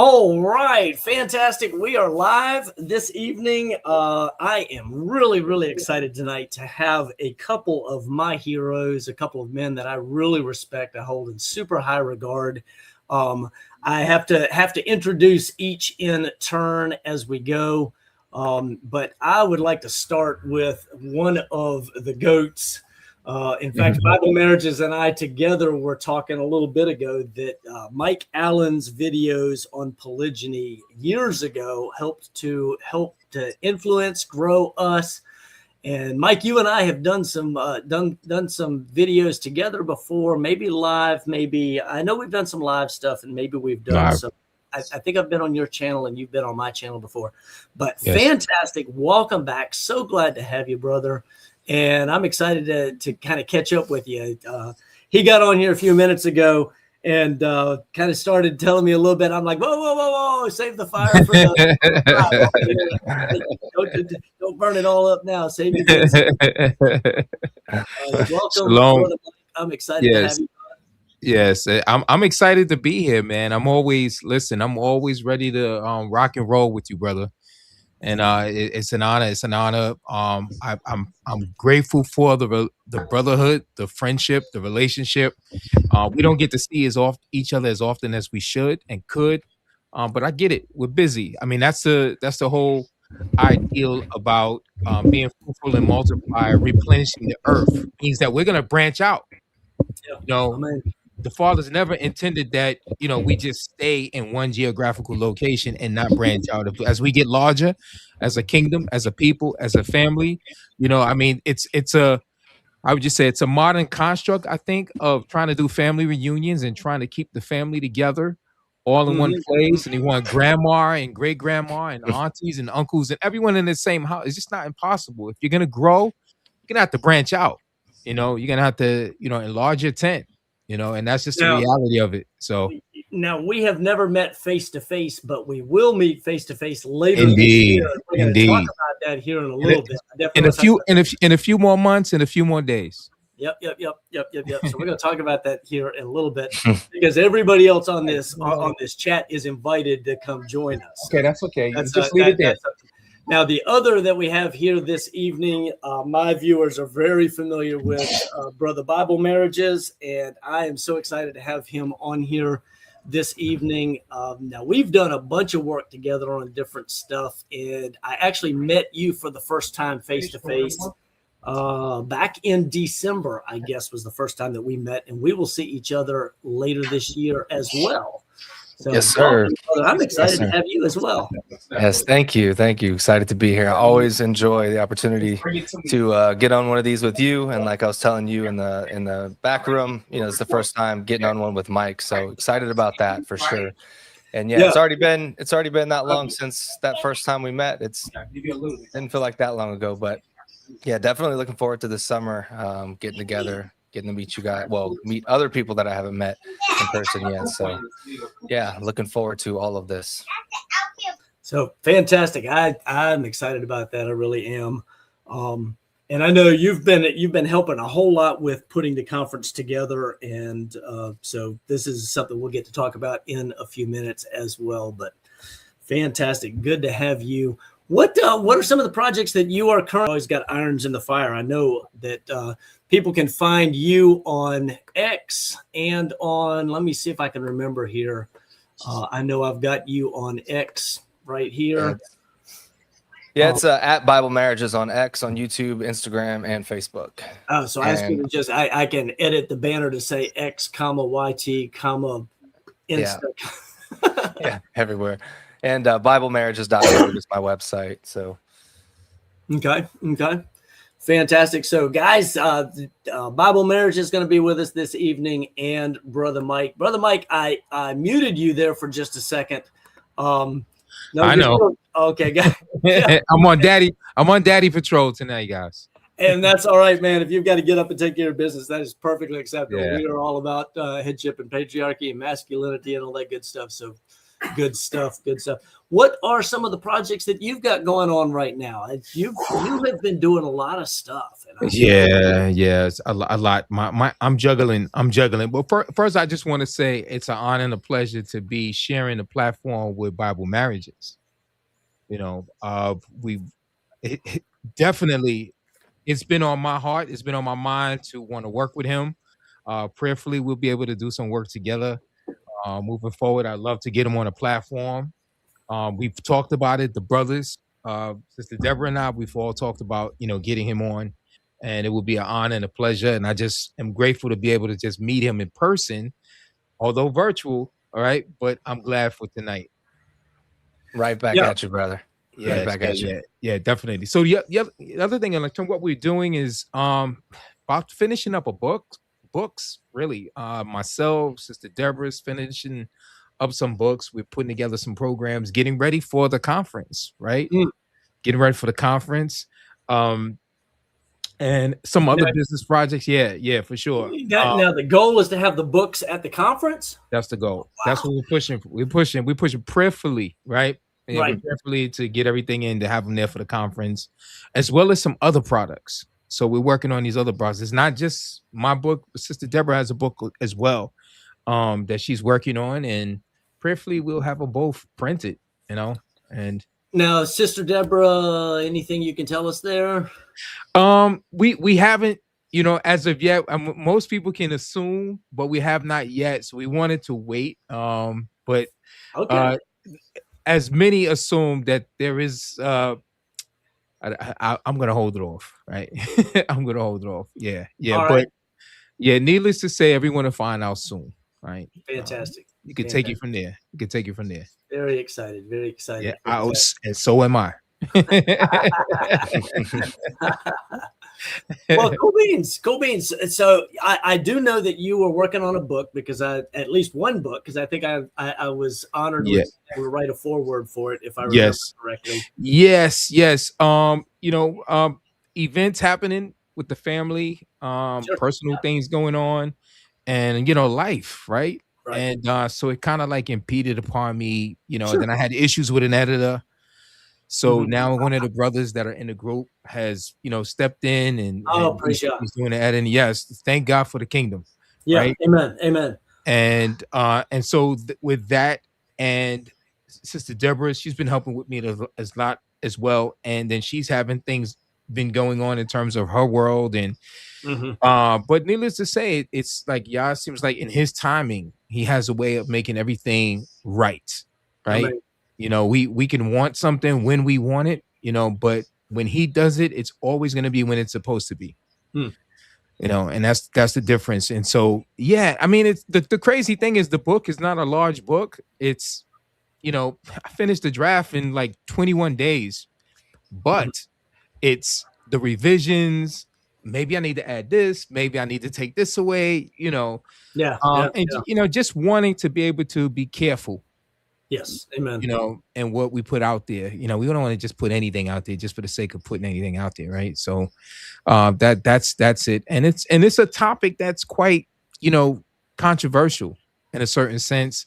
All right, fantastic. We are live this evening. I am really excited tonight to have a couple of my heroes, a couple of men that I really respect, I hold in super high regard. I have to introduce each in turn as we go, but I would like to start with one of the GOATs. In fact, Bible Marriages and I together were talking a little bit ago that Mike Allen's videos on polygyny years ago helped to influence, grow us. And Mike, you and I have done some done some videos together before, maybe live, maybe I know we've done some live stuff, and maybe we've done Live. some. I think I've been on your channel and you've been on my channel before. But Yes. Fantastic, welcome back. So glad to have you, brother. And I'm excited to kind of catch up with you. He got on here a few minutes ago and kind of started telling me a little bit. I'm like, whoa, save the fire for the don't burn it all up now. Save me this. Welcome. Shalom. Brother. I'm excited to have you. Yes, I'm excited to be here, man. I'm always ready to rock and roll with you, brother. And it's an honor. It's an honor. I'm grateful for the brotherhood, the friendship, the relationship. We don't get to see each other as often as we should and could, but I get it. We're busy. I mean, that's the whole ideal about being fruitful and multiply, replenishing the earth. Means that we're gonna branch out. Yeah. You know, Amen. the Father's never intended that, we just stay in one geographical location and not branch out. As we get larger, as a kingdom, as a people, as a family, I mean, I would just say it's a modern construct, I think, of trying to do family reunions and trying to keep the family together all in one place. And you want grandma and great grandma and aunties and uncles and everyone in the same house. It's just not impossible. If you're going to grow, you're going to have to branch out. You're going to have to, enlarge your tent. And that's just the reality of it. So now we have never met face to face, but we will meet face to face later Indeed. this year. We're going to talk Indeed. about that here in a little bit. In a few more months, in a few more days. Yep. So we're going to talk about that here in a little bit because everybody else on this chat is invited to come join us. Okay, that's okay. Just leave it there. Now, the other that we have here this evening, my viewers are very familiar with Brother Bible Marriages, and I am so excited to have him on here this evening. Now, we've done a bunch of work together on different stuff, and I actually met you for the first time face-to-face back in December, I guess, was the first time that we met, and we will see each other later this year as well. So, yes, sir. I'm excited to have you as well. Yes, thank you. Excited to be here. I always enjoy the opportunity to get on one of these with you. And like I was telling you in the back room, it's the first time getting on one with Mike. So excited about that for sure. And it's already been that long since that first time we met. Didn't feel like that long ago, but yeah, definitely looking forward to this summer, getting together. Getting to meet you guys, meet other people that I haven't met in person yet. So, yeah, looking forward to all of this. So fantastic! I'm excited about that. I really am. And I know you've been helping a whole lot with putting the conference together, and so this is something we'll get to talk about in a few minutes as well. But fantastic, good to have you. What are some of the projects that you are currently always got irons in the fire? I know that people can find you on X and on, let me see if I can remember here. I know I've got you on X right here. Yeah, it's at Bible Marriages on X, on YouTube, Instagram, and Facebook. Oh, so I can edit the banner to say X, YT, Insta. Yeah, everywhere. And BibleMarriages.org is my website. So, okay, fantastic. So, guys, Bible Marriage is going to be with us this evening, and Brother Mike. Brother Mike, I muted you there for just a second. No, I know. Okay, guys. Yeah. I'm on daddy patrol tonight, guys. And that's all right, man. If you've got to get up and take care of business, that is perfectly acceptable. Yeah. We are all about headship and patriarchy and masculinity and all that good stuff. So Good stuff. Good stuff. What are some of the projects that you've got going on right now? You have been doing a lot of stuff. And Yeah, it's a lot. I'm juggling. But first, I just want to say it's an honor and a pleasure to be sharing the platform with Bible Marriages. We definitely, it's been on my heart. It's been on my mind to want to work with him. Prayerfully, we'll be able to do some work together. Moving forward, I'd love to get him on a platform. We've talked about it. The brothers, Sister Deborah and I, we've all talked about, getting him on, and it will be an honor and a pleasure. And I just am grateful to be able to just meet him in person, although virtual. All right, but I'm glad for tonight. Right back at you, brother. Yeah, right back at you. Yeah, definitely. So the other thing, like what we're doing is about finishing up books. Really, myself, Sister Deborah's finishing up some books. We're putting together some programs, getting ready for the conference, right? Getting ready for the conference. And some other business projects. Yeah, for sure. Now the goal is to have the books at the conference. That's the goal. Wow. That's what we're pushing. We're pushing prayerfully, right? Yeah, right. Prayerfully to get everything in to have them there for the conference, as well as some other products. So we're working on these other products. It's not just my book. Sister Deborah has a book as well that she's working on, and prayerfully we'll have them both printed. And now, Sister Deborah, anything you can tell us there? We haven't, as of yet. Most people can assume, but we have not yet. So we wanted to wait. But okay. As many assume that there is, I'm gonna hold it off, right? I'm gonna hold it off. Yeah. All but right. Yeah, needless to say, everyone will find out soon, right? Fantastic. You can take it from there. Very excited. Very excited. Yeah, and so am I. Well, cool beans. So I do know that you were working on a book because at least one book, because I think I was honored to write a foreword for it, if I remember correctly. Yes. Events happening with the family, personal things going on, and life, right? And so it kind of like impeded upon me, then I had issues with an editor. So now one of the brothers that are in the group has, stepped in and he's doing the editing. Yes, thank God for the kingdom. Yeah, right? Amen. And so with that, and Sister Deborah, she's been helping with me a lot as well. And then she's having things been going on in terms of her world. And but needless to say, it's like Yah seems like in his timing, he has a way of making everything right. Amen. We can want something when we want it, but when he does it, it's always going to be when it's supposed to be. And that's the difference. And so, I mean, it's the crazy thing is the book is not a large book. It's, I finished the draft in like 21 days, but it's the revisions. Maybe I need to add this. Maybe I need to take this away, just wanting to be able to be careful. Yes, amen. And what we put out there, we don't want to just put anything out there just for the sake of putting anything out there, right? So that's it. And it's a topic that's quite, controversial in a certain sense.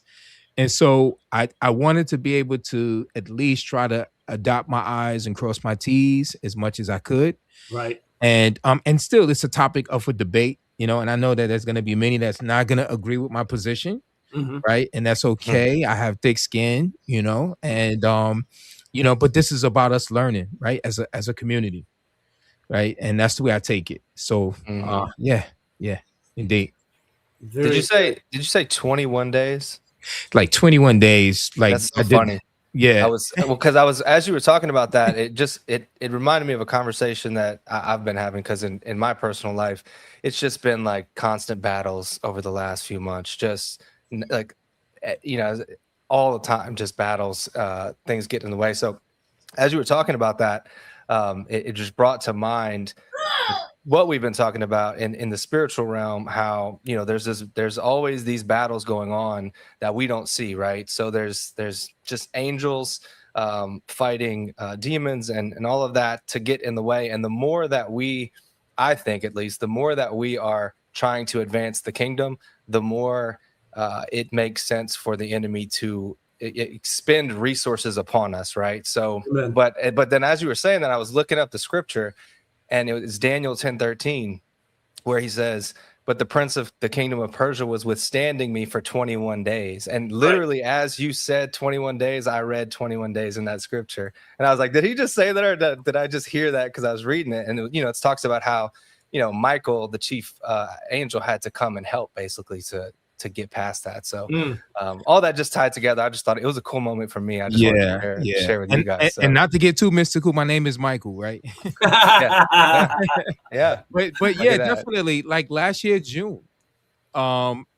And so I wanted to be able to at least try to dot my I's and cross my T's as much as I could. Right. And still it's a topic of a debate, and I know that there's going to be many that's not going to agree with my position. Right. And that's okay. I have thick skin, and, but this is about us learning, right. As a community. Right. And that's the way I take it. So, yeah, indeed. Did you say 21 days? Like 21 days. Like that's so funny. Yeah. Because I was, as you were talking about that, it reminded me of a conversation that I've been having, because in my personal life, it's just been like constant battles over the last few months, just like, all the time, just battles, things get in the way. So as you were talking about that, it just brought to mind what we've been talking about in the spiritual realm, how, there's always these battles going on that we don't see, right? So there's just angels fighting demons and all of that to get in the way. And the more that I think at least, the more that we are trying to advance the kingdom, the more it makes sense for the enemy to expend resources upon us, right? So, Amen. but then as you were saying that, I was looking up the scripture, and it was Daniel 10:13, where he says, "But the prince of the kingdom of Persia was withstanding me for 21 days." And literally, as you said 21 days, I read 21 days in that scripture. And I was like, did he just say that, or did I just hear that? Because I was reading it. And, it talks about how, Michael, the chief angel, had to come and help basically to get past that. So all that just tied together. I just thought it was a cool moment for me. I just wanted to share with you guys. And not to get too mystical, my name is Michael, right? Yeah. But yeah, definitely. Like last year, June,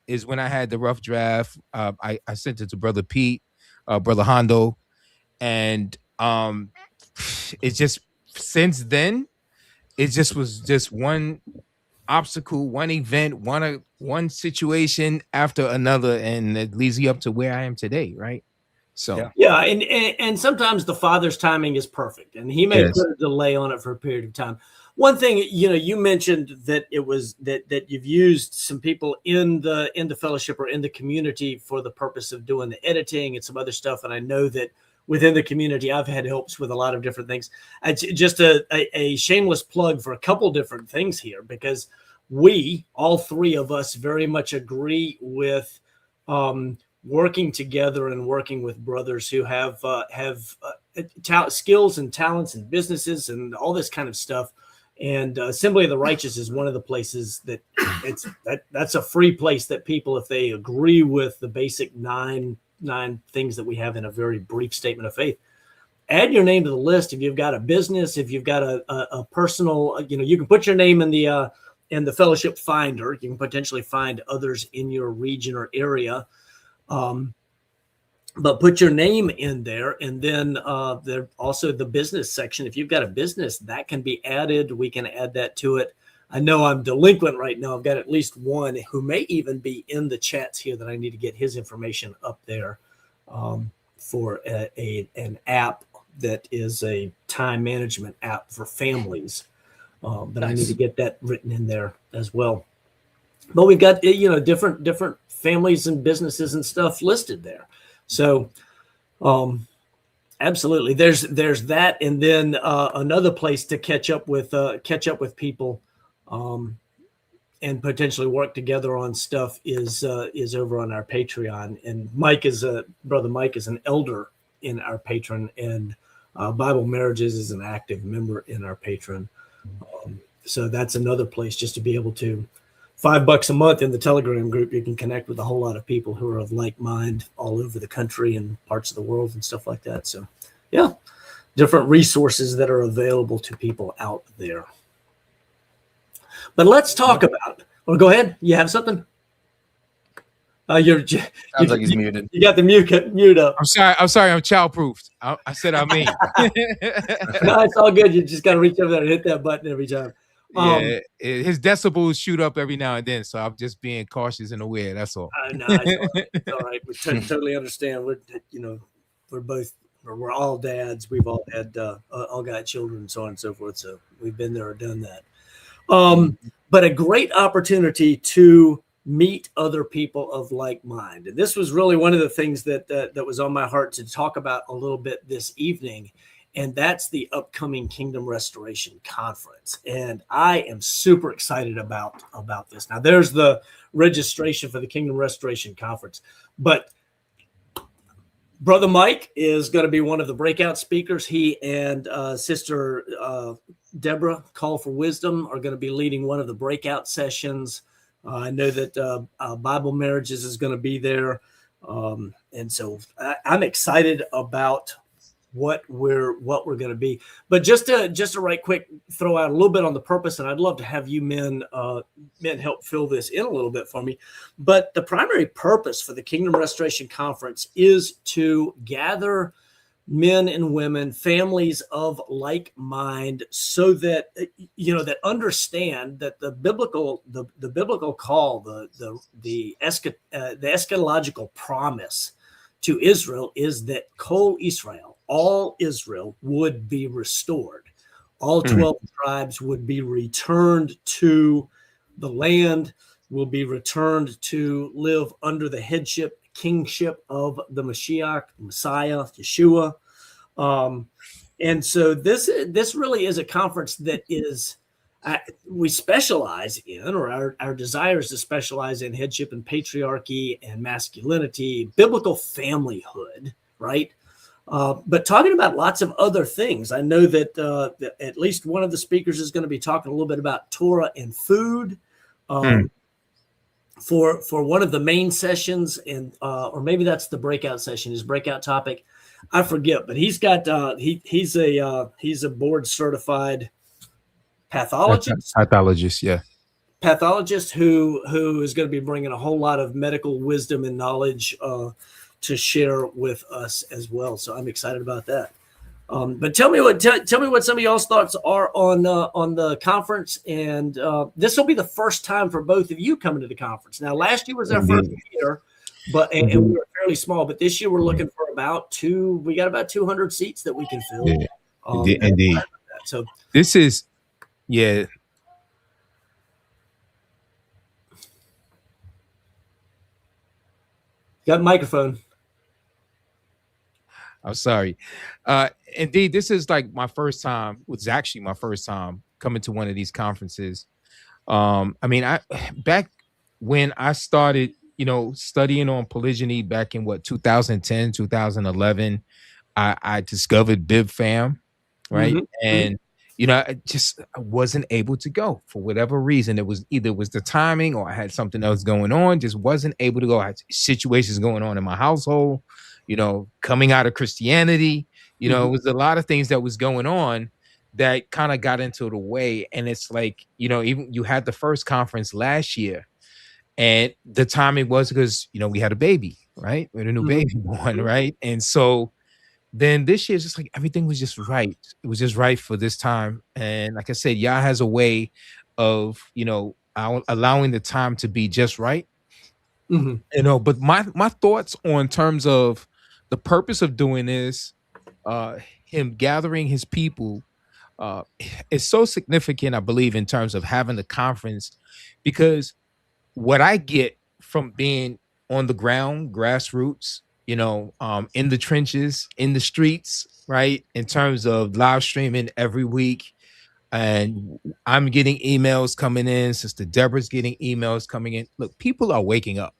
is when I had the rough draft. I sent it to Brother Pete, Brother Hondo, and it just since then, it just was just one obstacle, one event, one situation after another, and it leads you up to where I am today, right? So yeah, and sometimes the Father's timing is perfect, and He may put a delay on it for a period of time. One thing, you mentioned that it was that you've used some people in the fellowship or in the community for the purpose of doing the editing and some other stuff, and I know that within the community, I've had helps with a lot of different things. It's just a shameless plug for a couple different things here, because we, all three of us, very much agree with working together and working with brothers who have skills and talents and businesses and all this kind of stuff. And Assembly of the Righteous is one of the places that's a free place that people, if they agree with the basic nine things that we have in a very brief statement of faith, add your name to the list. If you've got a business, if you've got a personal, you can put your name in the fellowship finder. You can potentially find others in your region or area. But put your name in there, and then there also the business section. If you've got a business, that can be added. We can add that to it. I know I'm delinquent right now. I've got at least one who may even be in the chats here that I need to get his information up there for an app that is a time management app for families. But I need to get that written in there as well. But we've got different families and businesses and stuff listed there. So absolutely, there's that, and then another place to catch up with people and potentially work together on stuff is over on our Patreon. And Brother Mike is an elder in our patron, and Bible Marriages is an active member in our patron. So that's another place just to be able to. $5 a month in the Telegram group, you can connect with a whole lot of people who are of like mind all over the country and parts of the world and stuff like that. So, yeah, different resources that are available to people out there. But let's talk about. Well, go ahead. You have something? Sounds like he's muted. You got the mute up. I'm sorry. I'm child-proofed. I said I mean. No, it's all good. You just got to reach over there and hit that button every time. His decibels shoot up every now and then, so I'm just being cautious and aware. That's all. No, it's all right. We totally understand. We're all dads. We've all had all got children and so on and so forth. So we've been there or done that. But a great opportunity to meet other people of like mind. And this was really one of the things that was on my heart to talk about a little bit this evening. And that's the upcoming Kingdom Restoration Conference. And I am super excited about this. Now, there's the registration for the Kingdom Restoration Conference. But Brother Mike is going to be one of the breakout speakers. He and Sister Deborah, Call for Wisdom, are going to be leading one of the breakout sessions. I know that Bible Marriages is going to be there. And so I'm excited about what we're going to be. But just to right quick throw out a little bit on the purpose, and I'd love to have you men help fill this in a little bit for me. But the primary purpose for the Kingdom Restoration Conference is to gather men and women, families of like mind, so that that understand that the biblical call, the eschatological promise to Israel is that Kol Israel, all Israel, would be restored. All 12 tribes would be returned to the land, will be returned to live under the headship, kingship of the Mashiach, Messiah, Yeshua. And so this really is a conference that is we specialize in, or our desire is to specialize in headship and patriarchy and masculinity, biblical familyhood, right? But talking about lots of other things. I know that at least one of the speakers is going to be talking a little bit about Torah and food for one of the main sessions, and or maybe that's the breakout session, his breakout topic. I forget, but he's got he's a board certified pathologist, yeah. Pathologist who is going to be bringing a whole lot of medical wisdom and knowledge to share with us as well. So I'm excited about that. But tell me what some of y'all's thoughts are on the conference, and this will be the first time for both of you coming to the conference. Now, last year was our first year, but and we were fairly small. But this year we're looking for about 200 seats that we can fill. Yeah. Indeed. So this is got a microphone. I'm sorry. Indeed, this is like my first time. It was actually my first time coming to one of these conferences. I mean, back when I started, studying on polygyny back in 2010, 2011, I discovered BibFam, right? And I wasn't able to go for whatever reason. It was either the timing or I had something else going on. Just wasn't able to go. I had situations going on in my household. Coming out of Christianity, it was a lot of things that was going on that kind of got into the way. And it's like, even you had the first conference last year, and the timing was because, we had a baby, right? We had a new baby born, right? And so then this year, it's just like everything was just right. It was just right for this time. And like I said, Yah has a way of, allowing the time to be just right. But my thoughts on terms of the purpose of doing this, him gathering his people, is so significant, I believe, in terms of having the conference, because what I get from being on the ground, grassroots, in the trenches, in the streets, right, in terms of live streaming every week, and I'm getting emails coming in, Sister Deborah's getting emails coming in. Look, people are waking up.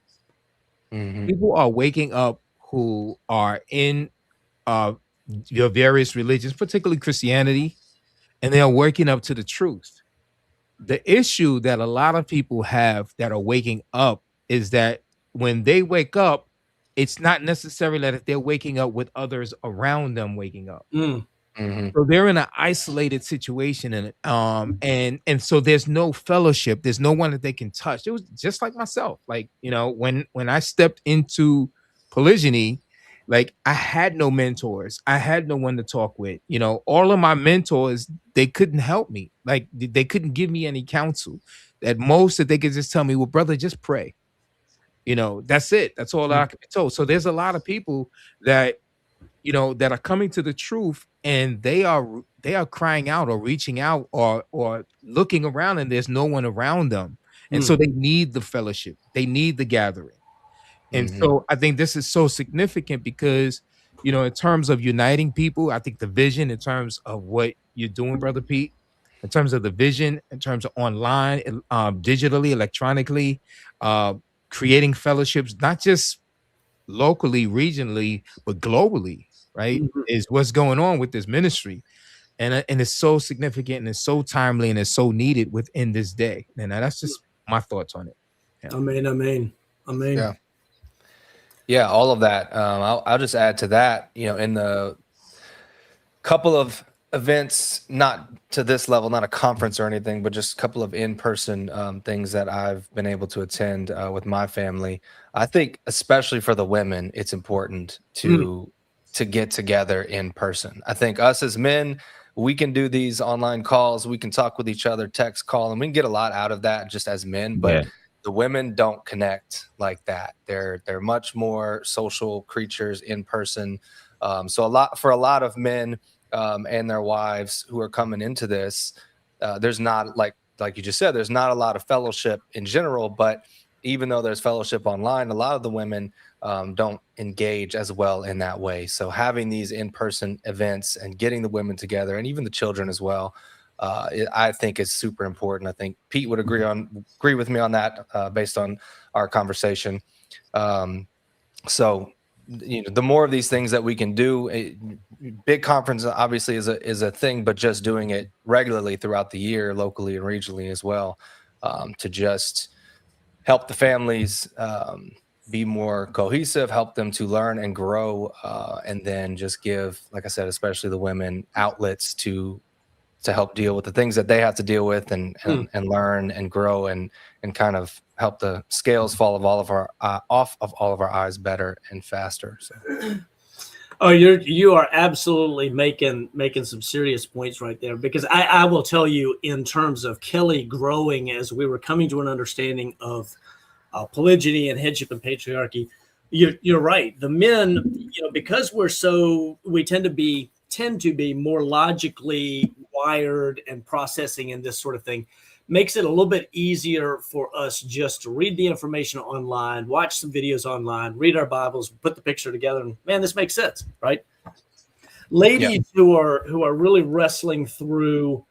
People are waking up who are in your various religions, particularly Christianity, and they are waking up to the truth. The issue that a lot of people have that are waking up is that when they wake up, it's not necessarily that they're waking up with others around them waking up. So they're in an isolated situation, and so there's no fellowship. There's no one that they can touch. It was just like myself. Like, when I stepped into polygyny, like I had no mentors. I had no one to talk with. All of my mentors, they couldn't help me. Like they couldn't give me any counsel. At most that they could just tell me, well, brother, just pray. That's it. That's all that I can be told. So there's a lot of people that that are coming to the truth, and they are crying out or reaching out or looking around, and there's no one around them. And so they need the fellowship. They need the gathering. And so I think this is so significant because, in terms of uniting people, I think the vision in terms of what you're doing, Brother Pete, in terms of the vision, in terms of online, digitally, electronically, creating fellowships, not just locally, regionally, but globally, right, is what's going on with this ministry. And it's so significant, and it's so timely, and it's so needed within this day. And that's just my thoughts on it. Yeah. Amen. Yeah, all of that. I'll just add to that, in the couple of events, not to this level, not a conference or anything, but just a couple of in-person things that I've been able to attend with my family. I think especially for the women, it's important to get together in person. I think us as men, we can do these online calls, we can talk with each other, text, call, and we can get a lot out of that just as men, but the women don't connect like that. They're much more social creatures in person. So for a lot of men and their wives who are coming into this, there's not like you just said, there's not a lot of fellowship in general, but even though there's fellowship online, a lot of the women don't engage as well in that way. So having these in-person events and getting the women together, and even the children as well, I think is super important. I think Pete would agree with me on that based on our conversation. So, the more of these things that we can do, big conference obviously is a thing, but just doing it regularly throughout the year, locally and regionally as well, to just help the families be more cohesive, help them to learn and grow, and then just give, like I said, especially the women, outlets to help deal with the things that they have to deal with, and learn and grow, and kind of help the scales fall off of all of our eyes better and faster. So. Oh, you are absolutely making some serious points right there, because I will tell you, in terms of Kelly growing as we were coming to an understanding of polygyny and headship and patriarchy, you're right. The men, because we tend to be more logically wired and processing and this sort of thing, makes it a little bit easier for us just to read the information online, watch some videos online, read our Bibles, put the picture together, and man, this makes sense, right? Ladies who are really wrestling through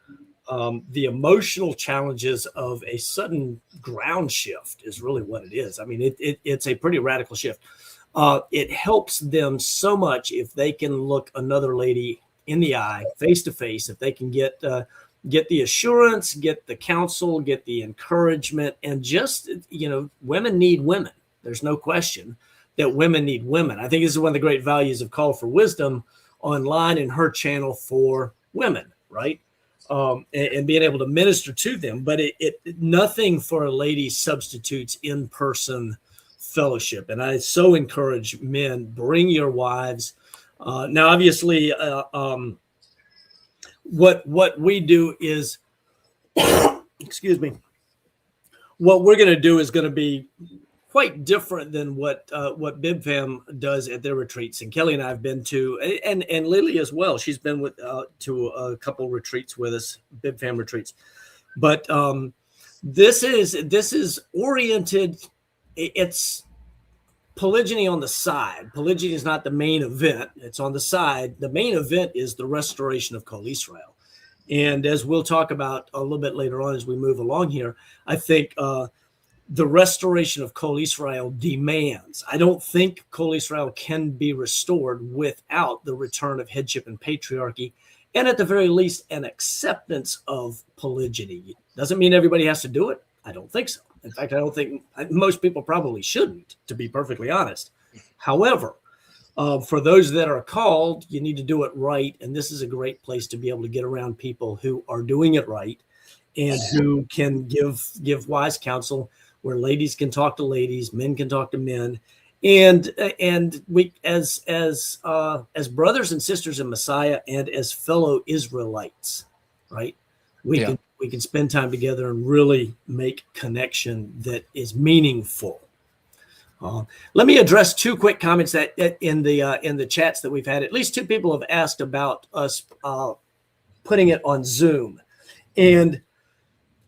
the emotional challenges of a sudden ground shift is really what it is. I mean, it's a pretty radical shift. It helps them so much if they can look another lady in the eye, face to face, if they can get the assurance, get the counsel, get the encouragement, and just, women need women. There's no question that women need women. I think this is one of the great values of Call for Wisdom online and her channel for women, right? And being able to minister to them. But nothing for a lady substitutes in-person fellowship. And I so encourage men, bring your wives. Now, obviously, what we do is, excuse me, what we're going to do is going to be quite different than what BibFam does at their retreats. And Kelly and I have been to, and Lily as well. She's been to a couple retreats with us, BibFam retreats. But this is oriented. It's polygyny on the side. Polygyny is not the main event. It's on the side. The main event is the restoration of Kol Israel. And as we'll talk about a little bit later on as we move along here, I think the restoration of Kol Israel demands. I don't think Kol Israel can be restored without the return of headship and patriarchy, and at the very least, an acceptance of polygyny. Doesn't mean everybody has to do it. I don't think so. In fact, I don't think most people probably shouldn't, to be perfectly honest. However, for those that are called, you need to do it right. And this is a great place to be able to get around people who are doing it right and who can give wise counsel, where ladies can talk to ladies, men can talk to men. And we, as brothers and sisters in Messiah and as fellow Israelites, right? We can spend time together and really make connection that is meaningful. Let me address two quick comments that in the chats that we've had. At least two people have asked about us putting it on Zoom, and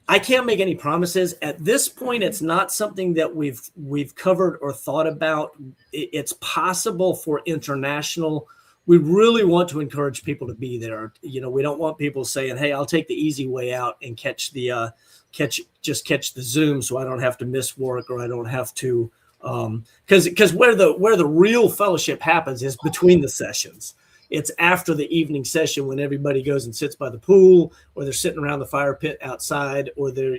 I can't make any promises at this point. It's not something that we've covered or thought about. It's possible for international. We really want to encourage people to be there. We don't want people saying, "Hey, I'll take the easy way out and catch the Zoom, so I don't have to miss work, or I don't have to." Because where the real fellowship happens is between the sessions. It's after the evening session when everybody goes and sits by the pool, or they're sitting around the fire pit outside, or they're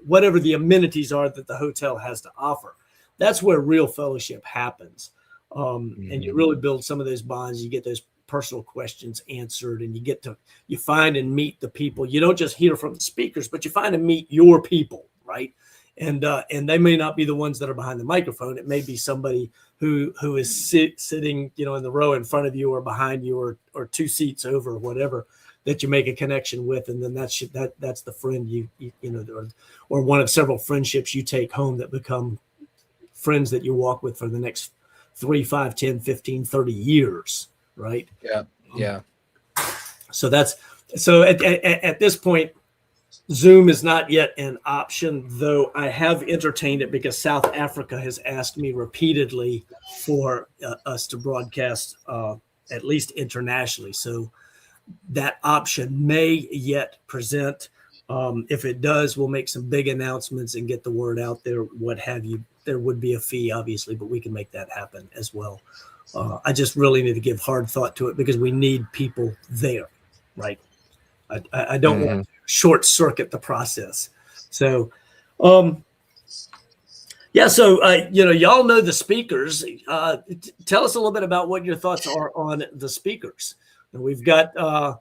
whatever the amenities are that the hotel has to offer. That's where real fellowship happens. And you really build some of those bonds. You get those personal questions answered, and you find and meet the people. You don't just hear from the speakers, but you find and meet your people, right? And they may not be the ones that are behind the microphone. It may be somebody who is sitting, in the row in front of you or behind you or two seats over, or whatever, that you make a connection with, and then that's the friend you or one of several friendships you take home that become friends that you walk with for the next 3, 5, 10, 15, 30 years, right? Yeah. So at this point, Zoom is not yet an option, though I have entertained it because South Africa has asked me repeatedly for us to broadcast at least internationally. So that option may yet present. If it does, we'll make some big announcements and get the word out there, what have you. There would be a fee, obviously, but we can make that happen as well. I just really need to give hard thought to it because we need people there, right? I don't want to short circuit the process. So, yeah. So, y'all know the speakers. Tell us a little bit about what your thoughts are on the speakers. We've got Brother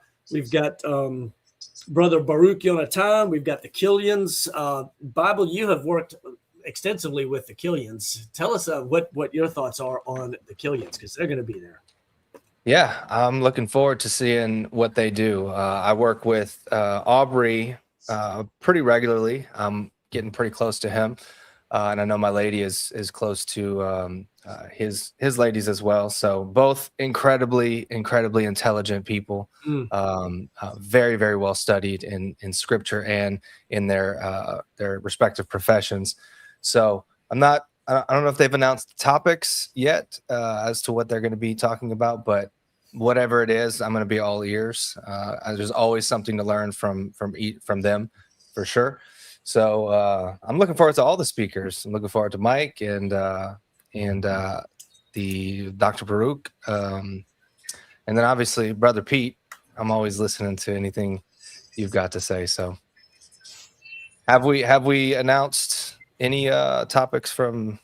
Baruch Yonatan. We've got the Killians. Bible, you have worked extensively with the Killians. Tell us what your thoughts are on the Killians, because they're going to be there. Yeah, I'm looking forward to seeing what they do. I work with Aubrey pretty regularly. I'm getting pretty close to him, and I know my lady is close to his ladies as well. So both incredibly intelligent people, very very well studied in scripture and in their respective professions. So I don't know if they've announced topics yet as to what they're going to be talking about, but whatever it is, I'm going to be all ears. There's always something to learn from them, for sure. So I'm looking forward to all the speakers. I'm looking forward to Mike and the Dr. Baruch, and then obviously Brother Pete. I'm always listening to anything you've got to say. So have we announced any topics from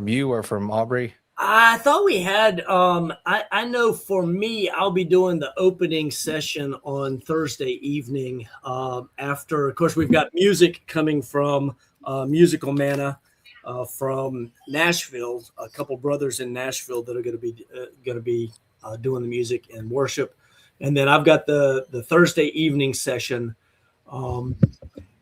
you or from Aubrey? I thought we had. I know for me, I'll be doing the opening session on Thursday evening. After, of course, we've got music coming from Musical Manna from Nashville. A couple brothers in Nashville that are going to be doing the music and worship, and then I've got the Thursday evening session.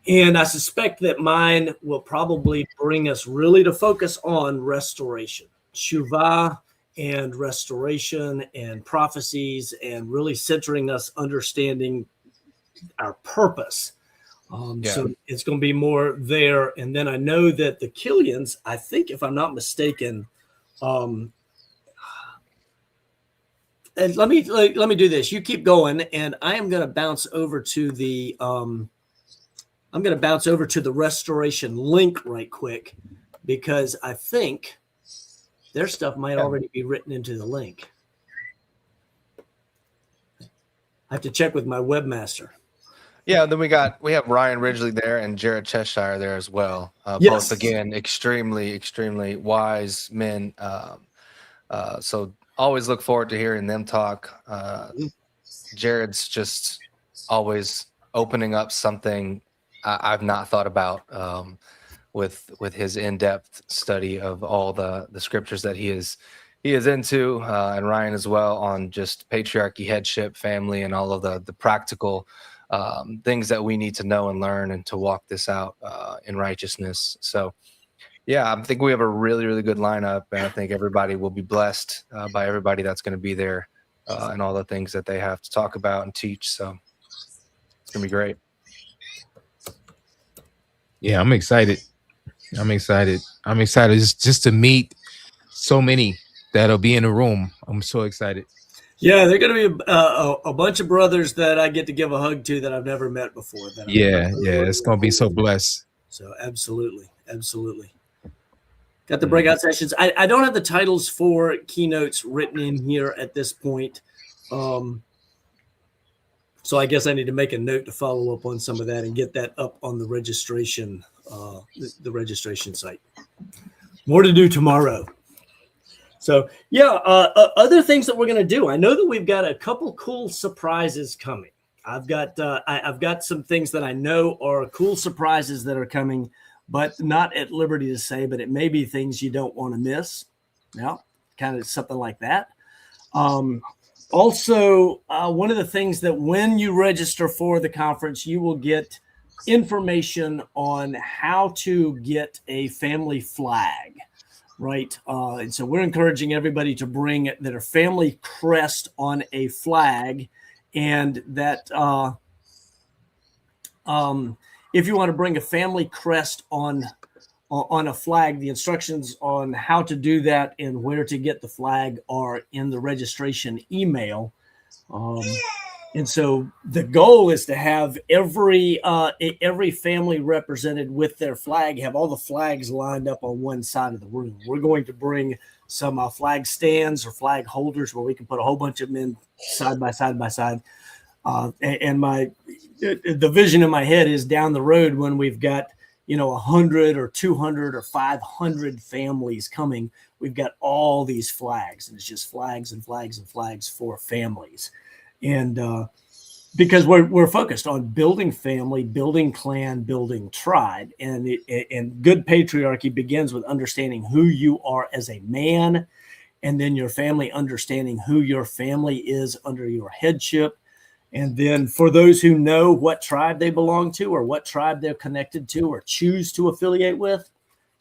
And I suspect that mine will probably bring us really to focus on restoration, Shuvah and restoration and prophecies, and really centering us understanding our purpose. So it's going to be more there. And then I know that the Killians, I think, if I'm not mistaken, and let me do this. You keep going, and I am going to bounce over to the restoration link right quick, because I think their stuff might already be written into the link. I have to check with my webmaster. Yeah, then we have Ryan Ridgely there and Jared Cheshire there as well. Yes. Both, again, extremely wise men. So always look forward to hearing them talk. Jared's just always opening up something I've not thought about with his in-depth study of all the scriptures that he is into, and Ryan as well, on just patriarchy, headship, family, and all of the practical things that we need to know and learn and to walk this out in righteousness. So yeah, I think we have a really, really good lineup, and I think everybody will be blessed by everybody that's going to be there and all the things that they have to talk about and teach. So it's going to be great. Yeah, I'm excited. Just to meet so many that'll be in the room. I'm so excited. Yeah, they're going to be a bunch of brothers that I get to give a hug to that I've never met before. It's going to be so blessed. So absolutely. Got the breakout sessions. I don't have the titles for keynotes written in here at this point. So I guess I need to make a note to follow up on some of that and get that up on the registration site. More to do tomorrow. So yeah, other things that we're going to do. I know that we've got a couple cool surprises coming. I've got some things that I know are cool surprises that are coming, but not at liberty to say, but it may be things you don't want to miss. Yeah, kind of something like that. Also, one of the things that when you register for the conference, you will get information on how to get a family flag, right? And so we're encouraging everybody to bring their family crest on a flag, and that if you want to bring a family crest on a flag, the instructions on how to do that and where to get the flag are in the registration email. And so the goal is to have every family represented with their flag, have all the flags lined up on one side of the room. We're going to bring some flag stands or flag holders where we can put a whole bunch of them in side by side by side. And the vision in my head is down the road when we've got 100 or 200 or 500 families coming, we've got all these flags, and it's just flags and flags and flags for families. And because we're focused on building family, building clan, building tribe, and good patriarchy begins with understanding who you are as a man, and then your family understanding who your family is under your headship. And then for those who know what tribe they belong to or what tribe they're connected to or choose to affiliate with,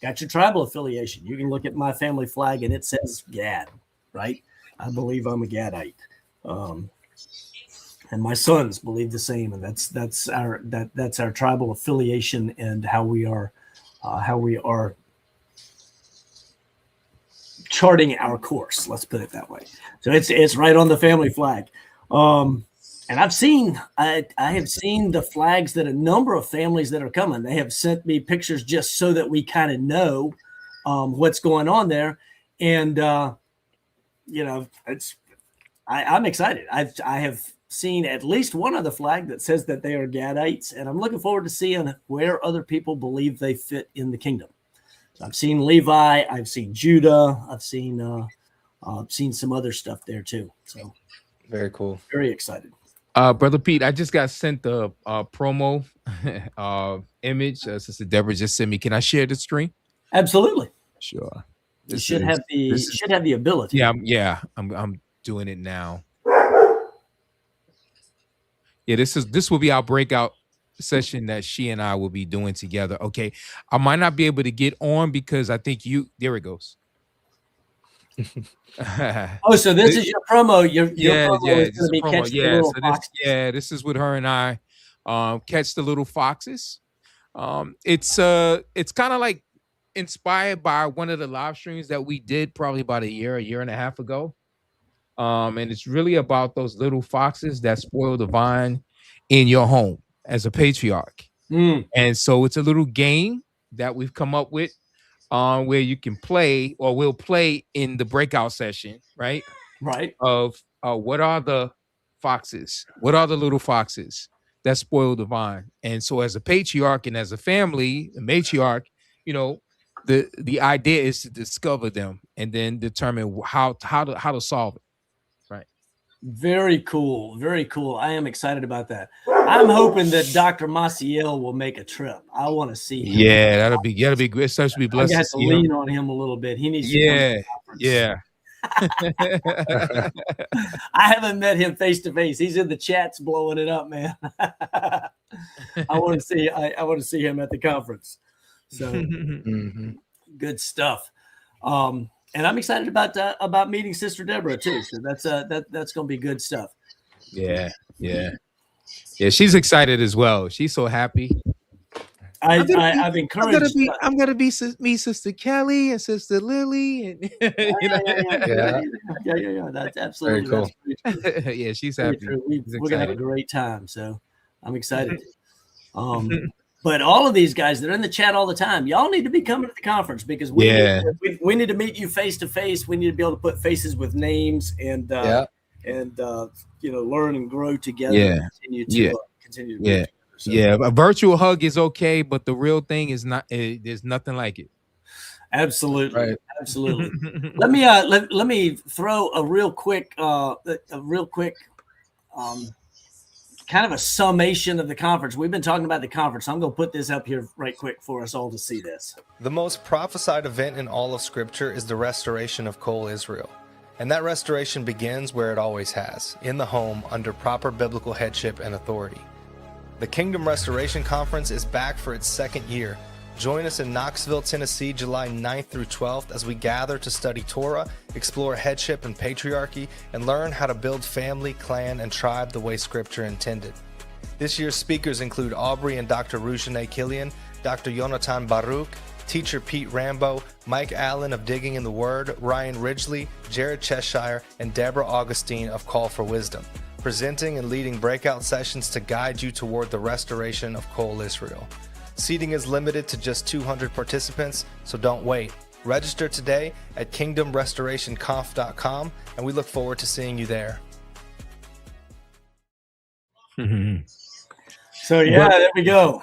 got your tribal affiliation. You can look at my family flag and it says Gad, right? I believe I'm a Gadite. And my sons believe the same. And that's our tribal affiliation and how we are charting our course. Let's put it that way. So it's right on the family flag. And I have seen the flags that a number of families that are coming, they have sent me pictures just so that we kind of know what's going on there. And, I'm excited. I have seen at least one other flag that says that they are Gadites, and I'm looking forward to seeing where other people believe they fit in the kingdom. So I've seen Levi, I've seen Judah, I've seen some other stuff there too. So very cool. Very excited. Brother Pete, I just got sent the promo image. Sister Deborah just sent me. Can I share the screen? Absolutely. Sure. You should have the ability. Yeah. I'm doing it now. Yeah, this will be our breakout session that she and I will be doing together. Okay. I might not be able to get on because I think there it goes. So this is your promo. Your promo is going to be catch the little foxes. This is with her and I. Catch the little foxes. It's kind of like inspired by one of the live streams that we did probably about a year and a half ago. And it's really about those little foxes that spoil the vine in your home as a patriarch. And so it's a little game that we've come up with where you can play, or we'll play in the breakout session, right? Right. Of what are the foxes? What are the little foxes that spoil the vine? And so as a patriarch and as a family, the matriarch, the idea is to discover them and then determine how to solve it. Right. Very cool. Very cool. I am excited about that. I'm hoping that Dr. Maciel will make a trip. I want to see him. Yeah, that'll be great. It's supposed to be blessed. I got to lean on him a little bit. He needs to come to the conference. Yeah. I haven't met him face to face. He's in the chats blowing it up, man. I want to see him at the conference. So good stuff. And I'm excited about meeting Sister Deborah too. So that's going to be good stuff. Yeah. She's excited as well. She's so happy. I've encouraged. I'm gonna meet Sister Kelly and Sister Lily, and yeah. That's absolutely very cool. Yeah, she's happy. We're gonna have a great time, so I'm excited. But all of these guys that are in the chat all the time, y'all need to be coming to the conference because we need to meet you face to face. We need to be able to put faces with names and learn and grow together. Yeah. And continue to So. Yeah, a virtual hug is okay, but the real thing is not. There's nothing like it. Absolutely, right. Absolutely. let me throw a real quick, kind of a summation of the conference. We've been talking about the conference. I'm going to put this up here right quick for us all to see this. The most prophesied event in all of Scripture is the restoration of Kol Israel. And that restoration begins where it always has, in the home, under proper biblical headship and authority. The Kingdom Restoration Conference is back for its second year. Join us in Knoxville, Tennessee, July 9th through 12th as we gather to study Torah, explore headship and patriarchy, and learn how to build family, clan, and tribe the way Scripture intended. This year's speakers include Aubrey and Dr. Rujane Killian, Dr. Yonatan Baruch, teacher Pete Rambo, Mike Allen of Digging in the Word, Ryan Ridgely, Jared Cheshire, and Deborah Augustine of Call for Wisdom, presenting and leading breakout sessions to guide you toward the restoration of Kol Israel. Seating is limited to just 200 participants, so don't wait. Register today at kingdomrestorationconf.com, and we look forward to seeing you there. So yeah, there we go.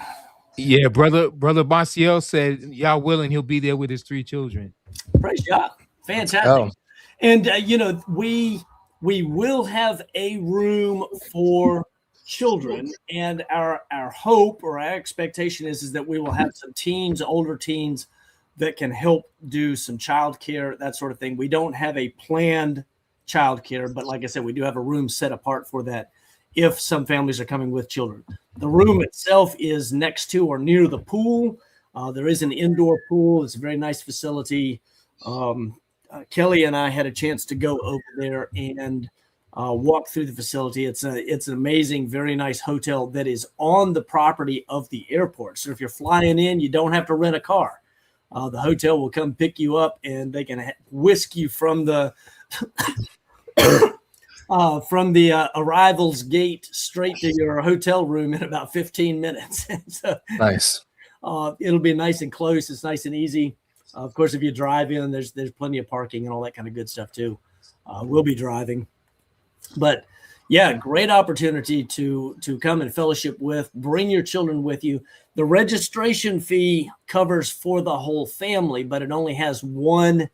Yeah, brother Marcial said, y'all willing, he'll be there with his 3 children. Praise God. Fantastic. Oh. And we will have a room for children, and our hope or our expectation is that we will have some teens, older teens, that can help do some childcare, that sort of thing. We don't have a planned childcare, but like I said, we do have a room set apart for that if some families are coming with children. The room itself is next to or near the pool. There is an indoor pool. It's a very nice facility. Kelly and I had a chance to go over there and walk through the facility. It's an amazing, very nice hotel that is on the property of the airport. So if you're flying in, you don't have to rent a car. The hotel will come pick you up, and they can whisk you from the arrivals gate straight to your hotel room in about 15 minutes. So, Nice. It'll be nice and close. It's nice and easy. Of course, if you drive in, there's plenty of parking and all that kind of good stuff too. We'll be driving, but yeah, great opportunity to come and fellowship with. Bring your children with you. The registration fee covers for the whole family, but it only has one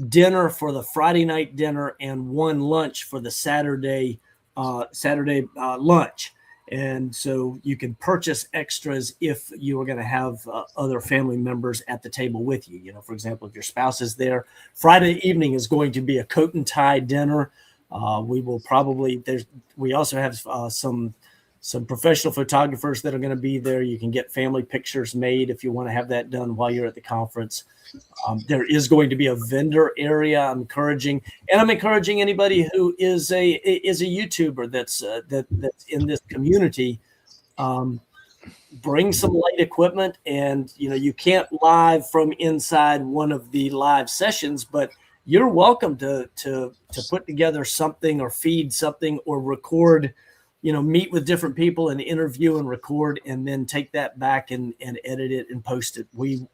dinner for the Friday night dinner and one lunch for the Saturday lunch. And so you can purchase extras if you are going to have other family members at the table with you. For example, if your spouse is there, Friday evening is going to be a coat and tie dinner. We also have some professional photographers that are going to be there. You can get family pictures made if you want to have that done while you're at the conference. There is going to be a vendor area. I'm encouraging anybody who is a YouTuber that's in this community. Bring some light equipment, and you can't live from inside one of the live sessions, but you're welcome to put together something or feed something or record. Meet with different people and interview and record, and then take that back and edit it and post it. We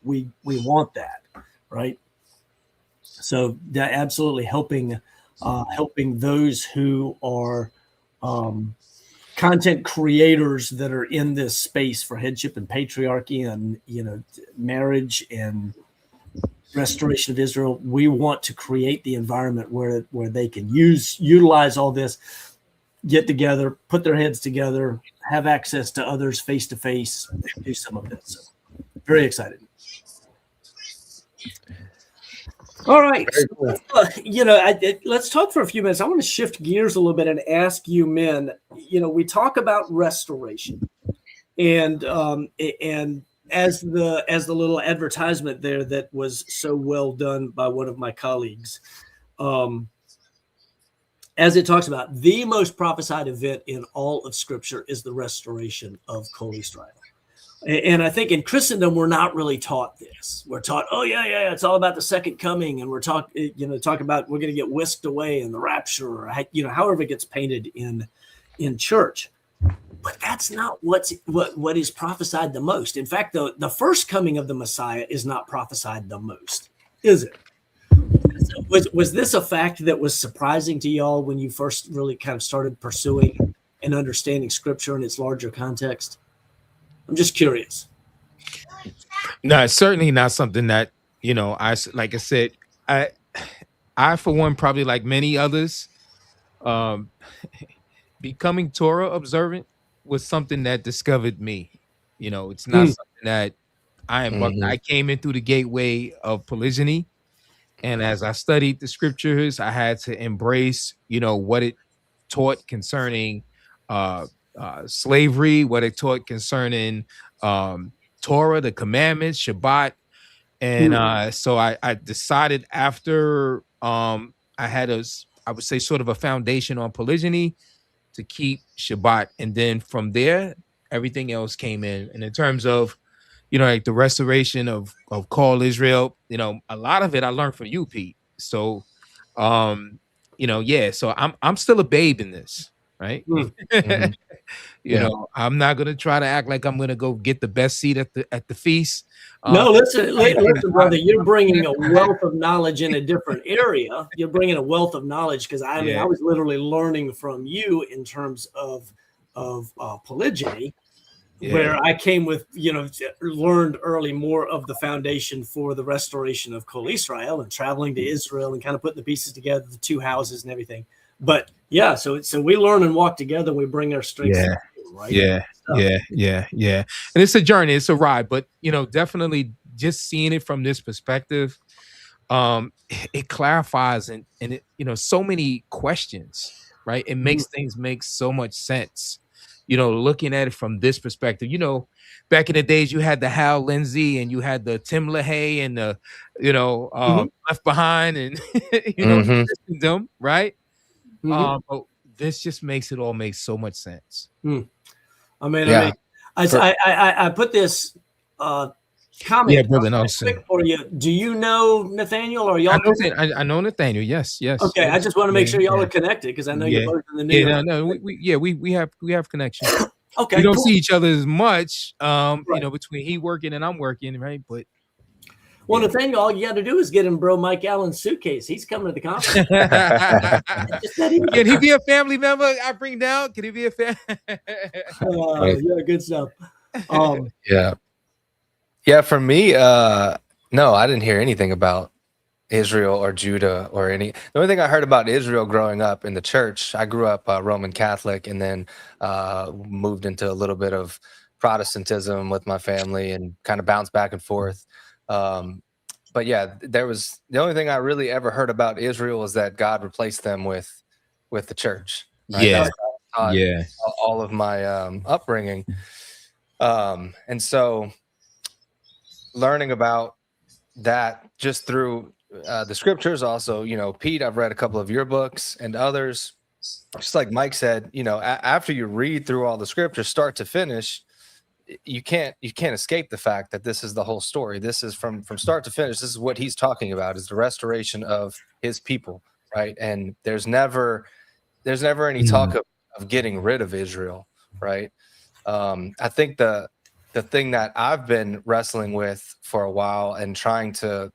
want that, right? So that absolutely helping those who are content creators that are in this space for headship and patriarchy and marriage and restoration of Israel. We want to create the environment where they can utilize all this, get together, put their heads together, have access to others face to face, do some of this. So, very excited. All right. Cool. Let's talk for a few minutes. I want to shift gears a little bit and ask you men, we talk about restoration, and as the little advertisement there that was so well done by one of my colleagues, as it talks about, the most prophesied event in all of Scripture is the restoration of Kol Israel. And I think in Christendom, we're not really taught this. We're taught, it's all about the second coming, and we're talk about we're going to get whisked away in the rapture, or however it gets painted in church. But that's not what is prophesied the most. In fact, the first coming of the Messiah is not prophesied the most, is it? Was this a fact that was surprising to y'all when you first really kind of started pursuing and understanding Scripture in its larger context? I'm just curious. No, it's certainly not something that, like I said, I for one, probably like many others, becoming Torah observant was something that discovered me. It's not something that I came in through the gateway of polygyny. And as I studied the scriptures, I had to embrace, what it taught concerning slavery, what it taught concerning Torah, the commandments, Shabbat. And so I decided after I had I would say sort of a foundation on polygyny, to keep Shabbat, and then from there, everything else came in. And in terms of, like the restoration of Call Israel, a lot of it I learned from you, Pete. So, so I'm still a babe in this, right? Mhm. Yeah. I'm not gonna try to act like I'm gonna go get the best seat at the feast. No, listen, I'm listen, brother. You're bringing a wealth of knowledge in a different area. You're bringing a wealth of knowledge because I mean, I was literally learning from you in terms of polygyny, where I came with, learned early more of the foundation for the restoration of Kol Israel and traveling to Israel and kind of putting the pieces together, the two houses and everything. But yeah, so we learn and walk together. We bring our strengths. Yeah. Right? Yeah. And it's a journey, it's a ride, but definitely just seeing it from this perspective, it clarifies and it, so many questions, right? It makes things make so much sense. Looking at it from this perspective, back in the days you had the Hal Lindsey and you had the Tim LaHaye and the, Left Behind and them, right? But this just makes it all make so much sense. I mean, I put this comment brother, quick for you. Do you know Nathaniel or y'all? I know Nathaniel. Yes. Okay, yes. I just want to make sure y'all are connected because I know you're both in the New York. We have connection. Okay, we don't see each other as much, between he working and I'm working, right? But well, Nathaniel, all you got to do is get him, bro, Mike Allen's suitcase. He's coming to the conference. Can he be a family member? I bring down. Can he be a family? Yeah, good stuff. Yeah. For me, no, I didn't hear anything about Israel or Judah or any. The only thing I heard about Israel growing up in the church, I grew up Roman Catholic and then moved into a little bit of Protestantism with my family and kind of bounced back and forth. But yeah, there was the only thing I really ever heard about Israel was that God replaced them with the church. Right? All of my upbringing, and so learning about that just through the scriptures. Also, Pete, I've read a couple of your books and others. Just like Mike said, after you read through all the scriptures, start to finish, you can't escape the fact that this is the whole story. This is from start to finish. This is what he's talking about, is the restoration of his people, right? And there's never any talk of getting rid of Israel, right? I think the thing that I've been wrestling with for a while and trying to,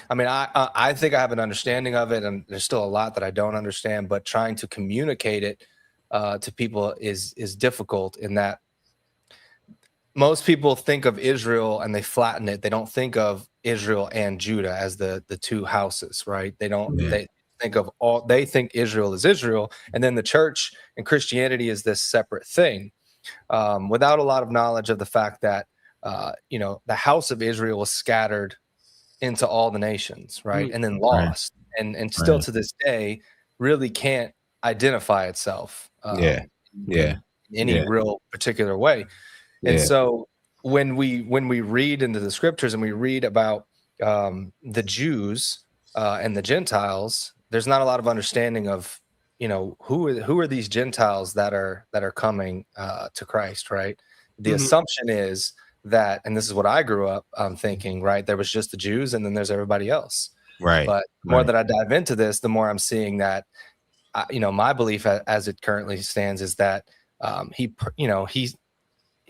I think I have an understanding of it, and there's still a lot that I don't understand, but trying to communicate it to people is difficult, in that most people think of Israel and they flatten it. They don't think of Israel and Judah as the two houses, right? They don't. They think of all. They think Israel is Israel, and then the church and Christianity is this separate thing, without a lot of knowledge of the fact that the house of Israel was scattered into all the nations, right, and then lost, and still to this day really can't identify itself. In any real particular way. And so when we read into the scriptures and we read about the Jews and the Gentiles, there's not a lot of understanding of who are these Gentiles that are coming to Christ, right? The assumption is that, and this is what I grew up thinking, right? There was just the Jews and then there's everybody else, right? But the more that I dive into this, the more I'm seeing that my belief as it currently stands is that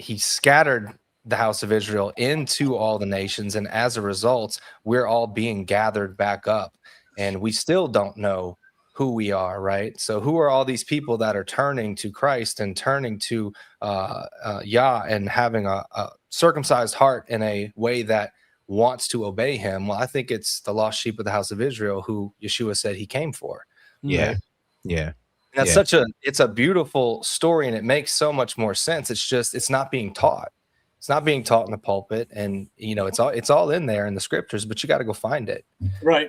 he scattered the house of Israel into all the nations, and as a result, we're all being gathered back up, and we still don't know who we are, right? So who are all these people that are turning to Christ and turning to Yah and having a circumcised heart in a way that wants to obey him? Well, I think it's the lost sheep of the house of Israel who Yeshua said he came for. Yeah. Right? Yeah. And that's it's a beautiful story, and it makes so much more sense. It's just, it's not being taught. It's not being taught in the pulpit, and it's all in there in the scriptures, but you got to go find it. Right.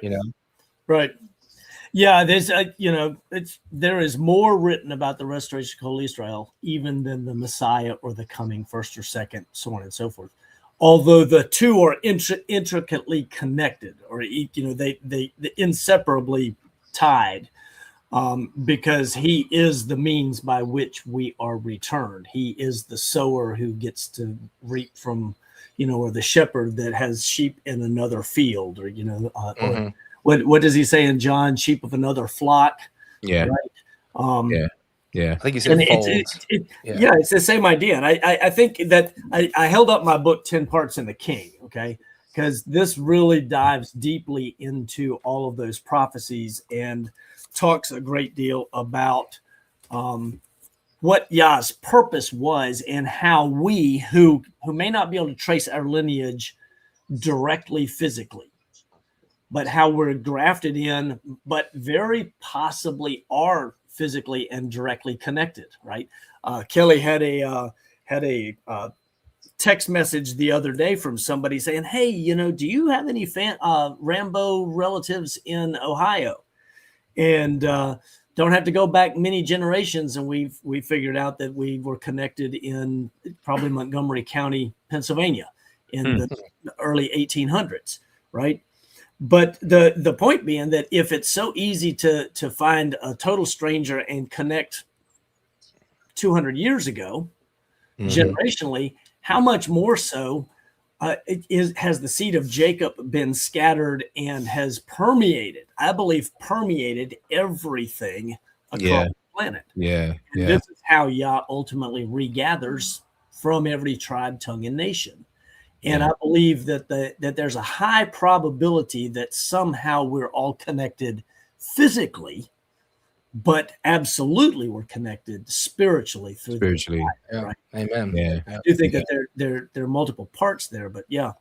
Right. Yeah, there's there is more written about the restoration of Kol Israel even than the Messiah or the coming first or second, so on and so forth. Although the two are intricately connected, or they inseparably tied. because he is the means by which we are returned. He is the sower who gets to reap from, or the shepherd that has sheep in another field, or or what does he say in John? Sheep of another flock. Yeah. Right. Yeah. I think you said fold. Yeah, it's the same idea. And I think that I held up my book, 10 Parts in the King, okay? Because this really dives deeply into all of those prophecies and talks a great deal about what Yah's purpose was, and how we who may not be able to trace our lineage directly physically, but how we're grafted in, but very possibly are physically and directly connected, right? Kelly had a text message the other day from somebody saying, "Hey, do you have any Rambo relatives in Ohio?" And don't have to go back many generations, and we figured out that we were connected in probably Montgomery County, Pennsylvania, in the early 1800s, right? But the point being that if it's so easy to find a total stranger and connect 200 years ago, generationally, how much more so has the seed of Jacob been scattered and has permeated? I believe permeated everything across the planet. Yeah. And this is how Yah ultimately regathers from every tribe, tongue, and nation. And I believe that that there's a high probability that somehow we're all connected physically, but absolutely we're connected spiritually through spiritually. Life, right? Amen. Yeah. I do think that there are multiple parts there, but yeah.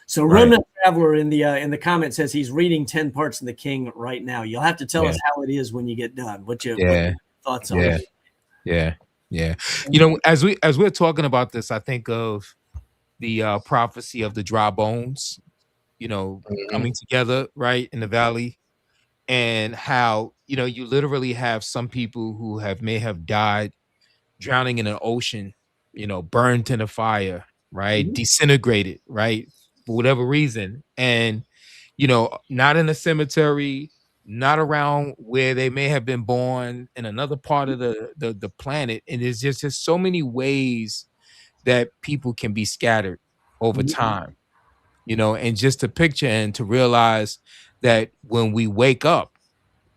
So Remnant Traveler in the comment says he's reading 10 Parts in the King right now. You'll have to tell us how it is when you get done. What your thoughts on it? Yeah. As we're talking about this, I think of the prophecy of the dry bones, coming together right in the valley, and how you literally have some people who may have died drowning in an ocean, burned in a fire, right, disintegrated, right, for whatever reason, and not in a cemetery, not around where they may have been born, in another part of the planet. And there's just so many ways that people can be scattered over time, and just to picture and to realize that when we wake up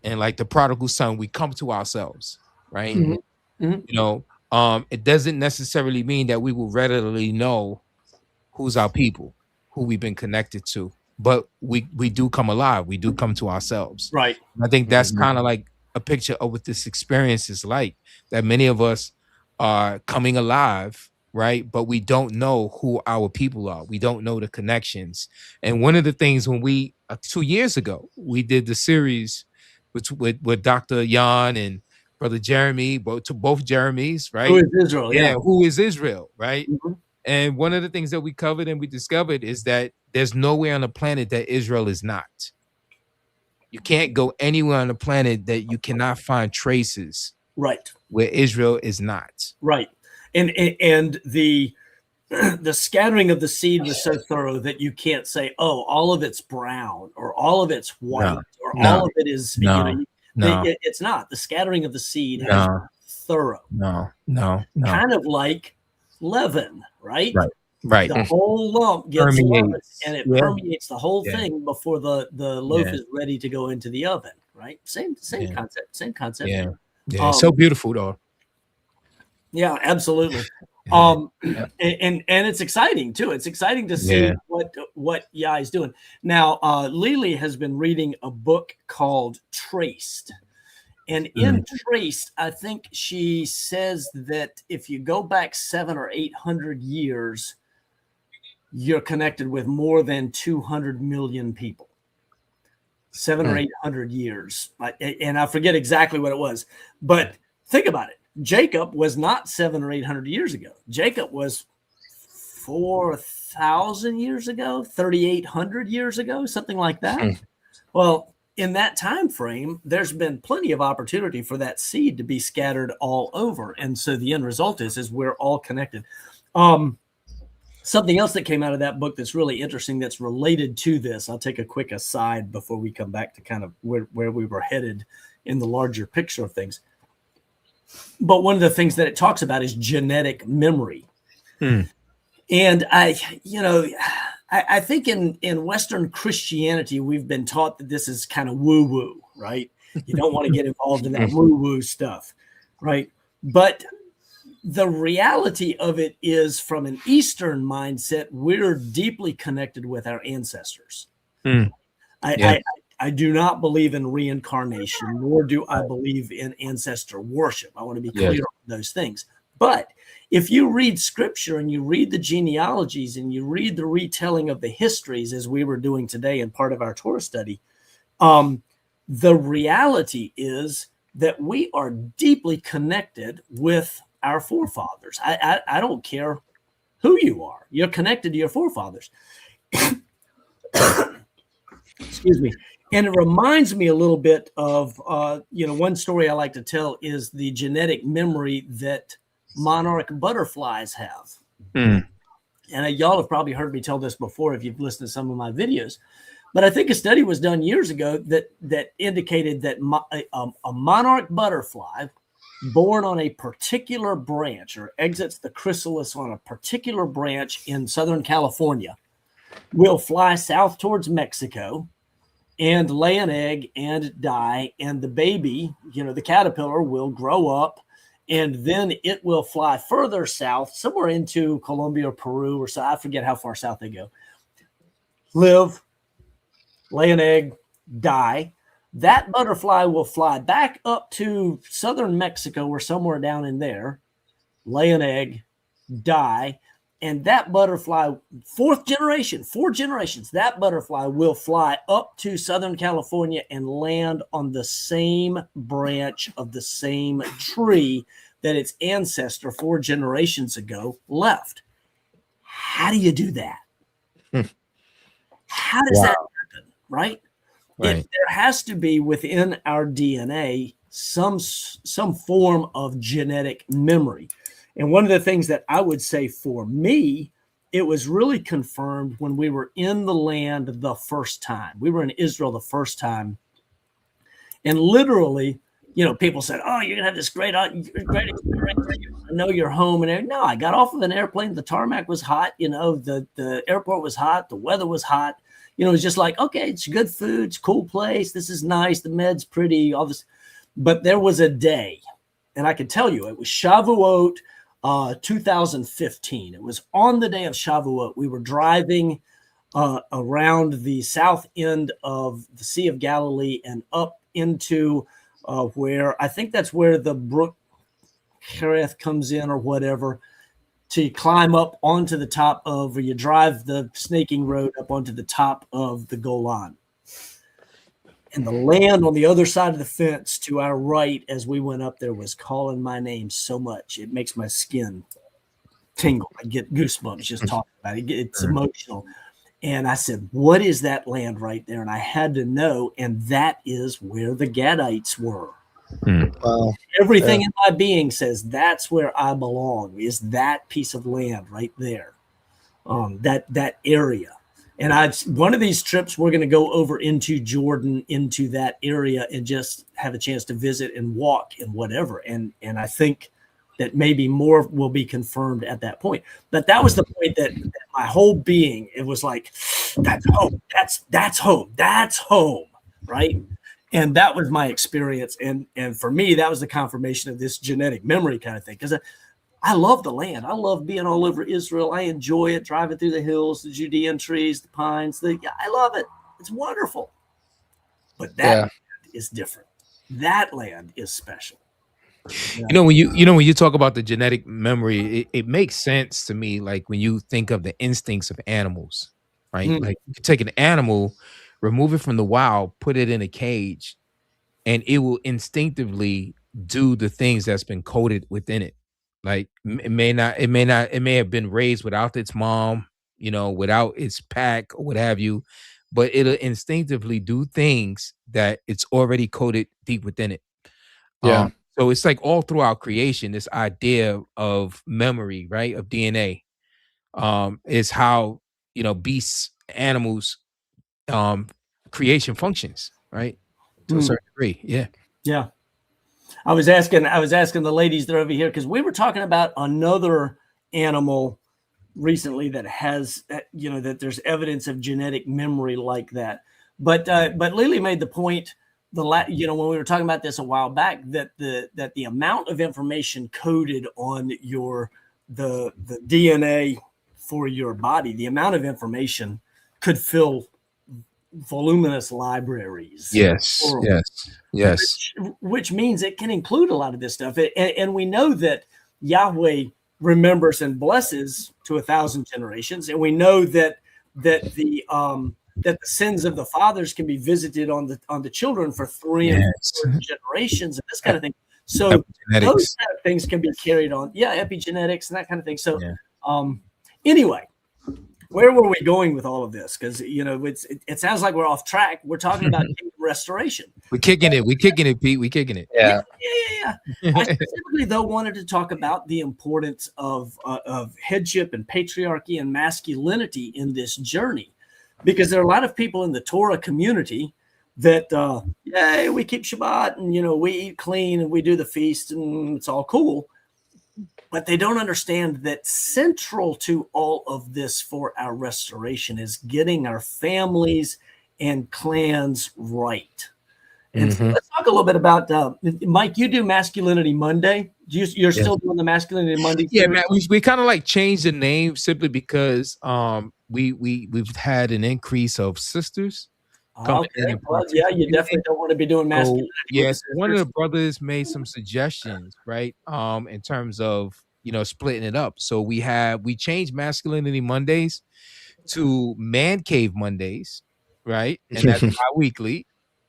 and like the prodigal son, we come to ourselves, right? It doesn't necessarily mean that we will readily know who's our people, who we've been connected to, but we do come alive. We do come to ourselves. Right. And I think that's kind of like a picture of what this experience is like, that many of us are coming alive, right? But we don't know who our people are. We don't know the connections. And one of the things when we 2 years ago, we did the series with Dr. Jan and Brother Jeremy, both Jeremys, right? Who is Israel? Yeah, who is Israel, right? And one of the things that we covered and we discovered is that there's nowhere on the planet that Israel is not. You can't go anywhere on the planet that you cannot find traces, right, where Israel is not. Right. And the scattering of the seed was so thorough that you can't say, oh, all of it's brown or all of it's white all of it is, it's not. The scattering of the seed has been thorough. No. Kind of like leaven, right? Right. The whole lump gets leavened, and it permeates the whole thing before the loaf is ready to go into the oven, right? Same concept. Yeah. So beautiful though. Yeah, absolutely. And it's exciting too. It's exciting to see what Yah is doing. Now, Lily has been reading a book called Traced. And in Traced, I think she says that if you go back 700 or 800 years, you're connected with more than 200 million people. 700 or 800 years. And I forget exactly what it was. But think about it. Jacob was not 700 or 800 years ago. Jacob was 4,000 years ago, 3,800 years ago, something like that. Well, in that time frame, there's been plenty of opportunity for that seed to be scattered all over. And so the end result is we're all connected. Something else that came out of that book that's really interesting that's related to this, I'll take a quick aside before we come back to kind of where we were headed in the larger picture of things. But one of the things that it talks about is genetic memory. And I think in Western Christianity, we've been taught that this is kind of woo-woo, right? You don't want to get involved in that woo-woo stuff, right? But the reality of it is, from an Eastern mindset, we're deeply connected with our ancestors. I do not believe in reincarnation, nor do I believe in ancestor worship. I want to be clear on those things. But if you read scripture and you read the genealogies and you read the retelling of the histories, as we were doing today in part of our Torah study, the reality is that we are deeply connected with our forefathers. I don't care who you are. You're connected to your forefathers. Excuse me. And it reminds me a little bit of, one story I like to tell is the genetic memory that monarch butterflies have. And y'all have probably heard me tell this before if you've listened to some of my videos. But I think a study was done years ago that indicated that a monarch butterfly born on a particular branch, or exits the chrysalis on a particular branch in Southern California, will fly south towards Mexico and lay an egg and die. And the baby, the caterpillar, will grow up, and then it will fly further south, somewhere into Colombia or Peru, or so. I forget how far south they go. Live, lay an egg, die. That butterfly will fly back up to southern Mexico or somewhere down in there, lay an egg, die. And that butterfly, four generations, that butterfly will fly up to Southern California and land on the same branch of the same tree that its ancestor 4 generations ago left. How do you do that? How does that happen, right? There has to be within our DNA some form of genetic memory. And one of the things that I would say for me, it was really confirmed when we were in the land the first time. We were in Israel the first time. And literally, people said, oh, you're going to have this great experience. I know you're home. And no, I got off of an airplane. The tarmac was hot. The airport was hot. The weather was hot. It was just like, okay, it's good food. It's a cool place. This is nice. The med's pretty, all this. But there was a day, and I can tell you, it was Shavuot 2015. It was on the day of Shavuot. We were driving around the south end of the Sea of Galilee and up into where, I think that's where the brook Cherith comes in or whatever, to climb up onto the top of, or you drive the snaking road up onto the top of the Golan. And the land on the other side of the fence to our right as we went up there was calling my name so much. It makes my skin tingle. I get goosebumps just talking about it. It's emotional. And I said, what is that land right there? And I had to know. And that is where the Gadites were. Everything in my being says that's where I belong, is that piece of land right there, that area. And one of these trips, we're going to go over into Jordan, into that area, and just have a chance to visit and walk and whatever. And I think that maybe more will be confirmed at that point. But that was the point that my whole being, it was like, that's home. That's home. That's home, right? And that was my experience. And for me, that was the confirmation of this genetic memory kind of thing. Because I love the land. I love being all over Israel. I enjoy it, driving through the hills, the Judean trees, the pines. I love it. It's wonderful. But that land is different. That land is special. Yeah. When you talk about the genetic memory, it makes sense to me. Like when you think of the instincts of animals, right? Like you could take an animal, remove it from the wild, put it in a cage, and it will instinctively do the things that's been coded within it. Like it may have been raised without its mom, without its pack or what have you, but it'll instinctively do things that it's already coded deep within it. Yeah. So it's like all throughout creation, this idea of memory, right, of DNA, is how beasts, animals, creation functions, right, to a certain degree. Yeah. Yeah. I was asking the ladies that are over here because we were talking about another animal recently that has, that there's evidence of genetic memory like that. But Lily made the point when we were talking about this a while back that the amount of information coded on the DNA for your body, the amount of information could fill voluminous libraries. Yes, yes. Which means it can include a lot of this stuff. And we know that Yahweh remembers and blesses to 1,000 generations. And we know that the sins of the fathers can be visited on the children for 3 and 4 generations and this kind of thing. So those kind of things can be carried on. Yeah, epigenetics and that kind of thing. So anyway, where were we going with all of this? Because it sounds like we're off track. We're talking about restoration. We're kicking it, Pete. We're kicking it. Yeah. I specifically, though, wanted to talk about the importance of headship and patriarchy and masculinity in this journey, because there are a lot of people in the Torah community that we keep Shabbat and we eat clean and we do the feast and it's all cool. But they don't understand that central to all of this for our restoration is getting our families and clans right. And so let's talk a little bit about Mike. You do Masculinity Monday. You're still doing the Masculinity Monday? Yeah, man. We kind of like changed the name simply because we've had an increase of sisters. Okay. Well, yeah, you definitely don't want to be doing masculinity. Yes, one of the brothers made some suggestions, right? In terms of splitting it up. So we changed Masculinity Mondays to Man Cave Mondays, right? And that's bi-weekly.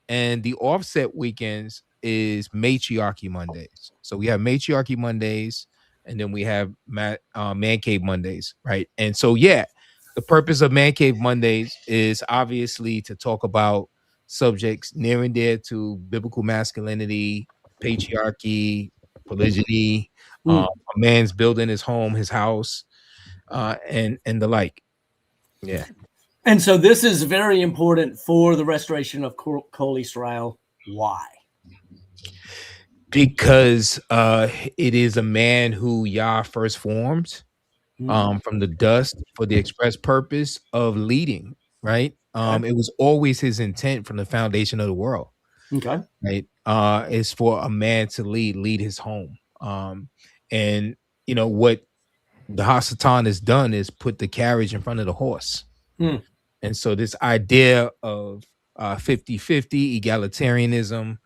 And the offset weekends is Matriarchy Mondays. So we have Matriarchy Mondays, and then we have Man Cave Mondays, right? And so the purpose of Man Cave Mondays is obviously to talk about subjects near and dear to biblical masculinity, patriarchy, polygyny, a man's building his home, his house, and the like. Yeah. And so this is very important for the restoration of Kol Israel. Why? Because it is a man who Yah first formed from the dust for the express purpose of leading, right? It was always his intent from the foundation of the world. Okay. Right. Is for a man to lead his home. And what the Hasatan has done is put the carriage in front of the horse. And so this idea of 50-50 egalitarianism,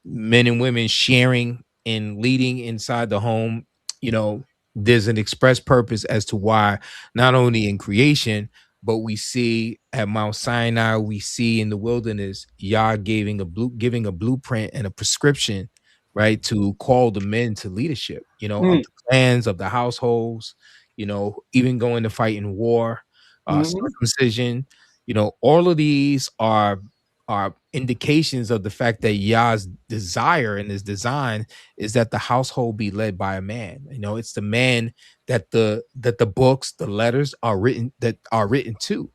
men and women sharing and leading inside the home, there's an express purpose as to why not only in creation, but we see at Mount Sinai, we see in the wilderness, Yah giving a blueprint and a prescription, right, to call the men to leadership, of the clans, of the households, even going to fight in war, circumcision, all of these are indications of the fact that Yah's desire and his design is that the household be led by a man. It's the man that the books, the letters are written to.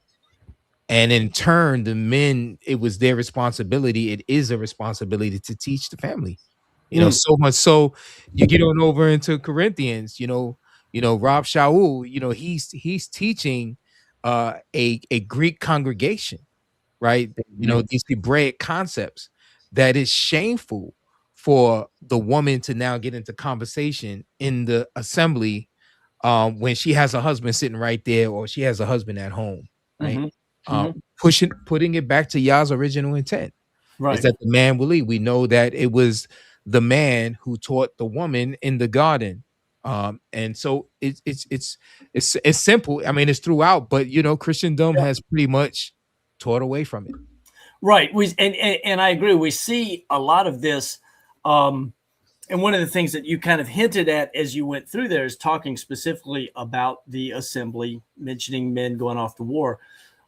And in turn, the men, it was their responsibility. It is a responsibility to teach the family. So much so you get on over into Corinthians, Rob Shaul, he's teaching a Greek congregation, right? These Hebraic concepts that is shameful for the woman to now get into conversation in the assembly when she has a husband sitting right there, or she has a husband at home, right? Putting it back to Yah's original intent, right? Is that the man will lead. We know that it was the man who taught the woman in the garden. And so it's simple. I mean, it's throughout, but Christendom has pretty much taught away from it. Right. And I agree. We see a lot of this. And one of the things that you kind of hinted at as you went through there is talking specifically about the assembly, mentioning men going off to war.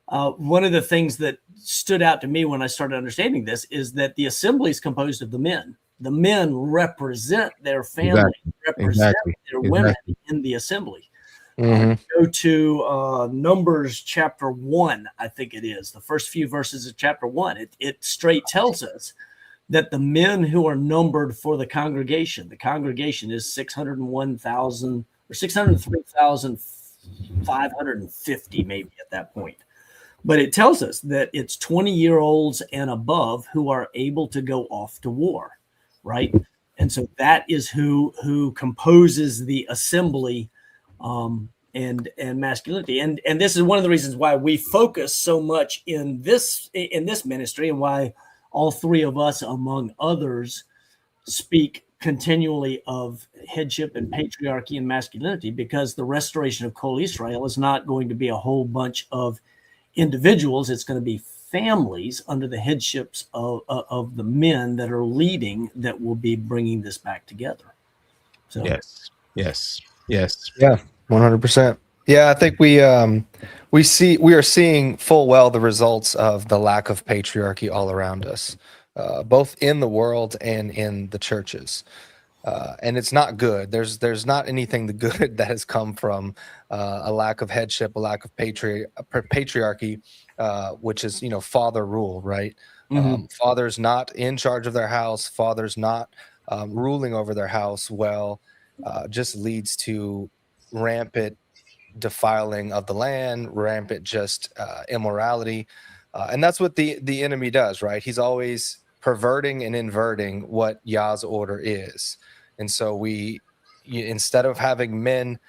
One of the things that stood out to me when I started understanding this is that the assembly is composed of the men. The men represent their family, represent their women in the assembly. Go to Numbers chapter 1, I think it is. The first few verses of chapter 1. It straight tells us that the men who are numbered for the congregation is 601,000 or 603,550 maybe at that point. But it tells us that it's 20-year-olds and above who are able to go off to war, right? And so that is who composes the assembly, and masculinity. And this is one of the reasons why we focus so much in this ministry, and why all three of us, among others, speak continually of headship and patriarchy and masculinity, because the restoration of Kol Israel is not going to be a whole bunch of individuals. It's going to be families under the headships of the men that are leading, that will be bringing this back together. So yes, yeah, 100%. Yeah, I think we are seeing full well the results of the lack of patriarchy all around us, both in the world and in the churches. And it's not good. There's not anything the good that has come from a lack of headship, a lack of patriarchy, which is, father rule, right? Father's not in charge of their house. Father's not ruling over their house well. Just leads to rampant defiling of the land, rampant just immorality. And that's what the enemy does, right? He's always perverting and inverting what Yah's order is. And so instead of having men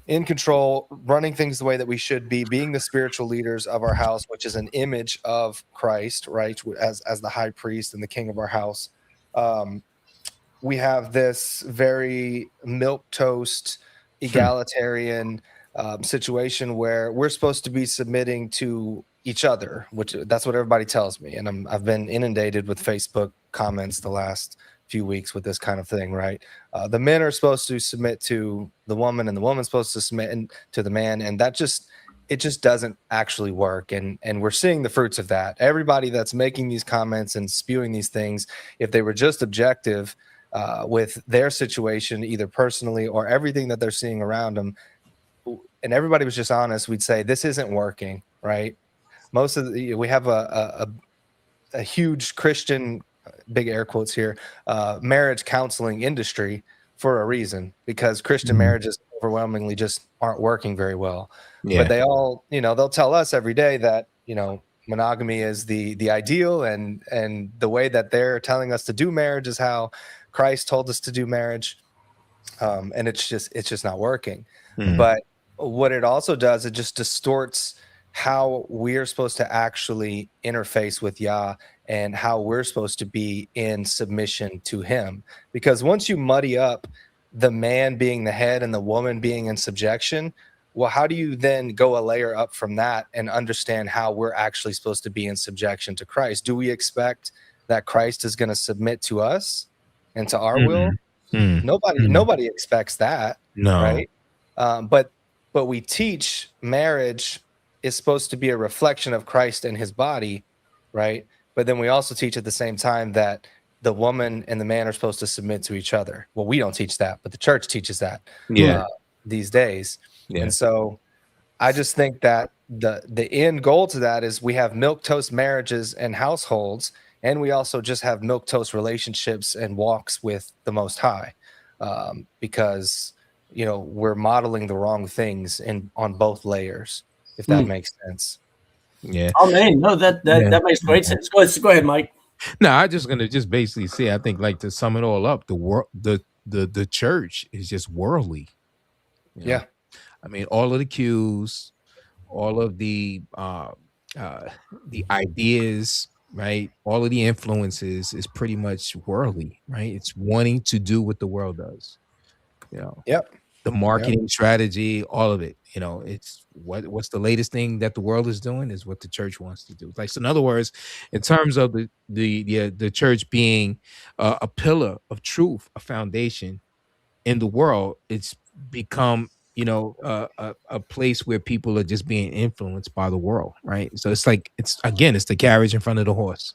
in control, running things the way that we should be, being the spiritual leaders of our house, which is an image of Christ, right? As the high priest and the king of our house. We have this very milquetoast, egalitarian situation where we're supposed to be submitting to each other, which that's what everybody tells me. And I've been inundated with Facebook comments the last few weeks with this kind of thing, right? The men are supposed to submit to the woman, and the woman's supposed to submit to the man, and it just doesn't actually work. And we're seeing the fruits of that. Everybody that's making these comments and spewing these things, if they were just objective with their situation, either personally or everything that they're seeing around them, and everybody was just honest, we'd say this isn't working, right? We have a huge Christian, big air quotes here, marriage counseling industry for a reason, because Christian marriages overwhelmingly just aren't working very well. Yeah. But they all, they'll tell us every day that, monogamy is the ideal, and the way that they're telling us to do marriage is how Christ told us to do marriage. And it's just not working. But what it also does, it just distorts how we're supposed to actually interface with Yah, and how we're supposed to be in submission to him. Because once you muddy up the man being the head and the woman being in subjection, well, how do you then go a layer up from that and understand how we're actually supposed to be in subjection to Christ? Do we expect that Christ is going to submit to us and to our will? Nobody expects that, no. Right? But we teach marriage is supposed to be a reflection of Christ and his body, right? But then we also teach at the same time that the woman and the man are supposed to submit to each other. Well, we don't teach that, but the church teaches that these days. Yeah. And so I just think that the end goal to that is we have milquetoast marriages and households, and we also just have milquetoast relationships and walks with the Most High, because we're modeling the wrong things on both layers, if that makes sense. Yeah. Oh man, no, that makes great sense. Go ahead, Mike. No, I'm just gonna basically say, I think, like, to sum it all up, the church is just worldly. Yeah. I mean, all of the cues, all of the ideas, right? All of the influences is pretty much worldly, right? It's wanting to do what the world does. Yep. The marketing strategy, all of it. It's what's the latest thing that the world is doing is what the church wants to do. Like, so in other words, in terms of the church being a pillar of truth, a foundation in the world, it's become a place where people are just being influenced by the world, right? So it's like it's the carriage in front of the horse.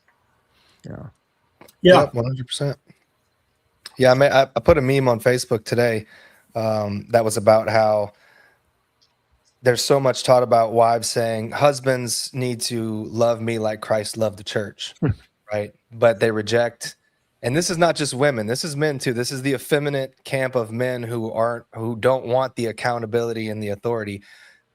Yeah, 100%. Yeah, I put a meme on Facebook today that was about how there's so much taught about wives saying husbands need to love me like Christ loved the church, right? But they reject And this is not just women, this is men too. This is the effeminate camp of men who don't want the accountability and the authority,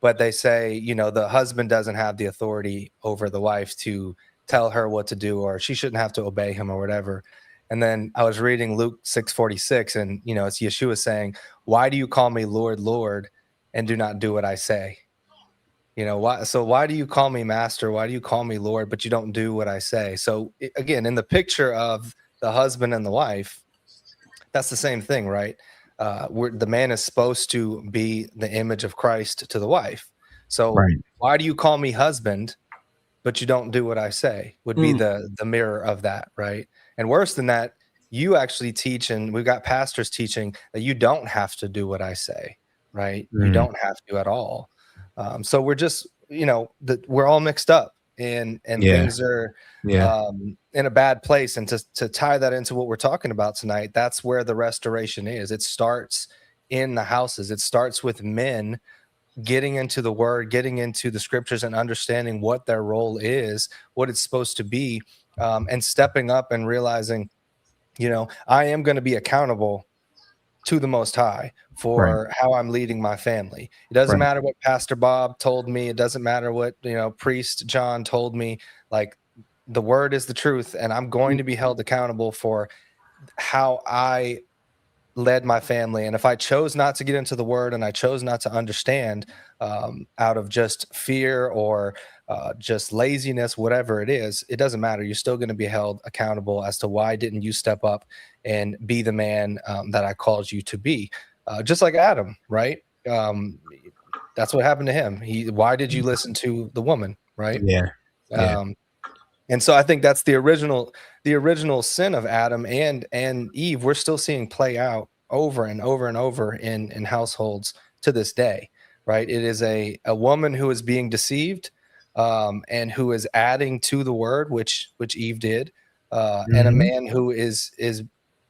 but they say, you know, the husband doesn't have the authority over the wife to tell her what to do, or she shouldn't have to obey him or whatever. And then I was reading Luke 6:46, and you know, it's Yeshua saying, "Why do you call me Lord, Lord, and do not do what I say?" You know, why do you call me master? Why do you call me Lord, but you don't do what I say? So again, in the picture of the husband and the wife, that's the same thing, right? The man is supposed to be the image of Christ to the wife. So Right. why do you call me husband, but you don't do what I say? Would be the mirror of that, right? And worse than that, you actually teach, and we've got pastors teaching that you don't have to do what I say, right? You don't have to at all. So we're just, you know, we're all mixed up, and things are in a bad place. And to tie that into what we're talking about tonight, that's where the restoration is. It starts in the houses. It starts with men getting into the word, getting into the scriptures, and understanding what their role is, what it's supposed to be, and stepping up and realizing, you know, I am going to be accountable to the Most High for how I'm leading my family. It doesn't matter what Pastor Bob told me. It doesn't matter what, you know, Priest John told me. Like, the word is the truth, and I'm going to be held accountable for how I led my family. And if I chose not to get into the word, and I chose not to understand, out of just fear or just laziness, whatever it is, it doesn't matter. You're still going to be held accountable as to why didn't you step up and be the man that I called you to be. Just like Adam, right? That's what happened to him. Why did you listen to the woman, right? And so I think that's the original sin of Adam and Eve. We're still seeing play out over and over and over in households to this day, right? It is a woman who is being deceived, and who is adding to the word, which Eve did, and a man who is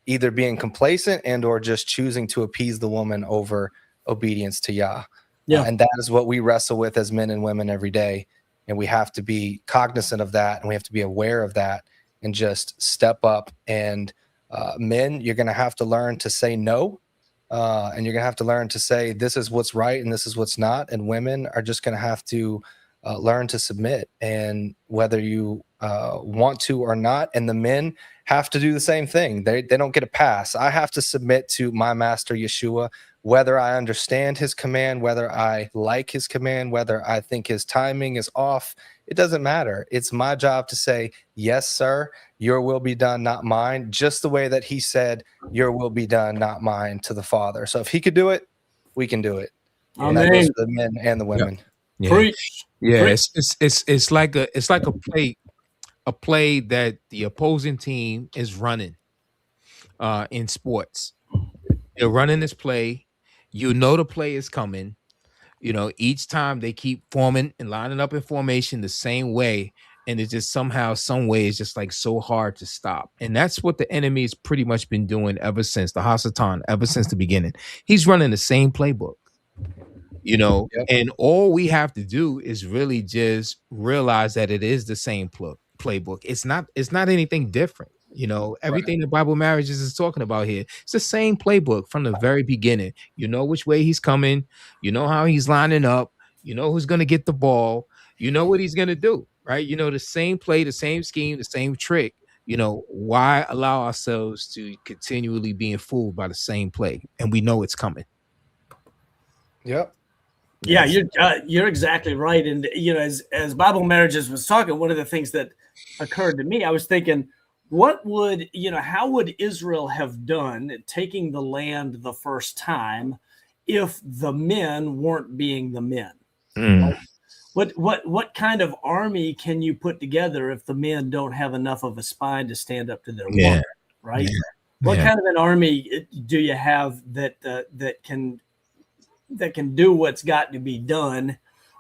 either being complacent and or just choosing to appease the woman over obedience to Yah. And that is what we wrestle with as men and women every day. And we have to be cognizant of that, and we have to be aware of that, and just step up. And men, you're going to have to learn to say no, and you're going to have to learn to say this is what's right and this is what's not. And women are just going to have to learn to submit, and whether you want to or not. And the men have to do the same thing. They don't get a pass. I have to submit to my master Yeshua, whether I understand his command, whether I like his command, whether I think his timing is off. It doesn't matter. It's my job to say, yes, sir, your will be done, not mine, just the way that he said, your will be done, not mine, to the Father. So if he could do it, we can do it. And that goes for the men and the women. Preach. It's like a play that the opposing team is running in sports. They're running this play. You know the play is coming. You know, each time they keep forming and lining up in formation the same way, and it's just somehow, some way, it's just like so hard to stop. And that's what the enemy has pretty much been doing ever since the Hasatan, ever since the beginning. He's running the same playbook. You know, and all we have to do is really just realize that it is the same playbook. It's not anything different. You know, everything the Bible marriages is talking about here, it's the same playbook from the very beginning. You know which way he's coming. You know how he's lining up. You know who's going to get the ball. You know what he's going to do, right? You know, the same play, the same scheme, the same trick. You know, why allow ourselves to continually being fooled by the same play? And we know it's coming. Yep. Yeah, you're exactly right. And you know, as Bible Marriages was talking, one of the things that occurred to me, I was thinking, how would Israel have done taking the land the first time if the men weren't being the men? Like, what kind of army can you put together if the men don't have enough of a spine to stand up to their woman, right? What kind of an army do you have that can do what's got to be done,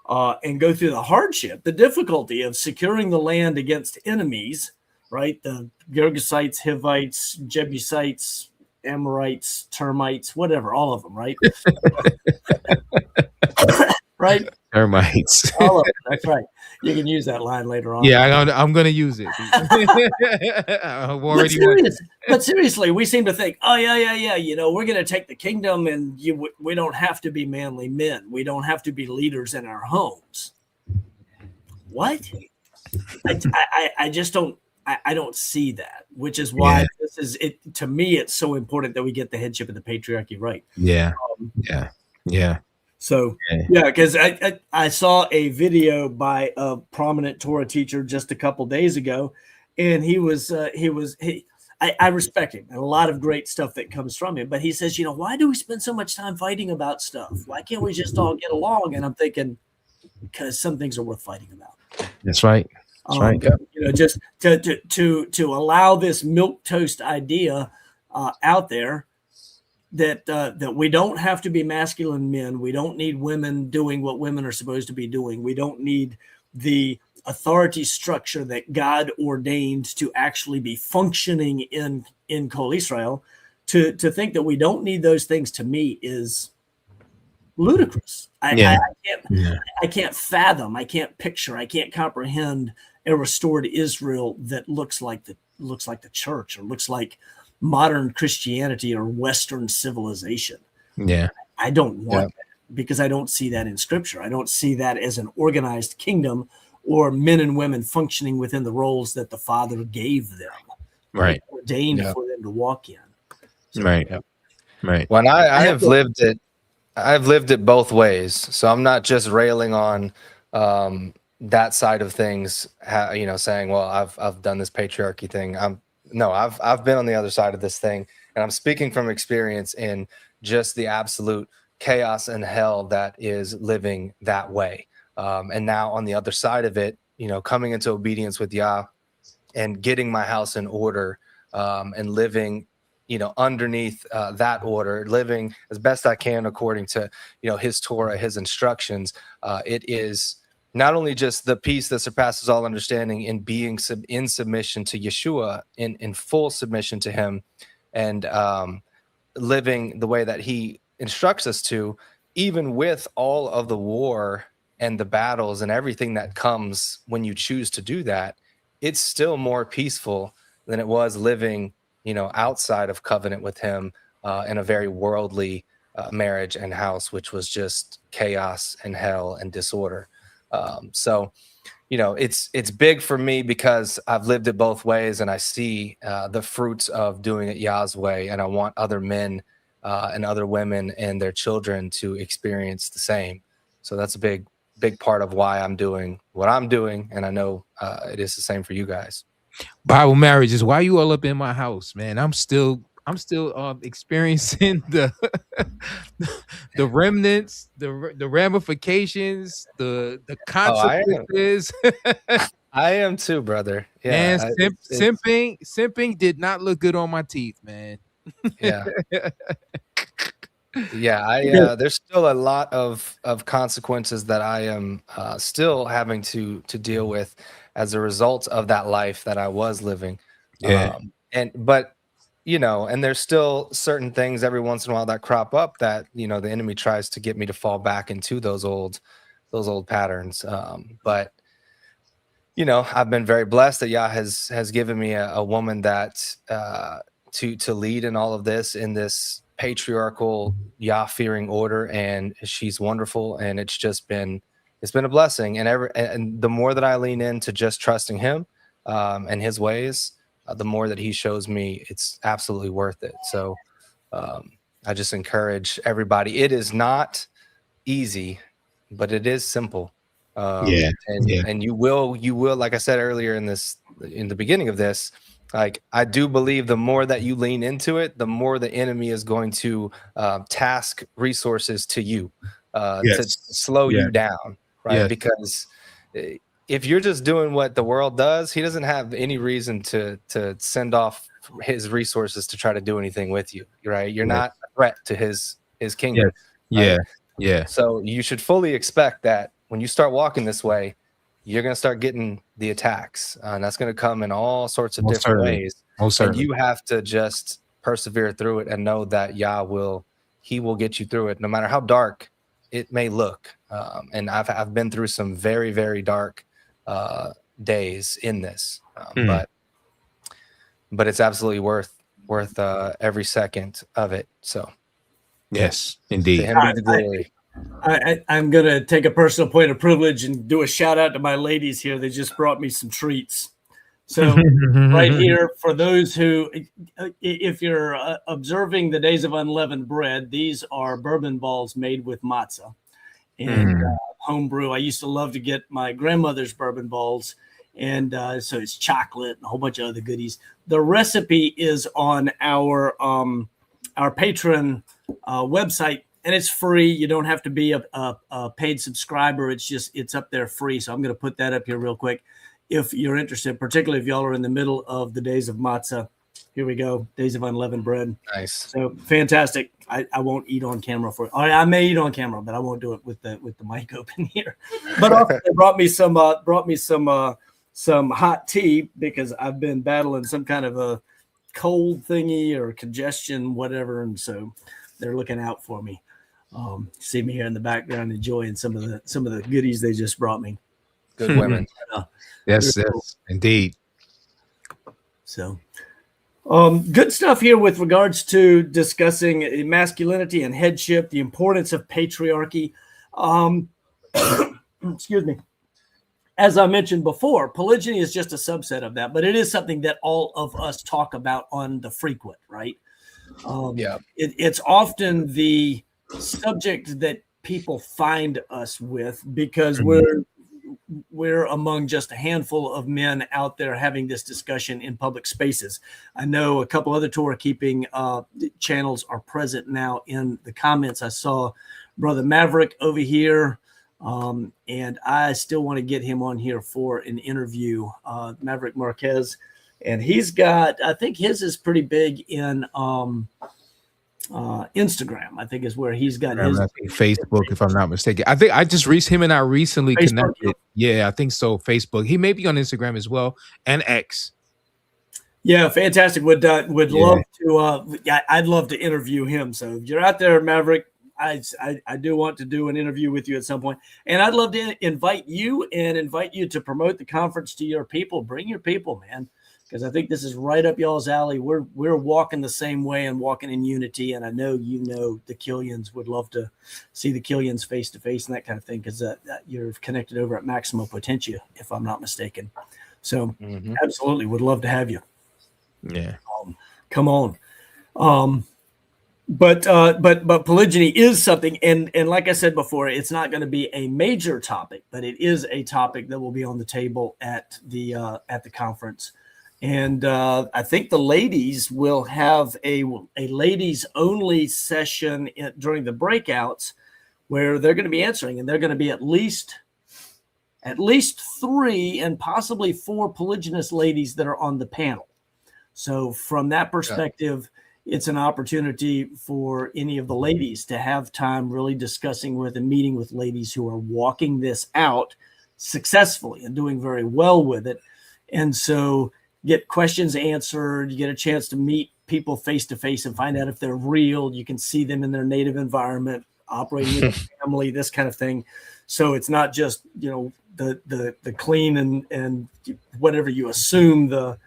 and go through the hardship, the difficulty of securing the land against enemies, right? The Girgasites, Hivites, Jebusites, Amorites, termites, whatever, all of them, right? right? Termites. All of it. That's right. You can use that line later on. Yeah, I'm gonna use it. I've already But seriously, we seem to think, oh yeah. We're going to take the kingdom, and we don't have to be manly men. We don't have to be leaders in our homes. What? I just don't. I don't see that, which is why this is it. To me, it's so important that we get the headship of the patriarchy right. Yeah. So because I saw a video by a prominent Torah teacher just a couple days ago, and I respect him and a lot of great stuff that comes from him. But he says, why do we spend so much time fighting about stuff? Why can't we just all get along? And I'm thinking, because some things are worth fighting about. That's right. That's right. Just to allow this milquetoast idea out there that we don't have to be masculine men. We don't need women doing what women are supposed to be doing. We don't need the authority structure that God ordained to actually be functioning in Kol Israel. To think that we don't need those things, to me, is ludicrous. I can't fathom, I can't picture, I can't comprehend a restored Israel that looks like the church, or looks like modern Christianity or Western civilization. Yeah. I don't want that, because I don't see that in Scripture. I don't see that as an organized kingdom or men and women functioning within the roles that the Father gave them, right, ordained for them to walk in. So, right. When I have lived it, I've lived it both ways. So I'm not just railing on that side of things, saying, well, I've done this patriarchy thing. I've been on the other side of this thing, and I'm speaking from experience in just the absolute chaos and hell that is living that way. And now on the other side of it, coming into obedience with Yah and getting my house in order, and living, underneath that order, living as best I can according to, his Torah, his instructions. It is not only just the peace that surpasses all understanding in being in submission to Yeshua, in full submission to him, and living the way that he instructs us to, even with all of the war and the battles and everything that comes when you choose to do that, it's still more peaceful than it was living, outside of covenant with him, in a very worldly marriage and house, which was just chaos and hell and disorder. So, it's big for me because I've lived it both ways, and I see the fruits of doing it Yah's way, and I want other men and other women and their children to experience the same. So that's a big part of why I'm doing what I'm doing, and I know it is the same for you guys. Bible marriages. Why you all up in my house, man? I'm still experiencing the remnants, the ramifications, the consequences. I am too, brother. Yeah, man, simping did not look good on my teeth, man. Yeah. Yeah, there's still a lot of consequences that I am still having to deal with as a result of that life that I was living. Yeah. But and there's still certain things every once in a while that crop up that, the enemy tries to get me to fall back into those old patterns. But I've been very blessed that Yah has given me a woman that to lead in all of this, in this patriarchal Yah-fearing order, and she's wonderful, and it's been a blessing. And the more that I lean into just trusting him and his ways, the more that he shows me it's absolutely worth it. So I just encourage everybody. It is not easy, but it is simple. And you will, like I said earlier in the beginning of this, like, I do believe the more that you lean into it, the more the enemy is going to task resources to you to slow you down, right? Yes. Because if you're just doing what the world does, he doesn't have any reason to send off his resources to try to do anything with you, right? You're not a threat to his kingdom. Yes. Right? Yeah. So you should fully expect that when you start walking this way, you're going to start getting the attacks, and that's going to come in all sorts of different ways. And you have to just persevere through it and know that Yah will get you through it, no matter how dark it may look. And I've been through some very, very dark days in this, but it's absolutely worth every second of it. So Yes, to indeed. him be the glory. I'm going to take a personal point of privilege and do a shout out to my ladies here. They just brought me some treats. So right here, for those who, if you're observing the Days of Unleavened Bread, these are bourbon balls made with matzah and homebrew. I used to love to get my grandmother's bourbon balls. And so it's chocolate and a whole bunch of other goodies. The recipe is on our Patreon website, and it's free. You don't have to be a paid subscriber. It's up there free. So I'm going to put that up here real quick. If you're interested, particularly if y'all are in the middle of the Days of Matzah. Here we go. Days of Unleavened Bread. Nice. So fantastic. I won't eat on camera for it. I may eat on camera, but I won't do it with the mic open here. But also they brought me some hot tea because I've been battling some kind of a cold thingy or congestion, whatever. And so they're looking out for me. See me here in the background enjoying some of the goodies they just brought me. Good women. Yes, indeed. So good stuff here with regards to discussing masculinity and headship, the importance of patriarchy. Excuse me. As I mentioned before, polygyny is just a subset of that, but it is something that all of us talk about on the frequent, right? It's often the subject that people find us with because we're among just a handful of men out there having this discussion in public spaces. I know a couple other Torah keeping channels are present now in the comments. I saw Brother Maverick over here, and I still want to get him on here for an interview, Maverick Marquez. And he's got, I think his is pretty big in Instagram, I think is where he's got his. I think Facebook, if I'm not mistaken. I think him and I recently connected. Yeah, I think so. Facebook. He may be on Instagram as well, and X. Yeah, fantastic. Would love to. I'd love to interview him. So if you're out there, Maverick, I do want to do an interview with you at some point, and I'd love to invite you to promote the conference to your people. Bring your people, man. Because I think this is right up y'all's alley. We're walking the same way and walking in unity. And I know the Killians would love to see the Killians face to face and that kind of thing because you're connected over at Maximum Potentia, if I'm not mistaken. So absolutely would love to have you. Yeah, come on. But polygyny is something, and like I said before, it's not going to be a major topic, but it is a topic that will be on the table at the conference. And I think the ladies will have a ladies only session during the breakouts where they're going to be answering, and they're going to be at least 3 and possibly 4 polygynous ladies that are on the panel. So from that perspective, it's an opportunity for any of the ladies to have time really discussing with and meeting with ladies who are walking this out successfully and doing very well with it. And so get questions answered, you get a chance to meet people face to face and find out if they're real. You can see them in their native environment, operating in a family, this kind of thing. So it's not just, the clean and whatever you assume the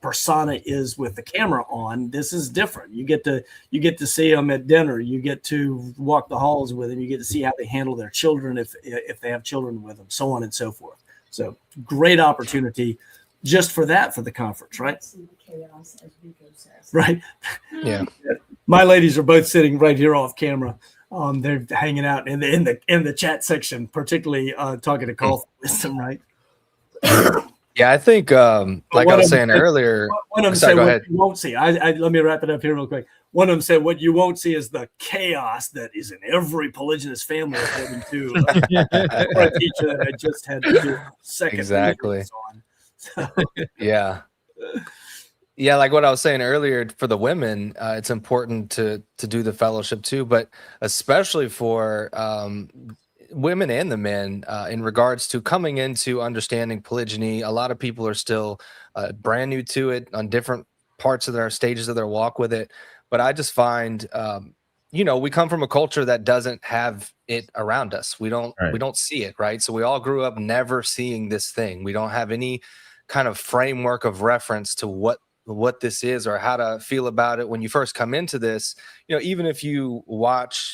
persona is with the camera on. This is different. You get to see them at dinner. You get to walk the halls with them. You get to see how they handle their children if they have children with them, so on and so forth. So great opportunity just for the conference, right? Chaos, as Vico says. Right. Yeah. My ladies are both sitting right here off camera. They're hanging out in the chat section, particularly talking to Call for Wisdom, right? Yeah, I think like I was saying earlier. One of them said what you won't see. Let me wrap it up here real quick. One of them said what you won't see is the chaos that is in every polygynous family, according to a teacher that I just had to do a second exactly on. So. Yeah, like what I was saying earlier, for the women, it's important to do the fellowship too, but especially for women and the men in regards to coming into understanding polygyny. A lot of people are still brand new to it on different parts of their stages of their walk with it. But I just find you know, we come from a culture that doesn't have it around us. We don't see it, right? So we all grew up never seeing this thing. We don't have any kind of framework of reference to what this is or how to feel about it when you first come into this. You know, even if you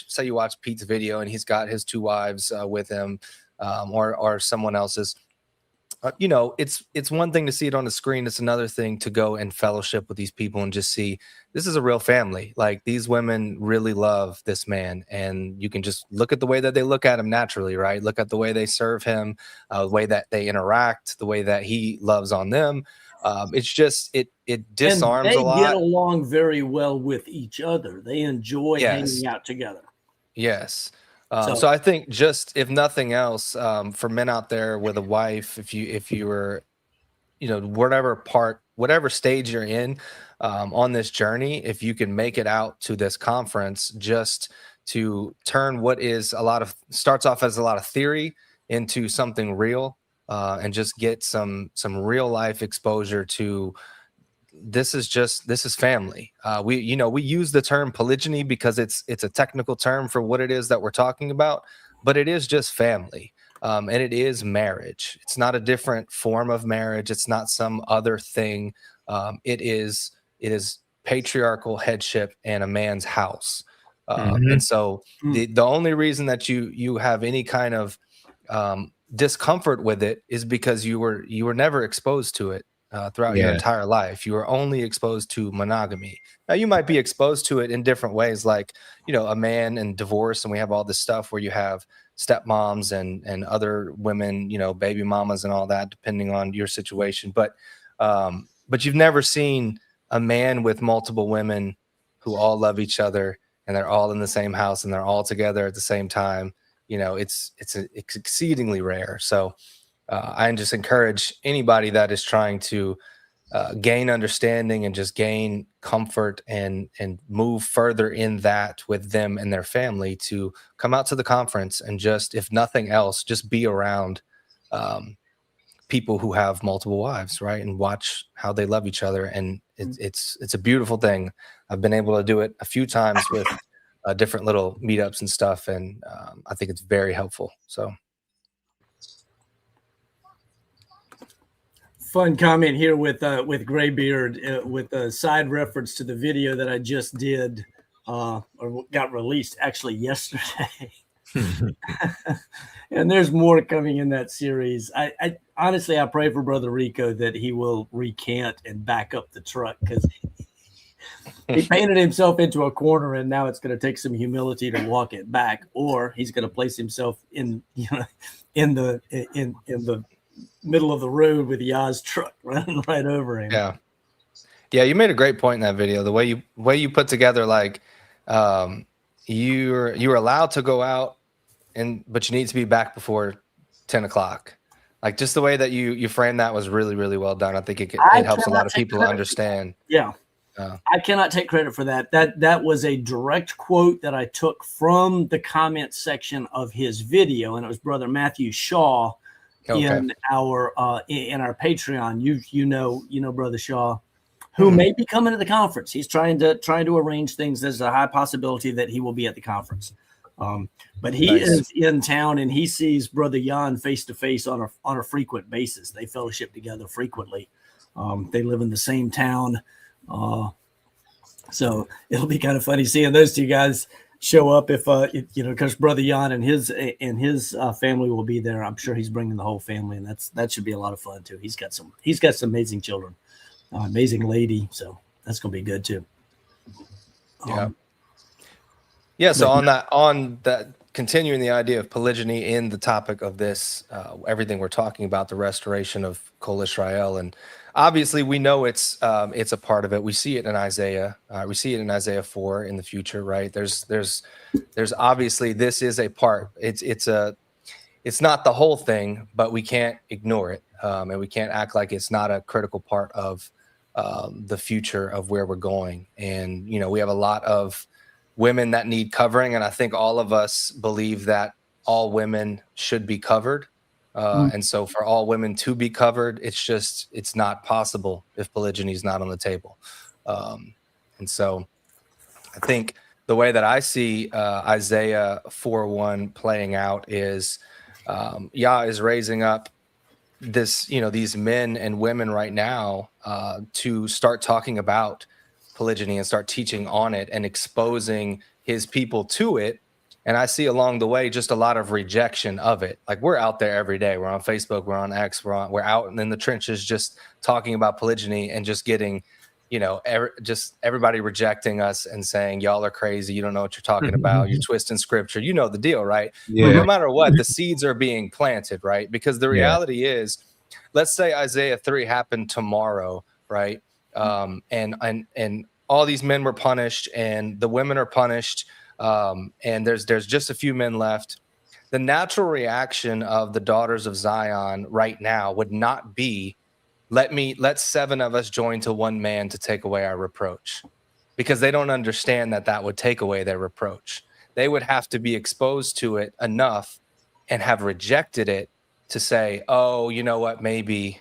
say you watch Pete's video and he's got his 2 wives with him, or someone else's. You know, it's one thing to see it on the screen. It's another thing to go and fellowship with these people and just see this is a real family. Like, these women really love this man, and you can just look at the way that they look at him naturally, right? Look at the way they serve him, the way that they interact, the way that he loves on them. It's just it disarms and a they get lot. along very well with each other. They enjoy Yes. hanging out together. Yes. So- So I think, just if nothing else, for men out there with a wife, if you were, you know, whatever stage you're in on this journey, if you can make it out to this conference, just to turn what is starts off as a lot of theory into something real, and just get some real life exposure to this is family. We use the term polygyny because it's a technical term for what it is that we're talking about, but it is just family. And it is marriage. It's not a different form of marriage. It's not some other thing. It is patriarchal headship and a man's house. And so the only reason that you have any kind of discomfort with it is because you were never exposed to it throughout your entire life. You were only exposed to monogamy. Now, you might be exposed to it in different ways, like, you know, a man and divorce, and we have all this stuff where you have stepmoms and other women, you know, baby mamas and all that, depending on your situation. But you've never seen a man with multiple women who all love each other and they're all in the same house and they're all together at the same time. You know, it's exceedingly rare. So I just encourage anybody that is trying to gain understanding and just gain comfort and move further in that with them and their family to come out to the conference and just, if nothing else, just be around people who have multiple wives, right? And watch how they love each other. And it's a beautiful thing. I've been able to do it a few times with different little meetups and stuff. And I think it's very helpful. So. Fun comment here with Graybeard with a side reference to the video that I just did or got released actually yesterday. And there's more coming in that series. I honestly, I pray for Brother Rico that he will recant and back up the truck, because he painted himself into a corner, and now it's going to take some humility to walk it back, or he's going to place himself in the middle of the road with Yah's truck running right over him. Yeah, you made a great point in that video. The way you put together, like, you're allowed to go out, but you need to be back before 10 o'clock. Like, just the way that you framed that was really, really well done. I think it helps a lot of people understand. Yeah. I cannot take credit for that. That was a direct quote that I took from the comment section of his video, and it was Brother Matthew Shaw in our Patreon. You know Brother Shaw, who may be coming to the conference. He's trying to arrange things. There's a high possibility that he will be at the conference. But he is in town, and he sees Brother Jan face to face on a frequent basis. They fellowship together frequently. They live in the same town. So it'll be kind of funny seeing those two guys show up because Brother Jan and his family will be there. I'm sure he's bringing the whole family, and that should be a lot of fun too. He's got some amazing children, amazing lady. So that's going to be good too. So on that, continuing the idea of polygyny in the topic of this, everything we're talking about, the restoration of Kol Israel, and obviously we know it's a part of it. We see it in Isaiah. We see it in Isaiah 4 in the future, right? There's obviously, this is a part. It's not the whole thing, but we can't ignore it, and we can't act like it's not a critical part of the future of where we're going. And we have a lot of women that need covering, and I think all of us believe that all women should be covered. And so for all women to be covered, it's not possible if polygyny is not on the table. And so I think the way that I see Isaiah 4:1 playing out is Yah is raising up these men and women right now to start talking about polygyny and start teaching on it and exposing his people to it. And I see along the way just a lot of rejection of it. Like, we're out there every day. We're on Facebook, we're on X, we're out in the trenches just talking about polygyny and just getting, just everybody rejecting us and saying, y'all are crazy. You don't know what you're talking about. You're twisting scripture. You know the deal, right? Yeah. But no matter what, the seeds are being planted, right? Because the reality is, let's say Isaiah 3 happened tomorrow, right? And all these men were punished and the women are punished. And there's just a few men left. The natural reaction of the daughters of Zion right now would not be, let 7 of us join to one man to take away our reproach, because they don't understand that would take away their reproach. They would have to be exposed to it enough and have rejected it to say, oh, you know what, maybe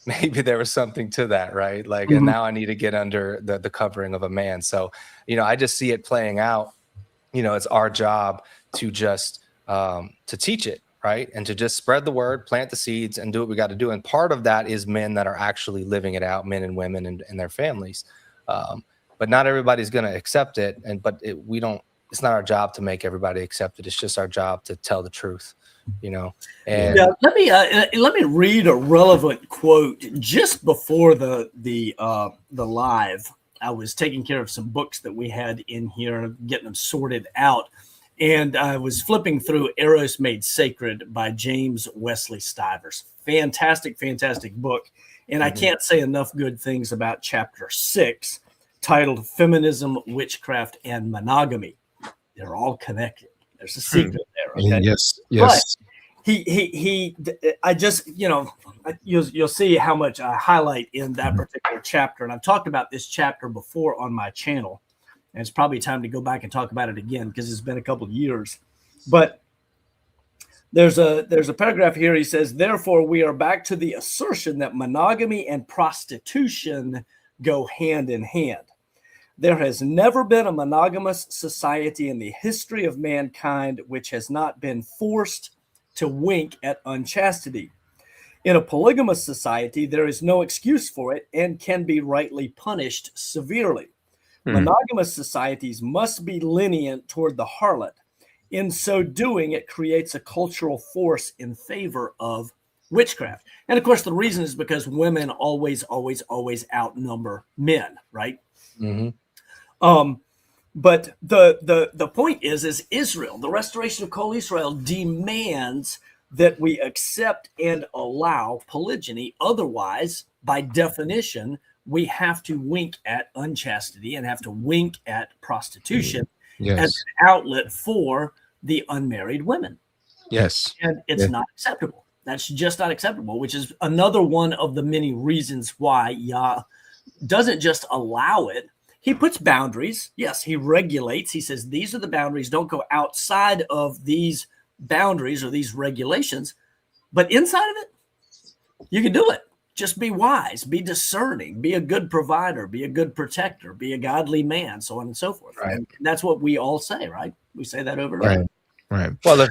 there was something to that, right? Like, and now I need to get under the covering of a man. So, I just see it playing out. It's our job to just to teach it, right? And to just spread the word, plant the seeds, and do what we got to do. And part of that is men that are actually living it out, men and women and their families. But not everybody's going to accept it. It's not our job to make everybody accept it. It's just our job to tell the truth, And let me read a relevant quote. Just before the live, I was taking care of some books that we had in here and getting them sorted out. And I was flipping through Eros Made Sacred by James Wesley Stivers. Fantastic, fantastic book. And I can't say enough good things about chapter 6, titled Feminism, Witchcraft, and Monogamy. They're all connected. There's a secret there. Okay? Yes. But I just, you'll see how much I highlight in that particular chapter. And I've talked about this chapter before on my channel. And it's probably time to go back and talk about it again because it's been a couple of years. But there's a paragraph here. He says, therefore, we are back to the assertion that monogamy and prostitution go hand in hand. There has never been a monogamous society in the history of mankind which has not been forced to wink at unchastity. In a polygamous society, there is no excuse for it and can be rightly punished severely. Monogamous societies must be lenient toward the harlot. In so doing, it creates a cultural force in favor of witchcraft. And of course, the reason is because women always outnumber men, right? But the point is Israel, the restoration of Kol Israel, demands that we accept and allow polygyny. Otherwise, by definition, we have to wink at unchastity and have to wink at prostitution as an outlet for the unmarried women. Yes. And it's not acceptable. That's just not acceptable, which is another one of the many reasons why Yah doesn't just allow it. He puts boundaries. Yes, he regulates. He says, these are the boundaries. Don't go outside of these boundaries or these regulations. But inside of it, you can do it. Just be wise, be discerning, be a good provider, be a good protector, be a godly man, so on and so forth. Right. And that's what we all say, right? We say that over and over. Right. Well, if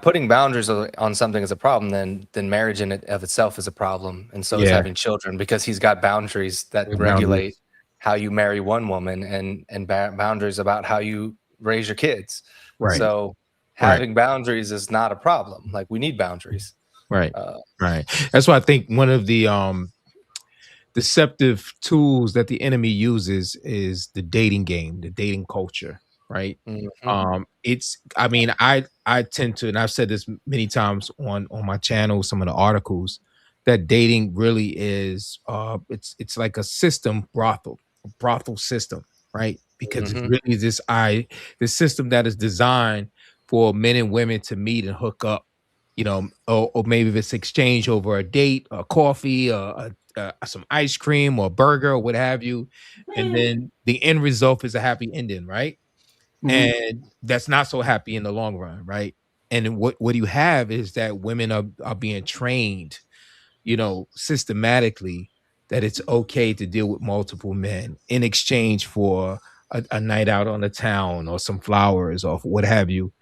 putting boundaries on something is a problem, then marriage in it of itself is a problem, and so is having children, because he's got boundaries that regulate how you marry one woman and boundaries about how you raise your kids. Right. So having boundaries is not a problem. Like, we need boundaries. Right. That's why I think one of the deceptive tools that the enemy uses is the dating game, the dating culture. Right. I tend to, and I've said this many times on my channel, some of the articles, that dating really is it's like a system brothel system, right? Because it's really this system that is designed for men and women to meet and hook up, or maybe if it's exchange over a date, a coffee, some ice cream or a burger or what have you, and then the end result is a happy ending, right? And that's not so happy in the long run, right? And what you have is that women are being trained, systematically, that it's okay to deal with multiple men in exchange for a night out on the town or some flowers or what have you.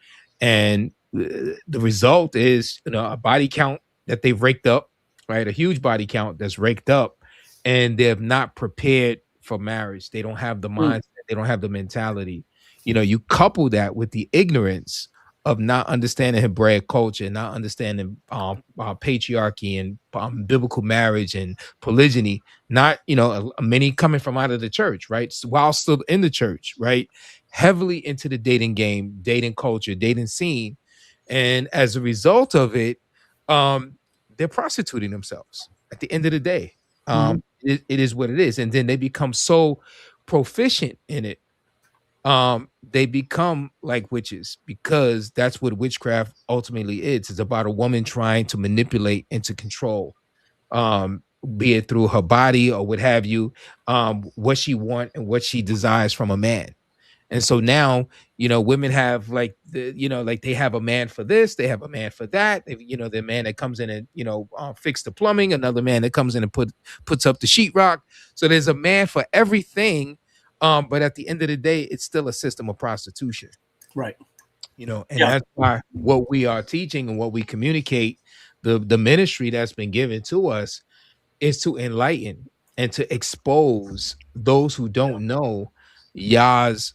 And the result is, a body count that they've raked up, right? A huge body count that's raked up, and they have not prepared for marriage. They don't have the mindset, they don't have the mentality. You couple that with the ignorance of not understanding Hebraic culture, not understanding patriarchy and biblical marriage and polygyny, not, many coming from out of the church, right? So while still in the church, right? Heavily into the dating game, dating culture, dating scene. And as a result of it, they're prostituting themselves at the end of the day. It is what it is. And then they become so proficient in it. They become like witches, because that's what witchcraft ultimately is. It's about a woman trying to manipulate and to control, be it through her body or what have you, what she want and what she desires from a man. And so now, women have like like they have a man for this, they have a man for that. The man that comes in and fix the plumbing, another man that comes in and puts up the sheetrock. So there's a man for everything. But at the end of the day, it's still a system of prostitution, Right? And that's why what we are teaching and what we communicate, the ministry that's been given to us, is to enlighten and to expose those who don't know Yah's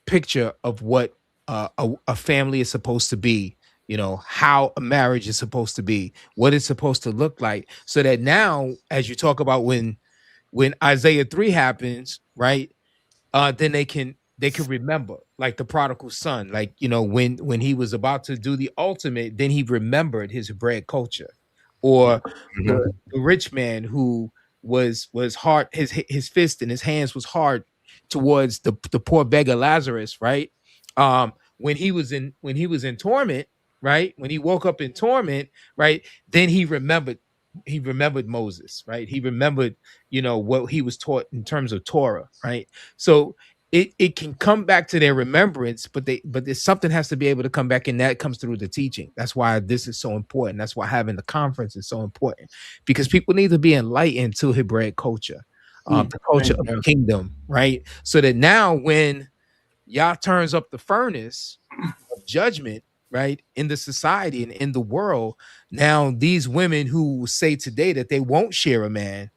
picture of what a family is supposed to be, how a marriage is supposed to be, what it's supposed to look like, so that now, as you talk about when Isaiah 3 happens, right? Then they can remember, like the prodigal son, like when he was about to do the ultimate, then he remembered his Hebraic culture, or the rich man who was hard, his fist and his hands was hard towards the poor beggar Lazarus, right? When he was in torment, right? When he woke up in torment, right? Then he remembered Moses, right? He remembered, what he was taught in terms of Torah, right? So it can come back to their remembrance, but there's something has to be able to come back, and that comes through the teaching. That's why this is so important. That's why having the conference is so important, because people need to be enlightened to Hebraic culture, the culture of the kingdom, right? So that now when Yah turns up the furnace of judgment, right, in the society and in the world, now these women who say today that they won't share a man,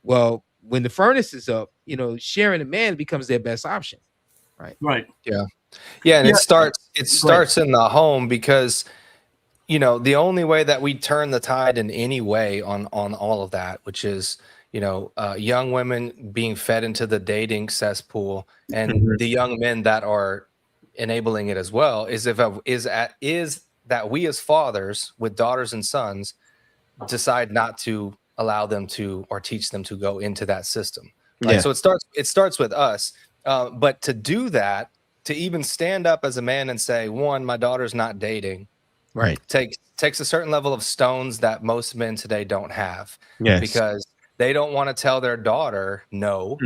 well, when the furnace is up, sharing a man becomes their best option, right? Right. Yeah. And it starts in the home, because the only way that we turn the tide in any way on all of that, which is young women being fed into the dating cesspool, and the young men that are enabling it as well, is that we as fathers with daughters and sons decide not to allow them to, or teach them to go into that system. Right? So it starts with us. But to do that, to even stand up as a man and say, one, my daughter's not dating, right, takes a certain level of stones that most men today don't have. Yes. Because they don't want to tell their daughter no,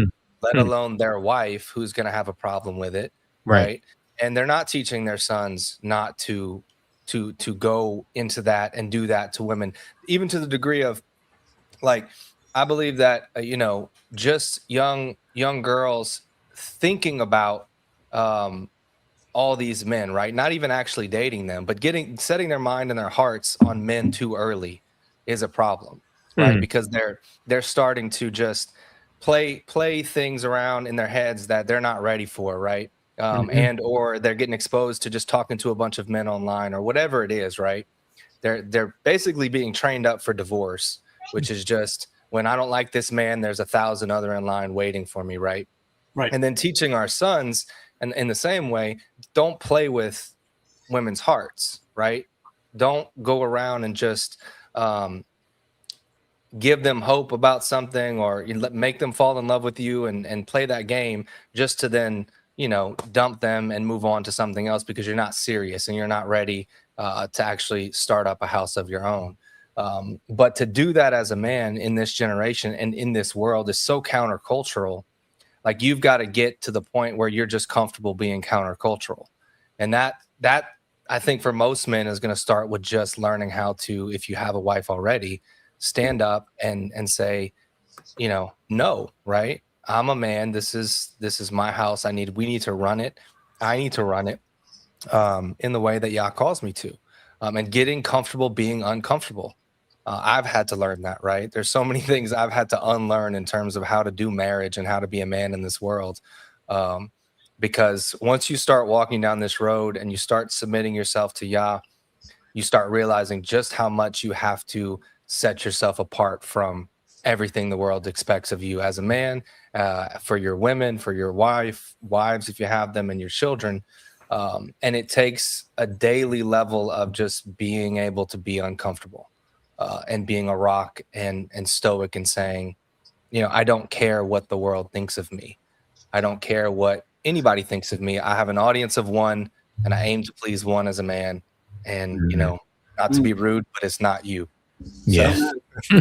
let alone their wife, who's going to have a problem with it. Right. And they're not teaching their sons not to go into that and do that to women, even to the degree of, like, I believe that, just young girls thinking about all these men, right? Not even actually dating them, but setting their mind and their hearts on men too early is a problem, right? Because they're starting to just play things around in their heads that they're not ready for, right? And or they're getting exposed to just talking to a bunch of men online or whatever it is, right? They're basically being trained up for divorce, which is just, when I don't like this man, there's 1,000 other in line waiting for me, right? Right. And then teaching our sons, and in the same way, don't play with women's hearts, right? Don't go around and just give them hope about something, or make them fall in love with you and play that game just to then, dump them and move on to something else, because you're not serious and you're not ready to actually start up a house of your own. But to do that as a man in this generation and in this world is so countercultural. Like, you've got to get to the point where you're just comfortable being countercultural. And that I think for most men is going to start with just learning how to, if you have a wife already, stand up and say, no, right? I'm a man. This is my house. We need to run it. I need to run it in the way that Yah calls me to, and getting comfortable being uncomfortable. I've had to learn that, right? There's so many things I've had to unlearn in terms of how to do marriage and how to be a man in this world. Um, because once you start walking down this road and you start submitting yourself to Yah, you start realizing just how much you have to set yourself apart from everything the world expects of you as a man, for your women, for your wives, if you have them, and your children. And it takes a daily level of just being able to be uncomfortable, and being a rock and stoic and saying, I don't care what the world thinks of me. I don't care what anybody thinks of me. I have an audience of one, and I aim to please one as a man. And not to be rude, but it's not you. Yeah. So.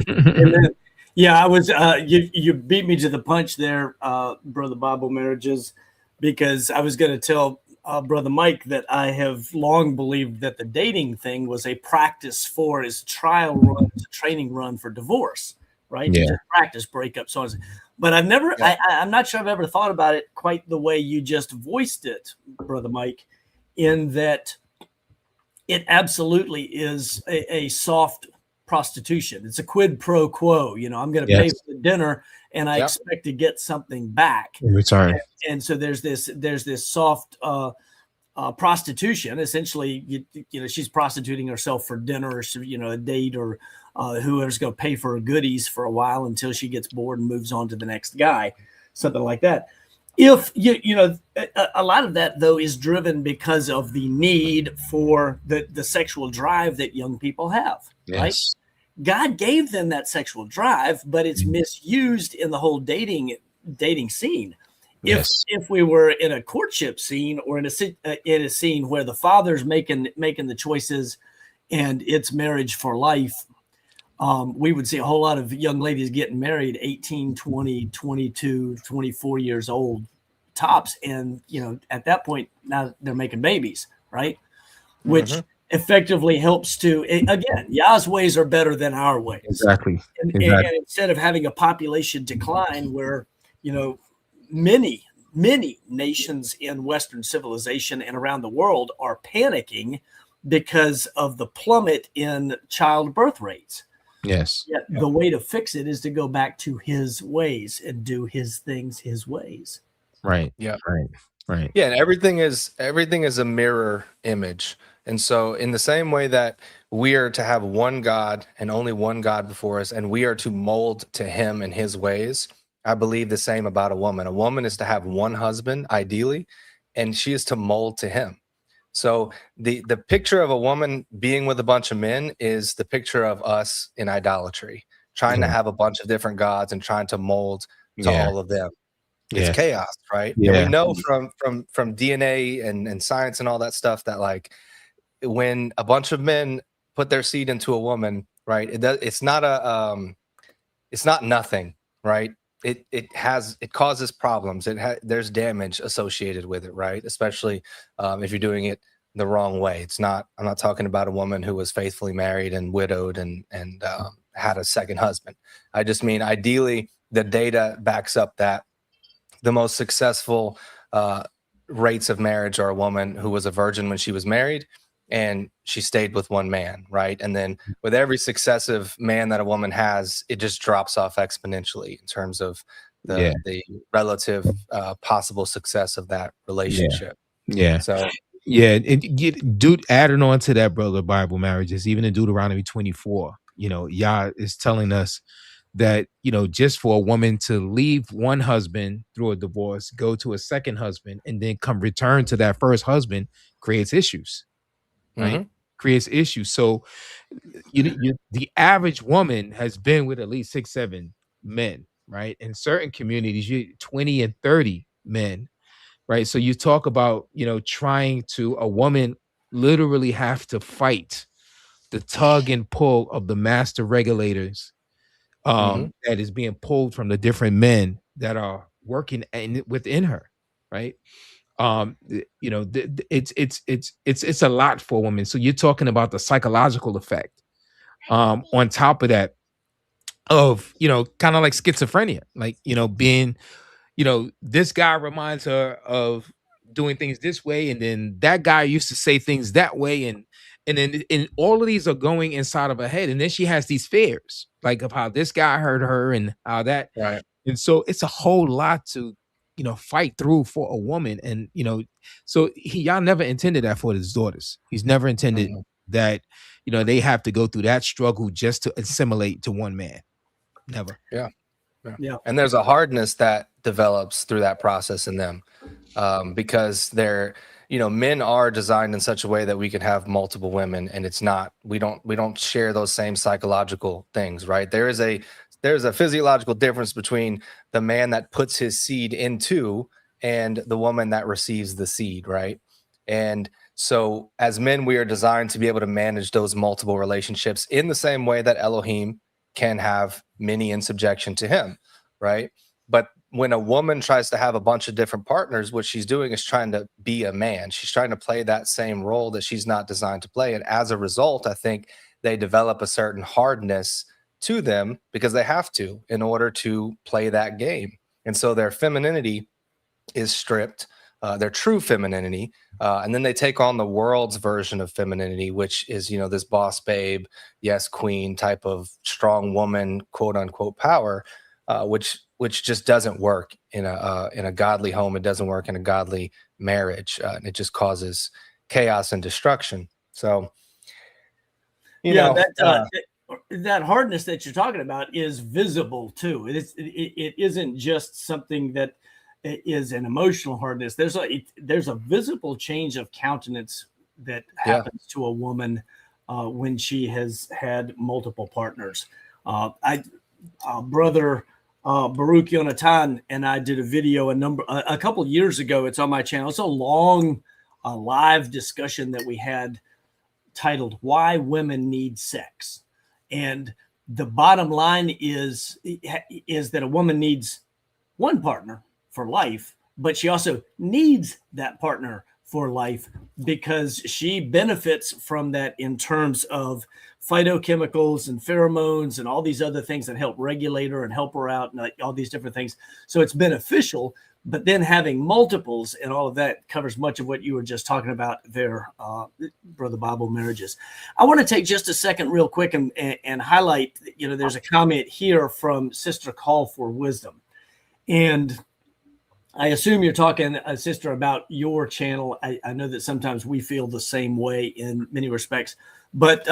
Amen. Yeah, I was. You beat me to the punch there, Brother Bible Marriages, because I was going to tell Brother Mike that I have long believed that the dating thing was a practice for his trial run, a training run for divorce, right? Yeah. Just practice breakup, so on. But I've never. Yeah. I'm not sure I've ever thought about it quite the way you just voiced it, Brother Mike, in that it absolutely is a soft prostitution. It's a quid pro quo. I'm going to pay for the dinner, and I expect to get something back in return. And so there's this soft prostitution. Essentially, she's prostituting herself for dinner, or a date, or whoever's going to pay for her goodies for a while until she gets bored and moves on to the next guy, something like that. If a lot of that though is driven because of the need for the sexual drive that young people have, right? God gave them that sexual drive, but it's misused in the whole dating scene. If we were in a courtship scene or in a scene where the father's making the choices and it's marriage for life, we would see a whole lot of young ladies getting married 18, 20, 22, 24 years old tops. And, at that point, now they're making babies, right? Which effectively helps to, again, Yah's ways are better than our ways. Exactly. And instead of having a population decline where, many nations in Western civilization and around the world are panicking because of the plummet in childbirth rates. Yes. Yet the way to fix it is to go back to his ways and do his things his ways. Right. Yeah. Right. Yeah. And everything is a mirror image. And so in the same way that we are to have one God and only one God before us, and we are to mold to him and his ways, I believe the same about a woman. A woman is to have one husband, ideally, and she is to mold to him. So the picture of a woman being with a bunch of men is the picture of us in idolatry, trying to have a bunch of different gods and trying to mold to all of them. It's chaos, right? Yeah. And we know from DNA and science and all that stuff that, like, when a bunch of men put their seed into a woman, right, it's not nothing, right? It causes problems. There's damage associated with it, right? Especially if you're doing it the wrong way. I'm not talking about a woman who was faithfully married and widowed and had a second husband. I just mean, ideally, the data backs up that the most successful rates of marriage are a woman who was a virgin when she was married and she stayed with one man, right? And then with every successive man that a woman has, it just drops off exponentially in terms of the relative possible success of that relationship. Yeah. So dude, adding on to that, brother, Bible Marriages, even in Deuteronomy 24, Yah is telling us that, just for a woman to leave one husband through a divorce, go to a second husband, and then return to that first husband creates issues. Right? Creates issues. So the average woman has been with at least 6-7 men, right? In certain communities, 20 and 30 men, right? So you talk about, trying to, a woman literally have to fight the tug and pull of the master regulators that is being pulled from the different men that are working within her, right? It's a lot for a woman. So you're talking about the psychological effect on top of that of, kind of like schizophrenia, like, being you know, this guy reminds her of doing things this way, and then that guy used to say things that way, and then and all of these are going inside of her head, and then she has these fears like of how this guy hurt her and how that, Right. and so it's a whole lot to, you know, fight through for a woman. And you know, so y'all never intended that for his daughters. He's never intended that, you know, they have to go through that struggle just to assimilate to one man. Never. Yeah. Yeah. And there's a hardness that develops through that process in them, because they're, you know, men are designed in such a way that we can have multiple women, and it's not, we don't share those same psychological things, right? There's a physiological difference between the man that puts his seed into and the woman that receives the seed, right? And so as men, we are designed to be able to manage those multiple relationships in the same way that Elohim can have many in subjection to him, right? But when a woman tries to have a bunch of different partners, what she's doing is trying to be a man. She's trying to play that same role that she's not designed to play. And as a result, I think they develop a certain hardness to them because they have to in order to play that game. And so their femininity is stripped, their true femininity, and then they take on the world's version of femininity, which is, you know, this boss babe, yes, queen type of strong woman, quote unquote power, which just doesn't work in a godly home. It doesn't work in a godly marriage, and it just causes chaos and destruction. So, you know, that hardness that you're talking about is visible too. It isn't just something that is an emotional hardness. There's a visible change of countenance that happens to a woman when she has had multiple partners. Brother Baruch Yonatan and I did a video a couple of years ago. It's on my channel. It's a long live discussion that we had titled "Why Women Need Sex," and the bottom line is that a woman needs one partner for life, but she also needs that partner for life because she benefits from that in terms of phytochemicals and pheromones and all these other things that help regulate her and help her out and all these different things. So it's beneficial, but then having multiples and all of that covers much of what you were just talking about there, Brother Bible marriages. I want to take just a second real quick and highlight, you know, there's a comment here from Sister Call for Wisdom. And I assume you're talking, Sister, about your channel. I know that sometimes we feel the same way in many respects. But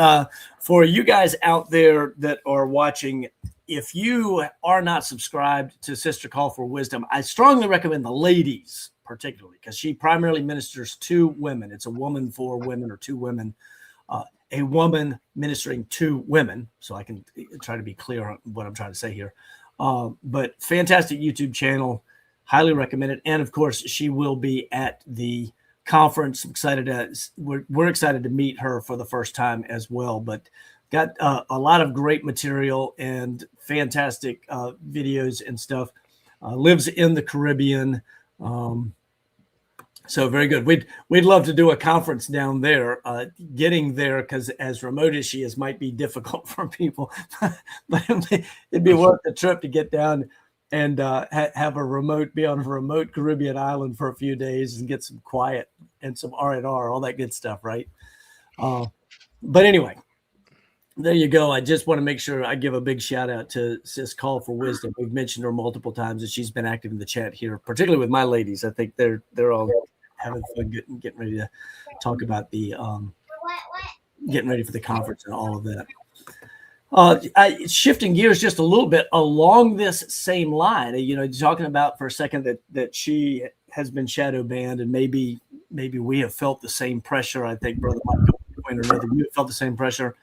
for you guys out there that are watching, if you are not subscribed to Sister Call for Wisdom, I strongly recommend the ladies, particularly, because she primarily ministers to women. It's a woman for women or two women, a woman ministering to women. So I can try to be clear on what I'm trying to say here. But fantastic YouTube channel. Highly recommend it. And of course, she will be at the conference. We're excited to meet her for the first time as well, but got a lot of great material and fantastic videos and stuff. Lives in the Caribbean. So very good. We'd love to do a conference down there. Getting there, because as remote as she is, might be difficult for people, but it'd be worth the trip to get down and have be on a remote Caribbean island for a few days and get some quiet and some R&R, all that good stuff, right? But anyway, there you go. I just want to make sure I give a big shout out to Sis Call for Wisdom. We've mentioned her multiple times, and she's been active in the chat here, particularly with my ladies. I think they're all having fun getting ready to talk about the getting ready for the conference and all of that. Shifting gears just a little bit along this same line, you know, talking about for a second that she has been shadow banned, and maybe we have felt the same pressure. I think Brother Michael, point or another, you have felt the same pressure.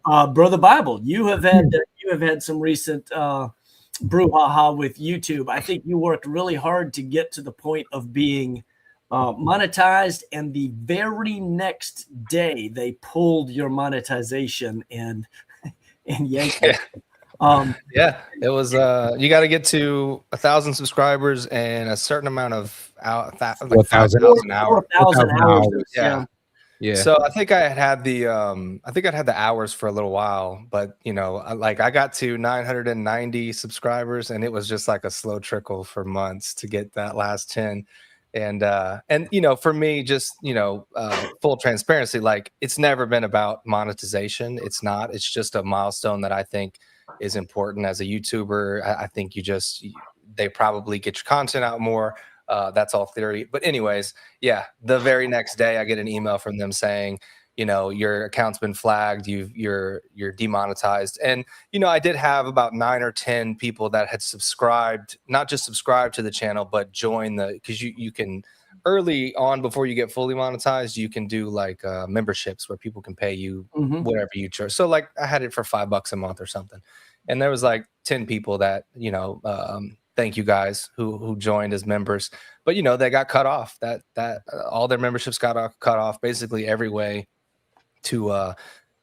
Brother Bible, you have had some recent brouhaha with YouTube. I think you worked really hard to get to the point of being monetized, and the very next day they pulled your monetization and yanked it. Yeah, it was you got to get to 1,000 subscribers and a certain amount of 4,000 hours. 4,000 hours. Yeah. Yeah. So I think I had the hours for a little while, but I got to 990 subscribers, and it was just like a slow trickle for months to get that last 10. And for me, just full transparency, like, it's never been about monetization. It's not. It's just a milestone that I think is important as a YouTuber. I think they probably get your content out more. That's all theory. But anyways, yeah, the very next day I get an email from them saying, your account's been flagged, you're demonetized. And I did have about 9 or 10 people that had subscribed, not just subscribed to the channel, but join because you can early on, before you get fully monetized, you can do like memberships where people can pay you whatever you charge. So like I had it for $5 a month or something, and there was like 10 people that thank you guys who joined as members, but they got cut off. That all their memberships got cut off. Basically every way to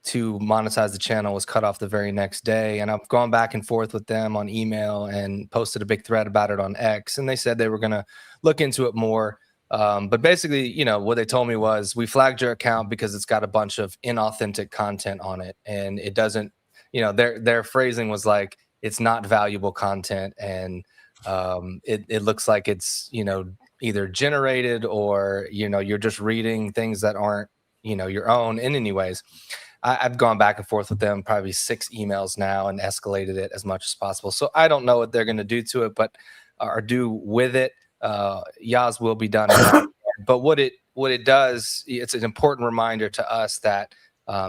monetize the channel was cut off the very next day. And I've gone back and forth with them on email and posted a big thread about it on X, and they said they were going to look into it more. But basically, what they told me was, we flagged your account because it's got a bunch of inauthentic content on it, and it doesn't, their phrasing was like, it's not valuable content, and it looks like it's either generated or you're just reading things that aren't your own. And anyways, I've gone back and forth with them, probably 6 emails now, and escalated it as much as possible. So I don't know what they're going to do to it, but or do with it. Yaz will be done in that. But what it does, it's an important reminder to us that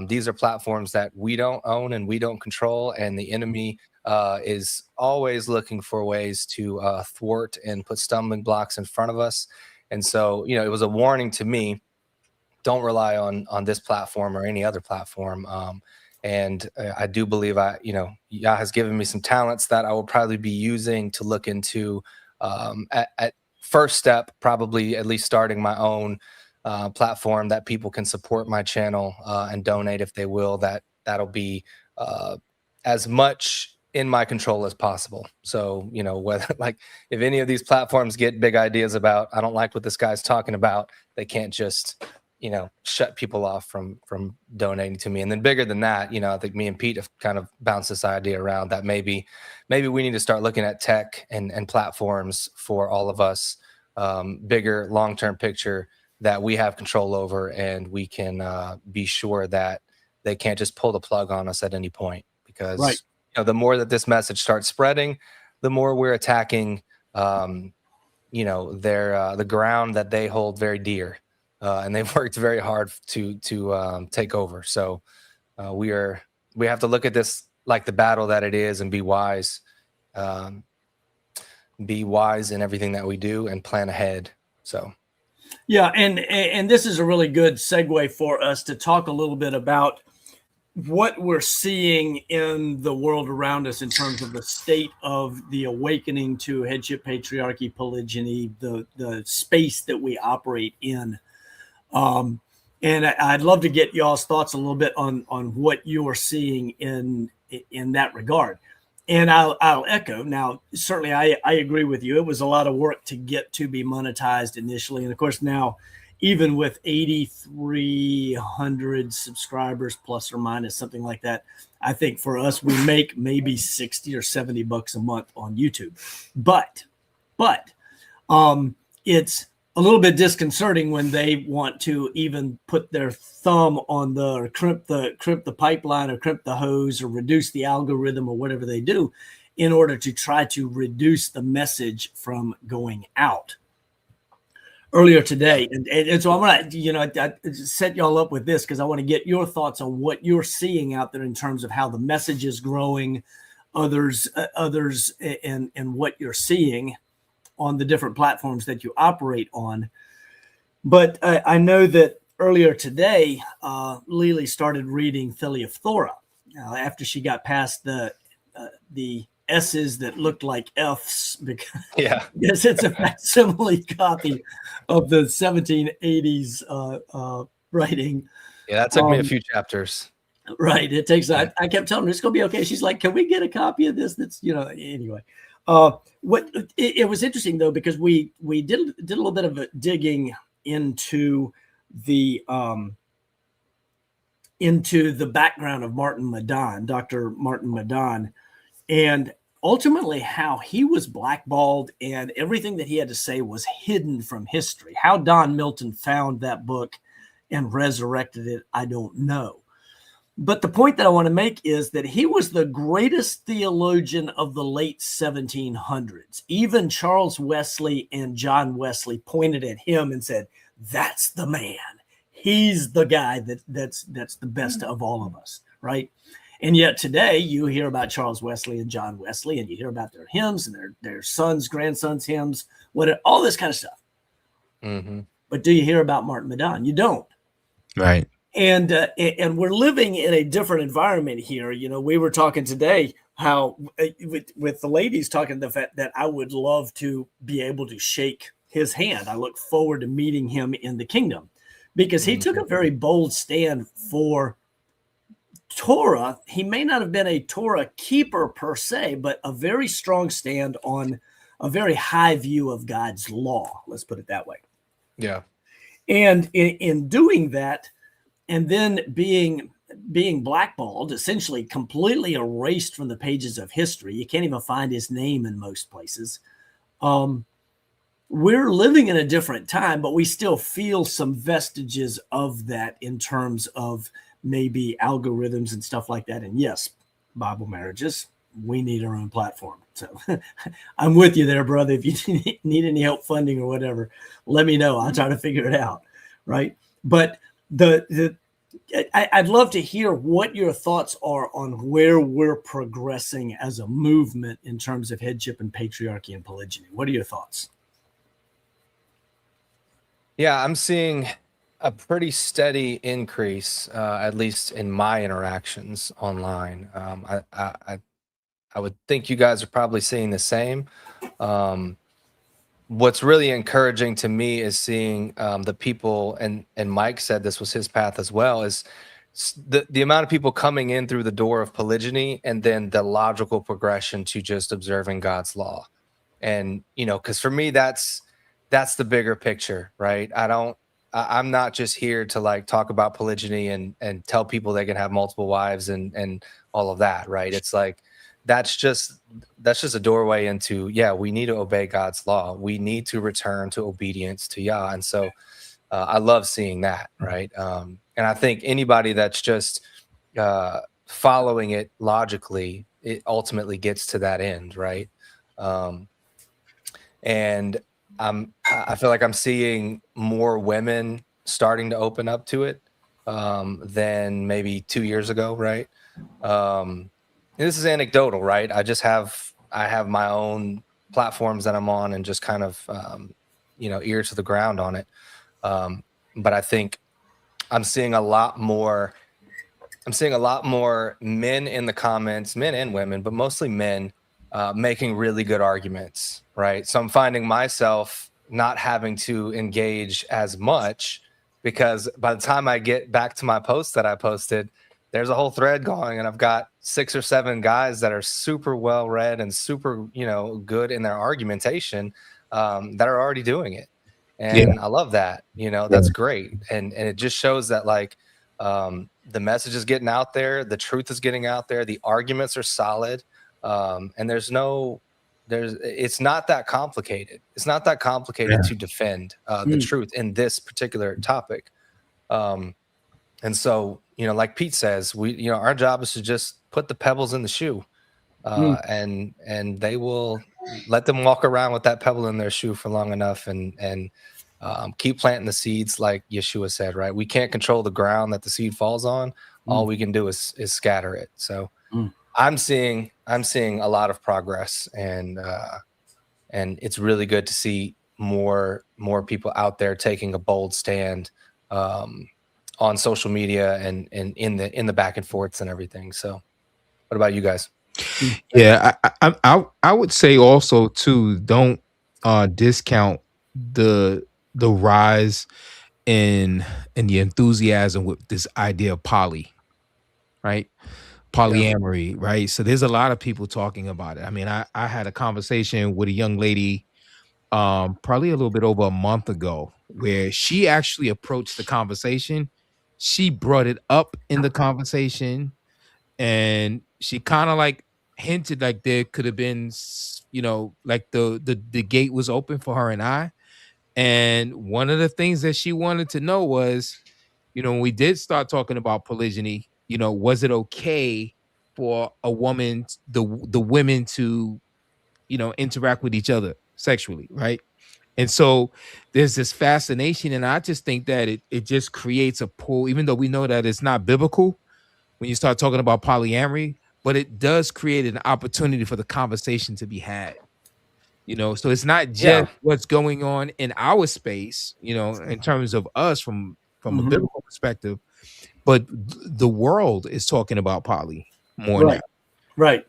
these are platforms that we don't own and we don't control, and the enemy is always looking for ways to thwart and put stumbling blocks in front of us. And so, it was a warning to me. Don't rely on this platform or any other platform. And I do believe Yah has given me some talents that I will probably be using to look into at first step, probably at least starting my own platform that people can support my channel and donate if they will. That'll be as much in my control as possible. So, whether like if any of these platforms get big ideas about, I don't like what this guy's talking about, they can't just shut people off from donating to me. And then bigger than that, I think me and Pete have kind of bounced this idea around that maybe we need to start looking at tech and platforms for all of us, bigger long-term picture that we have control over, and we can be sure that they can't just pull the plug on us at any point. Because the more that this message starts spreading, the more we're attacking the ground that they hold very dear. And they've worked very hard to take over. So we have to look at this like the battle that it is, and be wise in everything that we do, and plan ahead. So yeah, and this is a really good segue for us to talk a little bit about what we're seeing in the world around us in terms of the state of the awakening to headship, patriarchy, polygyny, the space that we operate in. And I'd love to get y'all's thoughts a little bit on what you are seeing in that regard. And I'll echo. Now, certainly I agree with you. It was a lot of work to get to be monetized initially. And of course, now, even with 8,300 subscribers, plus or minus, something like that, I think for us, we make maybe $60 or $70 a month on YouTube. But it's a little bit disconcerting when they want to even put their thumb on or crimp the pipeline, or crimp the hose, or reduce the algorithm, or whatever they do, in order to try to reduce the message from going out. Earlier today, and so I'm gonna I set y'all up with this because I want to get your thoughts on what you're seeing out there in terms of how the message is growing, others, and what you're seeing on the different platforms that you operate on. But I know that earlier today, Lily started reading Thora after she got past the S's that looked like F's, because it's a facsimile copy of the 1780s writing. Yeah, that took me a few chapters. Right. It takes, I kept telling her it's going to be okay. She's like, can we get a copy of this? That's, anyway. It was interesting though, because we did a little bit of a digging into the into the background of Martin Madon, Dr. Martin Madon, and ultimately how he was blackballed and everything that he had to say was hidden from history. How Don Milton found that book and resurrected it, I don't know. But the point that I want to make is that he was the greatest theologian of the late 1700s. Even Charles Wesley and John Wesley pointed at him and said, "That's the man. He's the guy that's the best of all of us," right? And yet today you hear about Charles Wesley and John Wesley, and you hear about their hymns and their sons, grandsons' hymns, all this kind of stuff. Mm-hmm. But do you hear about Martin Madon? You don't. Right. And we're living in a different environment here. You know, we were talking today how with the ladies talking the fact that I would love to be able to shake his hand. I look forward to meeting him in the kingdom because he took a very bold stand for Torah. He may not have been a Torah keeper per se, but a very strong stand on a very high view of God's law. Let's put it that way. Yeah. And in doing that, and then being blackballed, essentially completely erased from the pages of history. You can't even find his name in most places. We're living in a different time, but we still feel some vestiges of that in terms of maybe algorithms and stuff like that. And yes, Bible marriages, we need our own platform. So I'm with you there, brother. If you need any help funding or whatever, let me know. I'll try to figure it out. Right. But I'd love to hear what your thoughts are on where we're progressing as a movement in terms of headship and patriarchy and polygyny. What are your thoughts? Yeah, I'm seeing a pretty steady increase, at least in my interactions online. I would think you guys are probably seeing the same. What's really encouraging to me is seeing the people, and Mike said this was his path as well, is the amount of people coming in through the door of polygyny and then the logical progression to just observing God's law. And, you know, because for me, that's the bigger picture, right? I'm not just here to like talk about polygyny and tell people they can have multiple wives and all of that, right? It's like, that's just a doorway into, yeah, we need to obey God's law. We need to return to obedience to Yah. And so I love seeing that, right? And I think anybody that's just following it logically, it ultimately gets to that end, right? And I feel like I'm seeing more women starting to open up to it than maybe 2 years ago, right? This is anecdotal, right? I have my own platforms that I'm on and just kind of, ear to the ground on it. But I think I'm seeing a lot more men in the comments, men and women, but mostly men, making really good arguments, right? So I'm finding myself not having to engage as much because by the time I get back to my post that I posted, there's a whole thread going and I've got 6 or 7 guys that are super well read and super, good in their argumentation that are already doing it. And I love that, that's great. And it just shows that like the message is getting out there. The truth is getting out there. The arguments are solid. And it's not that complicated. It's not that complicated to defend the truth in this particular topic. And so, like Pete says, our job is to just put the pebbles in the shoe, and they will let them walk around with that pebble in their shoe for long enough and keep planting the seeds, like Yeshua said, right? We can't control the ground that the seed falls on. All we can do is scatter it. So I'm seeing a lot of progress, and it's really good to see more people out there taking a bold stand on social media and in the back and forths and everything. So what about you guys? Yeah, I would say also too, don't discount the rise in the enthusiasm with this idea of right? Polyamory, right? So there's a lot of people talking about it. I mean, I had a conversation with a young lady probably a little bit over a month ago where she actually approached the conversation she brought it up in the conversation, and she kind of like hinted like there could have been, like the gate was open for her and I. And one of the things that she wanted to know was, when we did start talking about polygyny, was it okay for a woman, the women to, interact with each other sexually, right? And so there's this fascination, and I just think that it just creates a pull, even though we know that it's not biblical when you start talking about polyamory, but it does create an opportunity for the conversation to be had. So it's not Yeah. just what's going on in our space, in terms of us from a Mhm. biblical perspective, but the world is talking about poly more Right. now. Right.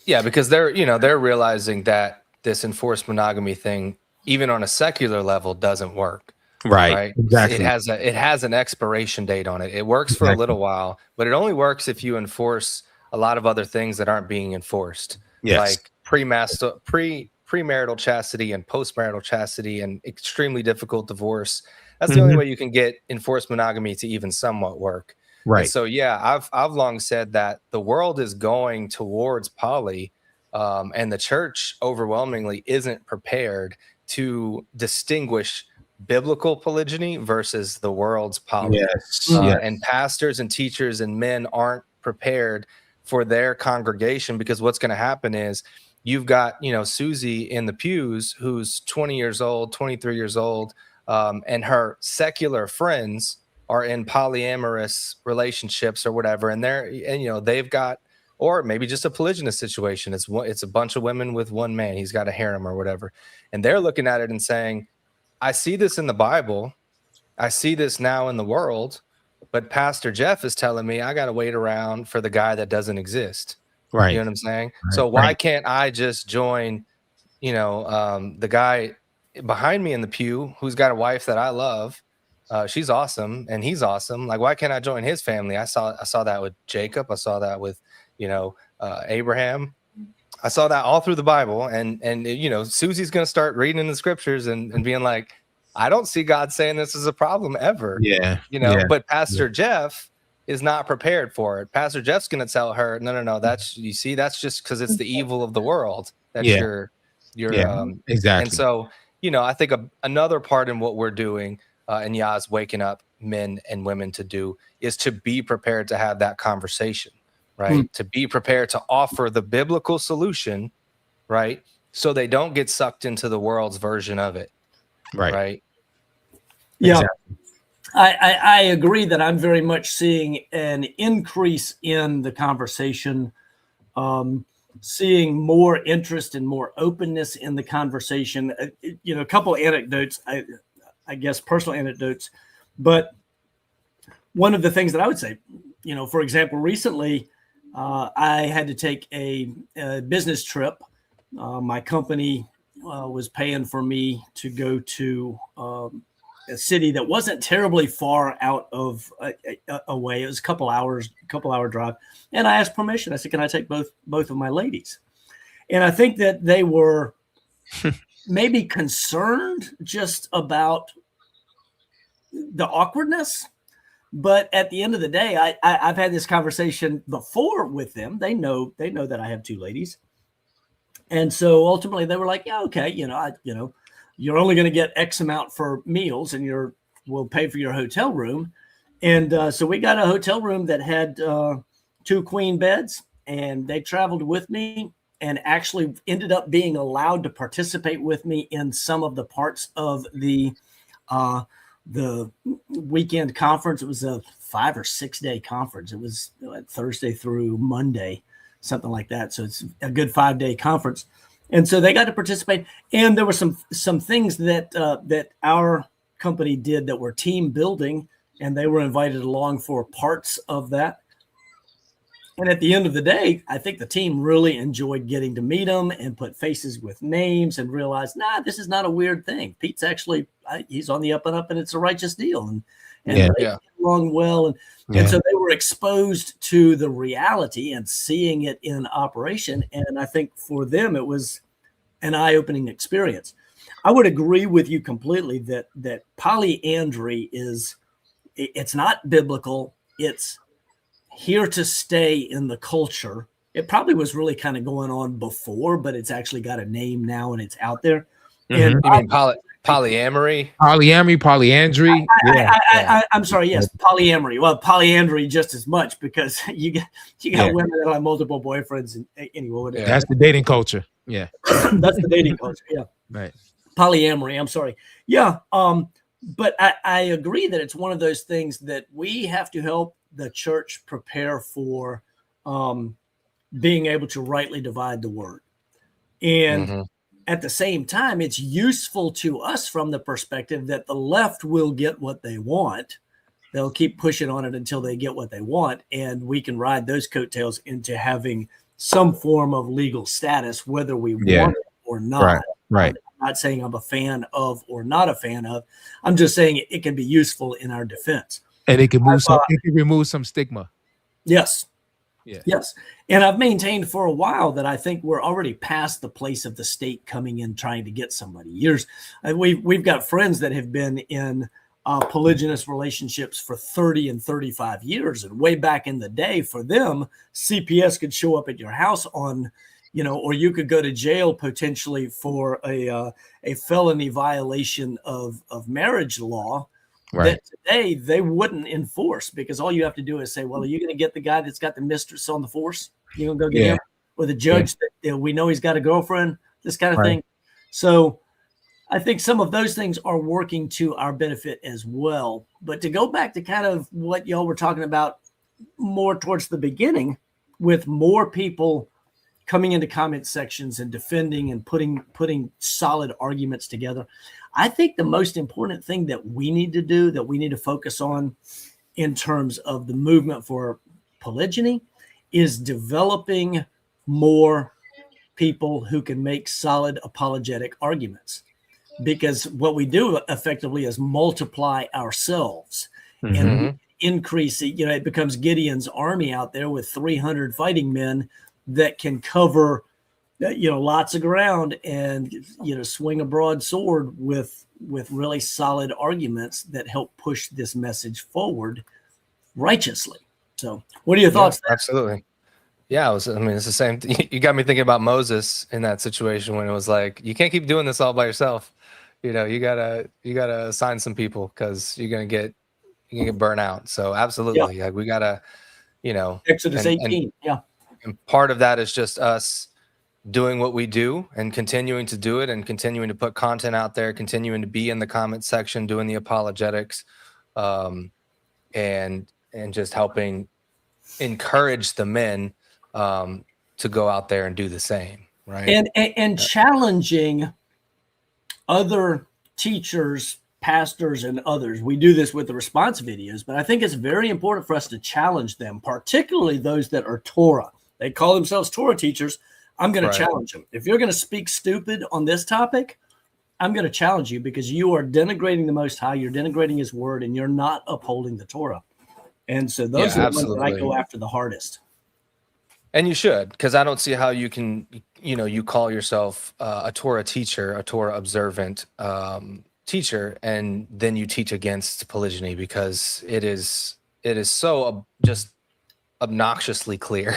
Yeah, because they're realizing that this enforced monogamy thing, even on a secular level, doesn't work. Right. Exactly. It has an expiration date on it. It works for a little while, but it only works if you enforce a lot of other things that aren't being enforced, Yes. like premarital chastity and postmarital chastity and extremely difficult divorce. That's the only way you can get enforced monogamy to even somewhat work. Right. And so, yeah, I've long said that the world is going towards poly, and the church overwhelmingly isn't prepared to distinguish biblical polygyny versus the world's poly. Yes. And pastors and teachers and men aren't prepared for their congregation, because what's going to happen is you've got, Susie in the pews who's 20 years old, 23 years old, and her secular friends are in polyamorous relationships or whatever, and they've got, or maybe just a polygynous situation. It's a bunch of women with one man. He's got a harem or whatever, and they're looking at it and saying, I see this in the Bible. I see this now in the world, but Pastor Jeff is telling me I got to wait around for the guy that doesn't exist. Right. You know what I'm saying? Right. So why can't I just join, the guy behind me in the pew who's got a wife that I love? She's awesome and he's awesome. Like, why can't I join his family? I saw that with Jacob. I saw that with, Abraham. I saw that all through the Bible, and Susie's going to start reading in the scriptures and being like, I don't see God saying this is a problem ever. Yeah. But Pastor Jeff is not prepared for it. Pastor Jeff's going to tell her, no, that's just because it's the evil of the world. That's your exactly. And so, I think another part in what we're doing, and Yah's waking up men and women to do, is to be prepared to have that conversation. Right. To be prepared to offer the biblical solution, right? So they don't get sucked into the world's version of it. Right. Yeah. Exactly. I agree that I'm very much seeing an increase in the conversation, seeing more interest and more openness in the conversation. A couple of anecdotes, I guess personal anecdotes, but one of the things that I would say, for example, recently, I had to take a business trip. My company was paying for me to go to a city that wasn't terribly far out of away. It was a couple hour drive. And I asked permission. I said, can I take both of my ladies? And I think that they were maybe concerned just about the awkwardness. But at the end of the day, I've had this conversation before with them. They know that I have two ladies, and so ultimately they were like, "Yeah, okay, you're only going to get X amount for meals, and we'll pay for your hotel room." And so we got a hotel room that had 2 queen beds, and they traveled with me and actually ended up being allowed to participate with me in some of the parts of the weekend conference. It was a 5 or 6 day conference. It was Thursday through Monday, something like that. So it's a good 5-day conference. And so they got to participate. And there were some things that our company did that were team building, and they were invited along for parts of that. And at the end of the day, I think the team really enjoyed getting to meet them and put faces with names and realize, this is not a weird thing. Pete's actually, he's on the up and up, and it's a righteous deal. And they get along well. And so they were exposed to the reality and seeing it in operation. And I think for them, it was an eye-opening experience. I would agree with you completely that polyandry is it's not biblical. It's here to stay in the culture. It probably was really kind of going on before, but it's actually got a name now and it's out there. And You mean polyamory? Polyamory, polyandry. I'm sorry. Yes, polyamory. Well, polyandry just as much, because you got women that have multiple boyfriends. And anyway, that's the dating culture. Yeah, that's the dating culture. Yeah, right. Polyamory. I'm sorry. Yeah. But I agree that it's one of those things that we have to help the church prepare for, being able to rightly divide the word. And at the same time, it's useful to us from the perspective that the left will get what they want. They'll keep pushing on it until they get what they want. And we can ride those coattails into having some form of legal status, whether we want it or not. Right. I'm not saying I'm a fan of or not a fan of. I'm just saying it can be useful in our defense. And it can remove some stigma. Yes. Yeah. Yes. And I've maintained for a while that I think we're already past the place of the state coming in trying to get somebody. We've got friends that have been in polygynous relationships for 30 and 35 years. And way back in the day, for them, CPS could show up at your house on, or you could go to jail potentially for a felony violation of marriage law. Right. That today they wouldn't enforce, because all you have to do is say, well, are you going to get the guy that's got the mistress on the force? You going to go get him? Or the judge that we know he's got a girlfriend, this kind of thing. So I think some of those things are working to our benefit as well. But to go back to kind of what y'all were talking about more towards the beginning, with more people coming into comment sections and defending and putting solid arguments together, I think the most important thing that we need to do, that we need to focus on in terms of the movement for polygyny, is developing more people who can make solid apologetic arguments. Because what we do effectively is multiply ourselves and increase it. It becomes Gideon's army out there with 300 fighting men that can cover lots of ground and swing a broadsword with really solid arguments that help push this message forward righteously. So what are your thoughts there? Absolutely. Yeah, it's the same thing. You got me thinking about Moses in that situation when it was like, you can't keep doing this all by yourself. You gotta assign some people, because you're gonna get burnt out. So absolutely, like we gotta, Exodus 18. And part of that is just us doing what we do and continuing to do it and continuing to put content out there, continuing to be in the comment section, doing the apologetics, and just helping encourage the men to go out there and do the same, right? And challenging other teachers, pastors, and others. We do this with the response videos, but I think it's very important for us to challenge them, particularly those that are Torah. They call themselves Torah teachers. I'm going to challenge them. If you're going to speak stupid on this topic, I'm going to challenge you, because you are denigrating the Most High, you're denigrating His word, and you're not upholding the Torah. And so those are the ones that I go after the hardest. And you should, because I don't see how you can, you call yourself a Torah teacher, a Torah observant teacher, and then you teach against polygyny, because it is so just obnoxiously clear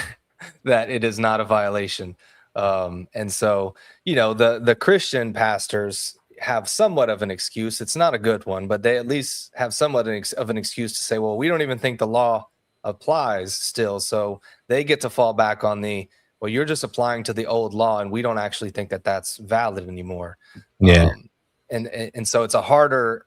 that it is not a violation. And so, the Christian pastors have somewhat of an excuse. It's not a good one, but they at least have somewhat of an excuse to say, well, we don't even think the law applies still. So they get to fall back on well, you're just applying to the old law, and we don't actually think that that's valid anymore. Yeah. And so it's a harder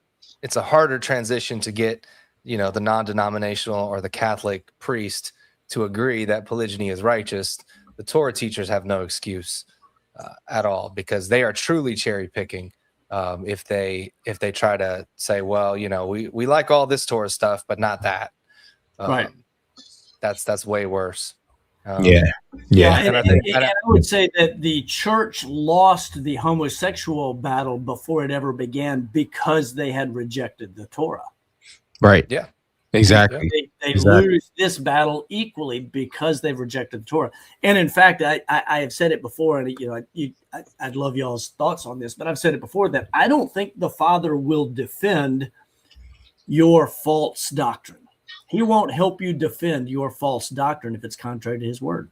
transition to get, the non-denominational or the Catholic priest to agree that polygyny is righteous. The Torah teachers have no excuse at all, because they are truly cherry picking. If they try to say, well, we like all this Torah stuff, but not that. Right. That's way worse. And I would say that the church lost the homosexual battle before it ever began, because they had rejected the Torah. Right. Yeah. Exactly. They lose this battle equally because they've rejected the Torah. And in fact, I have said it before, and I'd love y'all's thoughts on this, but I've said it before that I don't think the Father will defend your false doctrine. He won't help you defend your false doctrine if it's contrary to his word.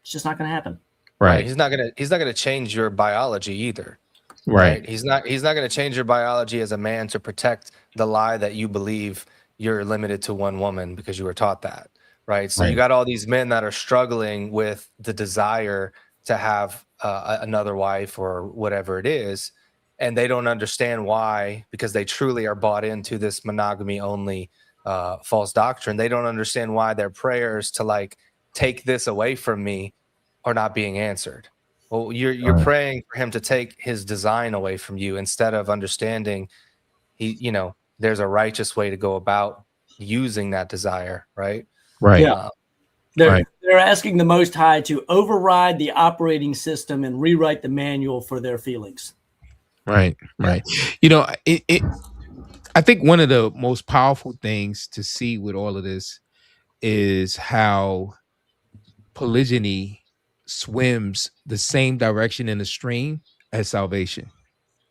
It's just not going to happen. Right. He's not gonna change your biology either. Right. He's not gonna change your biology as a man to protect the lie that you believe you're limited to one woman because you were taught that. Right. So you got all these men that are struggling with the desire to have another wife or whatever it is, and they don't understand why, because they truly are bought into this monogamy only false doctrine. They don't understand why their prayers to like take this away from me are not being answered. Well, you're praying for him to take his design away from you instead of understanding there's a righteous way to go about using that desire, right? Yeah. They're asking the Most High to override the operating system and rewrite the manual for their feelings. Right. You know, I think one of the most powerful things to see with all of this is how polygyny swims the same direction in the stream as salvation.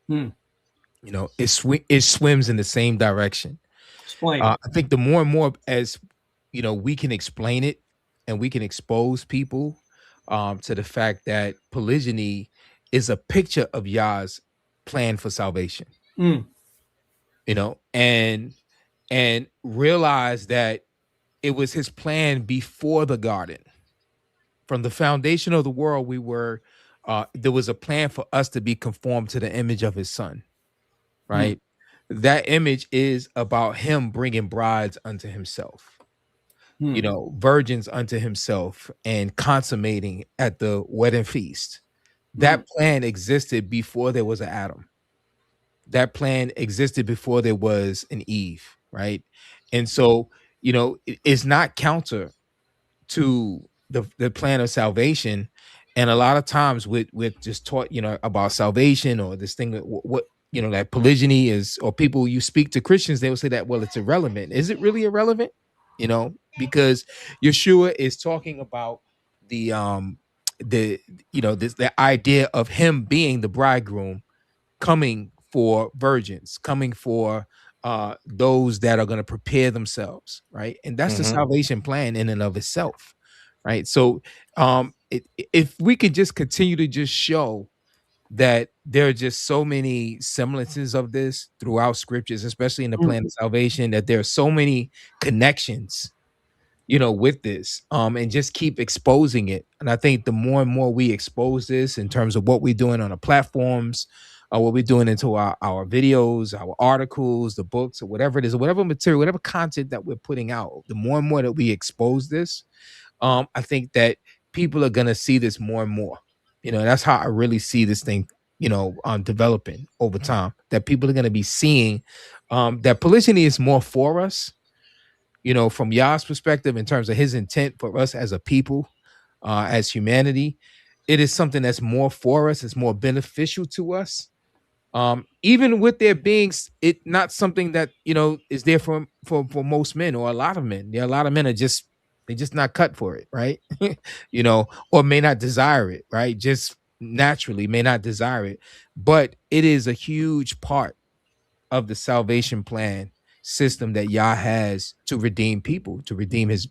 You know, it swims in the same direction. Explain. I think the more and more as we can explain it and we can expose people to the fact that polygyny is a picture of Yah's plan for salvation. You know, and realize that it was his plan before the garden. From the foundation of the world, there was a plan for us to be conformed to the image of his son, right? That image is about him bringing brides unto himself, virgins unto himself, and consummating at the wedding feast. That plan existed before there was an Adam. That plan existed before there was an Eve, right? And so, it's not counter to the plan of salvation. And a lot of times with just taught about salvation or this thing that polygyny is, or people, you speak to Christians, they will say that, well, it's irrelevant. Is it really irrelevant? Because Yeshua is talking about the idea of him being the bridegroom, coming for virgins, coming for those that are going to prepare themselves, right? And that's the salvation plan in and of itself, right? So if we could just continue to just show that there are just so many semblances of this throughout scriptures, especially in the plan of salvation, that there are so many connections with this, and just keep exposing it. And I think the more and more we expose this in terms of what we're doing on the platforms, what we're doing into our videos, our articles, the books, or whatever it is, or whatever material, whatever content that we're putting out, the more and more that we expose this, I think that people are going to see this more and more. That's how I really see this thing, developing over time, that people are going to be seeing that polygyny is more for us, from Yah's perspective, in terms of his intent for us as a people, as humanity. It is something that's more for us. It's more beneficial to us. Even with there being it not something that is there for most men or a lot of men. A lot of men are just not cut for it, right? Or may not desire it, right? Just naturally may not desire it. But it is a huge part of the salvation plan system that Yah has to redeem people, to redeem his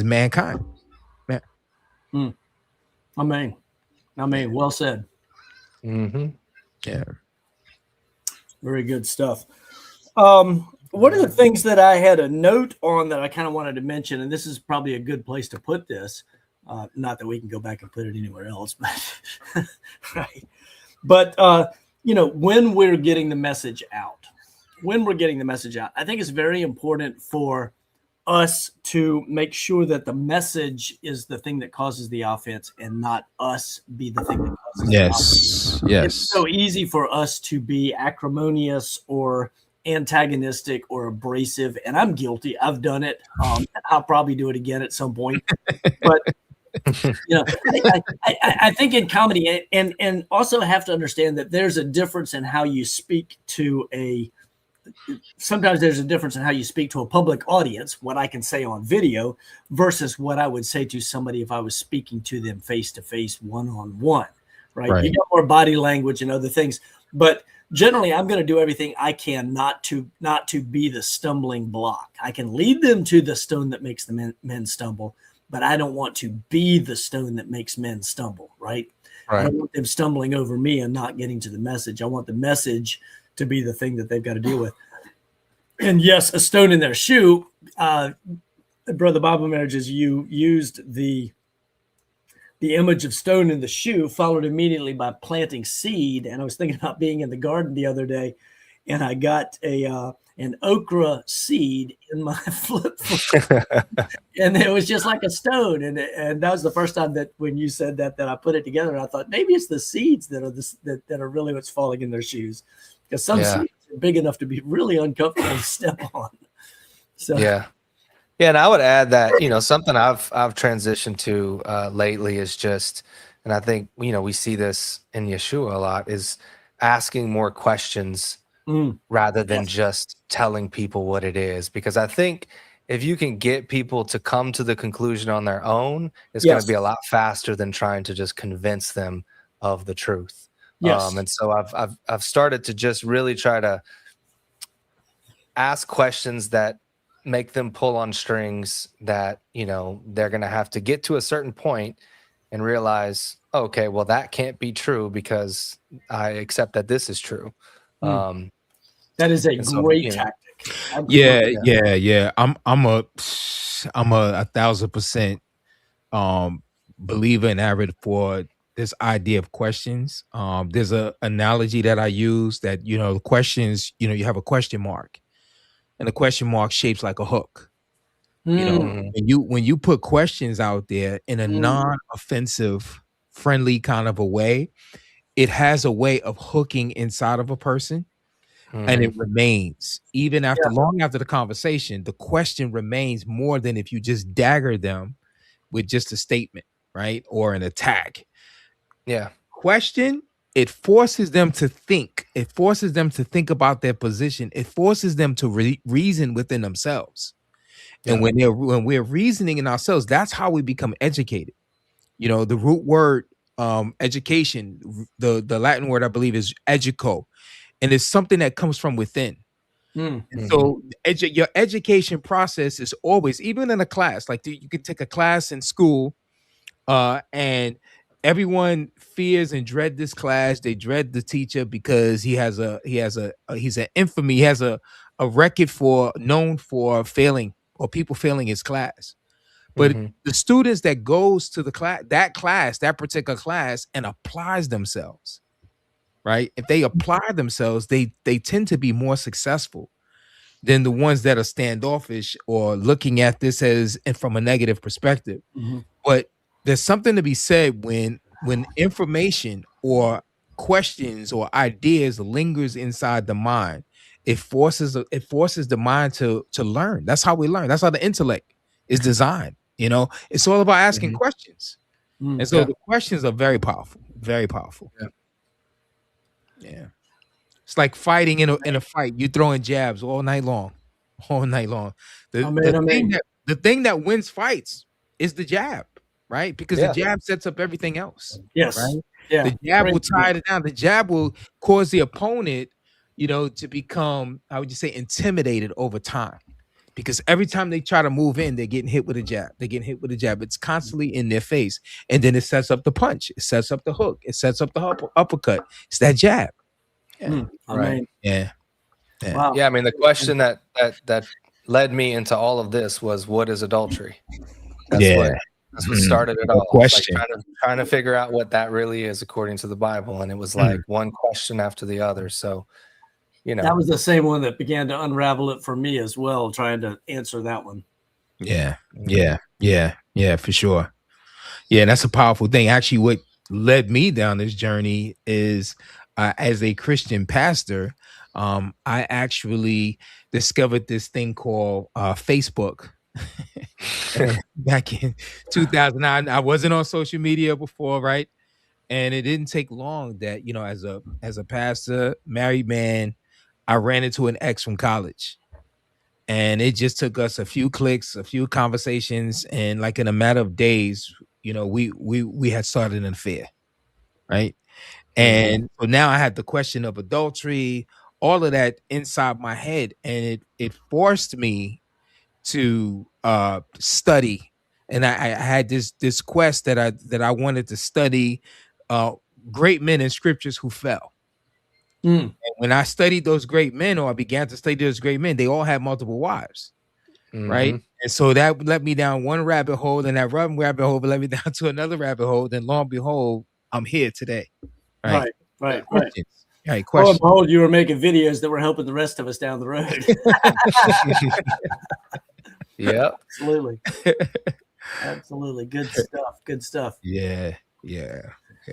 mankind. Man. Amen. Well said. Yeah. Very good stuff. One of the things that I had a note on that I kind of wanted to mention, and this is probably a good place to put this, not that we can go back and put it anywhere else, but right. But when we're getting the message out, I think it's very important for us to make sure that the message is the thing that causes the offense and not us be the thing that causes the offense. Yes. It's so easy for us to be acrimonious or antagonistic or abrasive, and I'm guilty. I've done it. I'll probably do it again at some point. But I think in comedy, and also have to understand that there's a difference in how you speak to sometimes there's a difference in how you speak to a public audience, what I can say on video versus what I would say to somebody if I was speaking to them face to face, one-on-one, right? You got more body language and other things, but generally I'm going to do everything I can not to be the stumbling block. I can lead them to the stone that makes the men stumble, but I don't want to be the stone that makes men stumble, right? I don't want them stumbling over me and not getting to the message. I want the message to be the thing that they've got to deal with. And yes, a stone in their shoe. Brother Bible Marriages, you used the image of stone in the shoe, followed immediately by planting seed. And I was thinking about being in the garden the other day, and I got an okra seed in my flip flop, and it was just like a stone. And that was the first time that when you said that I put it together. And I thought maybe it's the seeds that are that are really what's falling in their shoes, because some seeds are big enough to be really uncomfortable to step on. So yeah, and I would add that something I've transitioned to lately is just, and I think we see this in Yeshua a lot, is asking more questions rather than just telling people what it is. Because I think if you can get people to come to the conclusion on their own, it's going to be a lot faster than trying to just convince them of the truth. And so I've started to just really try to ask questions that make them pull on strings that they're going to have to get to a certain point and realize, okay, well, that can't be true because I accept that this is true. That is a great tactic. Yeah. I'm a 1,000% believer and avid for this idea of questions. There's a analogy that I use that the questions, you have a question mark, and the question mark shapes like a hook. When you put questions out there in a non-offensive, friendly kind of a way, it has a way of hooking inside of a person. And it remains even after long after the conversation. The question remains more than if you just dagger them with just a statement, right, or an attack. Question, it forces them to think. It forces them to think about their position. It forces them to reason within themselves. And when we're reasoning in ourselves, that's how we become educated. The root word education, the Latin word I believe is educo. And it's something that comes from within. So your education process is always, even in a class, like you can take a class in school, and everyone fears and dread this class. They dread the teacher because he's an infamy. He has a record known for failing, or people failing his class. But the students that goes to that particular class and applies themselves, right? If they apply themselves, they tend to be more successful than the ones that are standoffish or looking at this as and from a negative perspective. But there's something to be said when information or questions or ideas lingers inside the mind. It forces the mind to learn. That's how we learn. That's how the intellect is designed. It's all about asking questions. And so the questions are very powerful. Very powerful. Yeah. It's like fighting in a fight. You throwing jabs all night long. The thing that wins fights is the jab, right? Because the jab sets up everything else. Right? The jab will tie it down. The jab will cause the opponent, to become, how would you say, intimidated over time. Because every time they try to move in, they're getting hit with a jab. It's constantly in their face. And then it sets up the punch. It sets up the hook. It sets up the uppercut. It's that jab. Right. Yeah. Wow. Yeah. I mean, the question that led me into all of this was, what is adultery? That's what started it all. Question. Like trying to figure out what that really is according to the Bible. And it was like one question after the other. So, that was the same one that began to unravel it for me as well, trying to answer that one. Yeah, for sure. Yeah, and that's a powerful thing. Actually, what led me down this journey is, as a Christian pastor, I actually discovered this thing called Facebook. Back in 2009, I wasn't on social media before, right? And it didn't take long that, as a pastor, married man, I ran into an ex from college. And it just took us a few clicks, a few conversations, and like in a matter of days, we had started an affair. right? And so now I had the question of adultery, all of that inside my head, and it forced me to study. And I had this quest that I wanted to study great men in scriptures who fell. And when I studied those great men, or I began to study those great men, they all had multiple wives, right? And so that led me down one rabbit hole, and that rabbit hole led me down to another rabbit hole. Then lo and behold, I'm here today. Right. Questions. Right. Oh, Questions. behold, you were making videos that were helping the rest of us down the road. Yep. Absolutely. Absolutely. Good stuff. Good stuff. Yeah.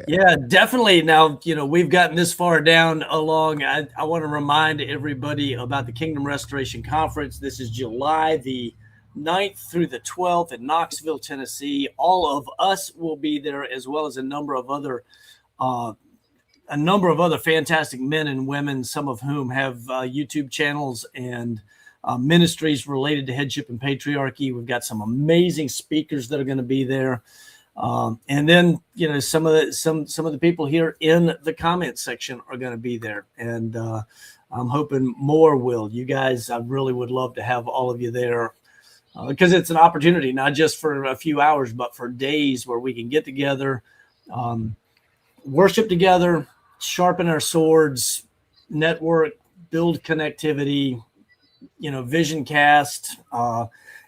Yeah, definitely. Now, we've gotten this far down along. I want to remind everybody about the Kingdom Restoration Conference. This is July the 9th through the 12th in Knoxville, Tennessee. All of us will be there, as well as a number of other fantastic men and women, some of whom have YouTube channels and ministries related to headship and patriarchy. We've got some amazing speakers that are going to be there. And then, some of the people here in the comment section are going to be there, and I'm hoping more will. You guys, I really would love to have all of you there, because it's an opportunity, not just for a few hours, but for days where we can get together, worship together, sharpen our swords, network, build connectivity, vision cast,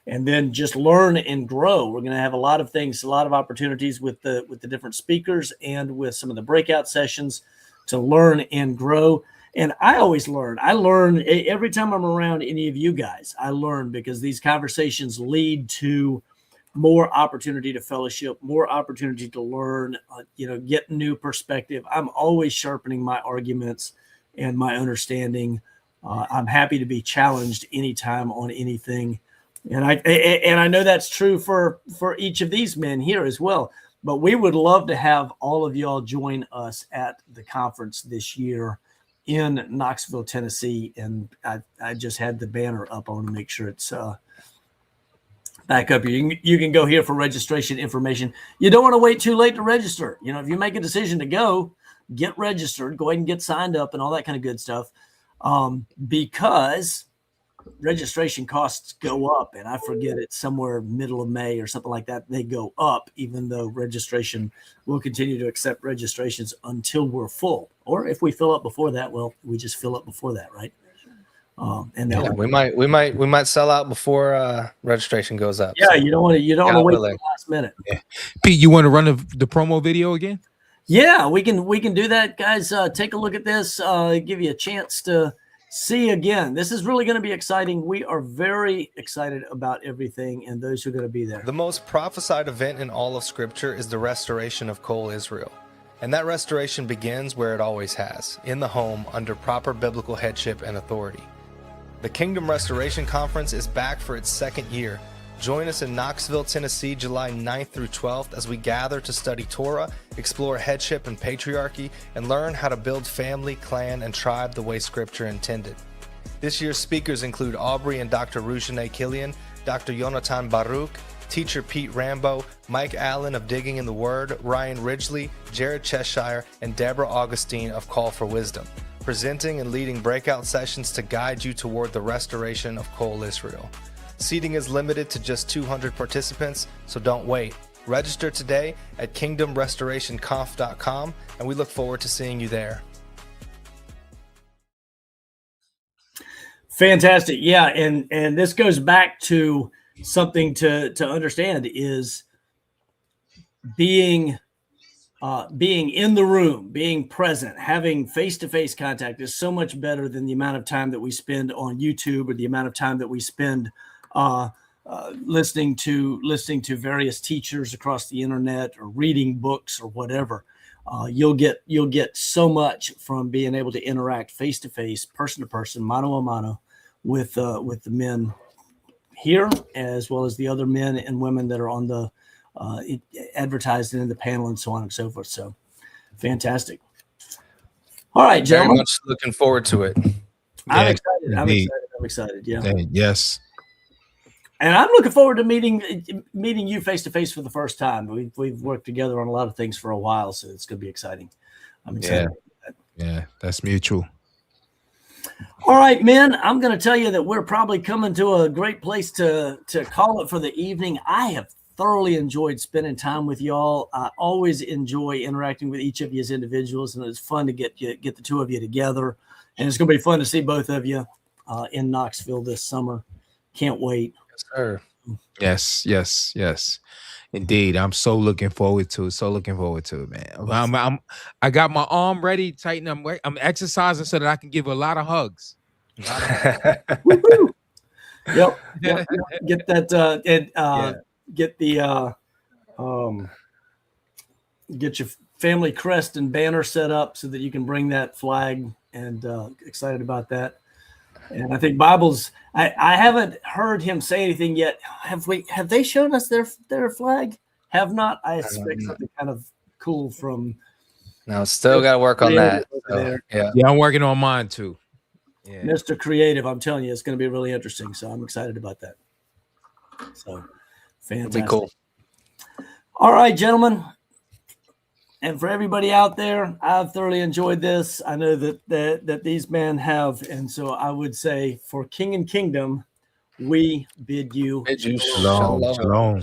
and then just learn and grow. We're going to have a lot of things, a lot of opportunities with the different speakers and with some of the breakout sessions to learn and grow. And I always learn. I learn every time I'm around any of you guys. I learn, because these conversations lead to more opportunity to fellowship, more opportunity to learn, get new perspective. I'm always sharpening my arguments and my understanding. I'm happy to be challenged anytime on anything. And I know that's true for each of these men here as well. But we would love to have all of y'all join us at the conference this year in Knoxville, Tennessee. And I just had the banner up. I want to make sure it's back up here. You can go here for registration information. You don't want to wait too late to register. If you make a decision to go, get registered, go ahead and get signed up and all that kind of good stuff. Because registration costs go up, and I forget, it's somewhere middle of May or something like that. They go up, even though registration will continue to accept registrations until we're full. Or if we fill up before that, well, we just fill up before that, right? And yeah, we might sell out before registration goes up. Yeah, so you don't want to wait till the last minute. Yeah. Pete, you want to run the promo video again? Yeah, we can do that, guys. Take a look at this. Give you a chance to see again. This is really going to be exciting. We are very excited about everything and those who are going to be there. The most prophesied event in all of Scripture is the restoration of Kol Israel. And that restoration begins where it always has, in the home, under proper biblical headship and authority. The Kingdom Restoration Conference is back for its second year. Join us in Knoxville, Tennessee, July 9th through 12th as we gather to study Torah, explore headship and patriarchy, and learn how to build family, clan, and tribe the way Scripture intended. This year's speakers include Aubrey and Dr. Rushane Killian, Dr. Yonatan Baruch, teacher Pete Rambo, Mike Allen of Digging in the Word, Ryan Ridgely, Jared Cheshire, and Deborah Augustine of Call for Wisdom, presenting and leading breakout sessions to guide you toward the restoration of Kol Israel. Seating is limited to just 200 participants, so don't wait. Register today at kingdomrestorationconf.com, and we look forward to seeing you there. Fantastic. Yeah, and this goes back to something to understand is being in the room, being present, having face-to-face contact is so much better than the amount of time that we spend on YouTube or the amount of time that we spend listening to various teachers across the internet or reading books or whatever. You'll get so much from being able to interact face to face, person to person, mano a mano with the men here, as well as the other men and women that are on the advertised in the panel and so on and so forth. So fantastic. All right, gentlemen. Very much looking forward to it. I'm excited. I'm excited. Yeah. Yes. And I'm looking forward to meeting you face to face for the first time. We've worked together on a lot of things for a while, so it's going to be exciting. I'm excited. Yeah, that's mutual. All right, men, I'm going to tell you that we're probably coming to a great place to call it for the evening. I have thoroughly enjoyed spending time with y'all. I always enjoy interacting with each of you as individuals, and it's fun to get the two of you together. And it's going to be fun to see both of you in Knoxville this summer. Can't wait. Yes, sir. Yes. Indeed, I'm so looking forward to it. So looking forward to it, man. I got my arm ready, tighten. I'm exercising so that I can give a lot of hugs. Woo-hoo. Yep. Get that. Get your family crest and banner set up so that you can bring that flag. And excited about that. And I think Bibles. I haven't heard him say anything yet. Have they shown us their flag? Have not. I expect something kind of cool from. No, still got to work on that. So, yeah, I'm working on mine too. Yeah. Mr. Creative, I'm telling you, it's going to be really interesting. So I'm excited about that. So fantastic. It'll be cool. All right, gentlemen. And for everybody out there, I've thoroughly enjoyed this. I know that these men have. And so I would say for King and Kingdom, we bid you Shalom.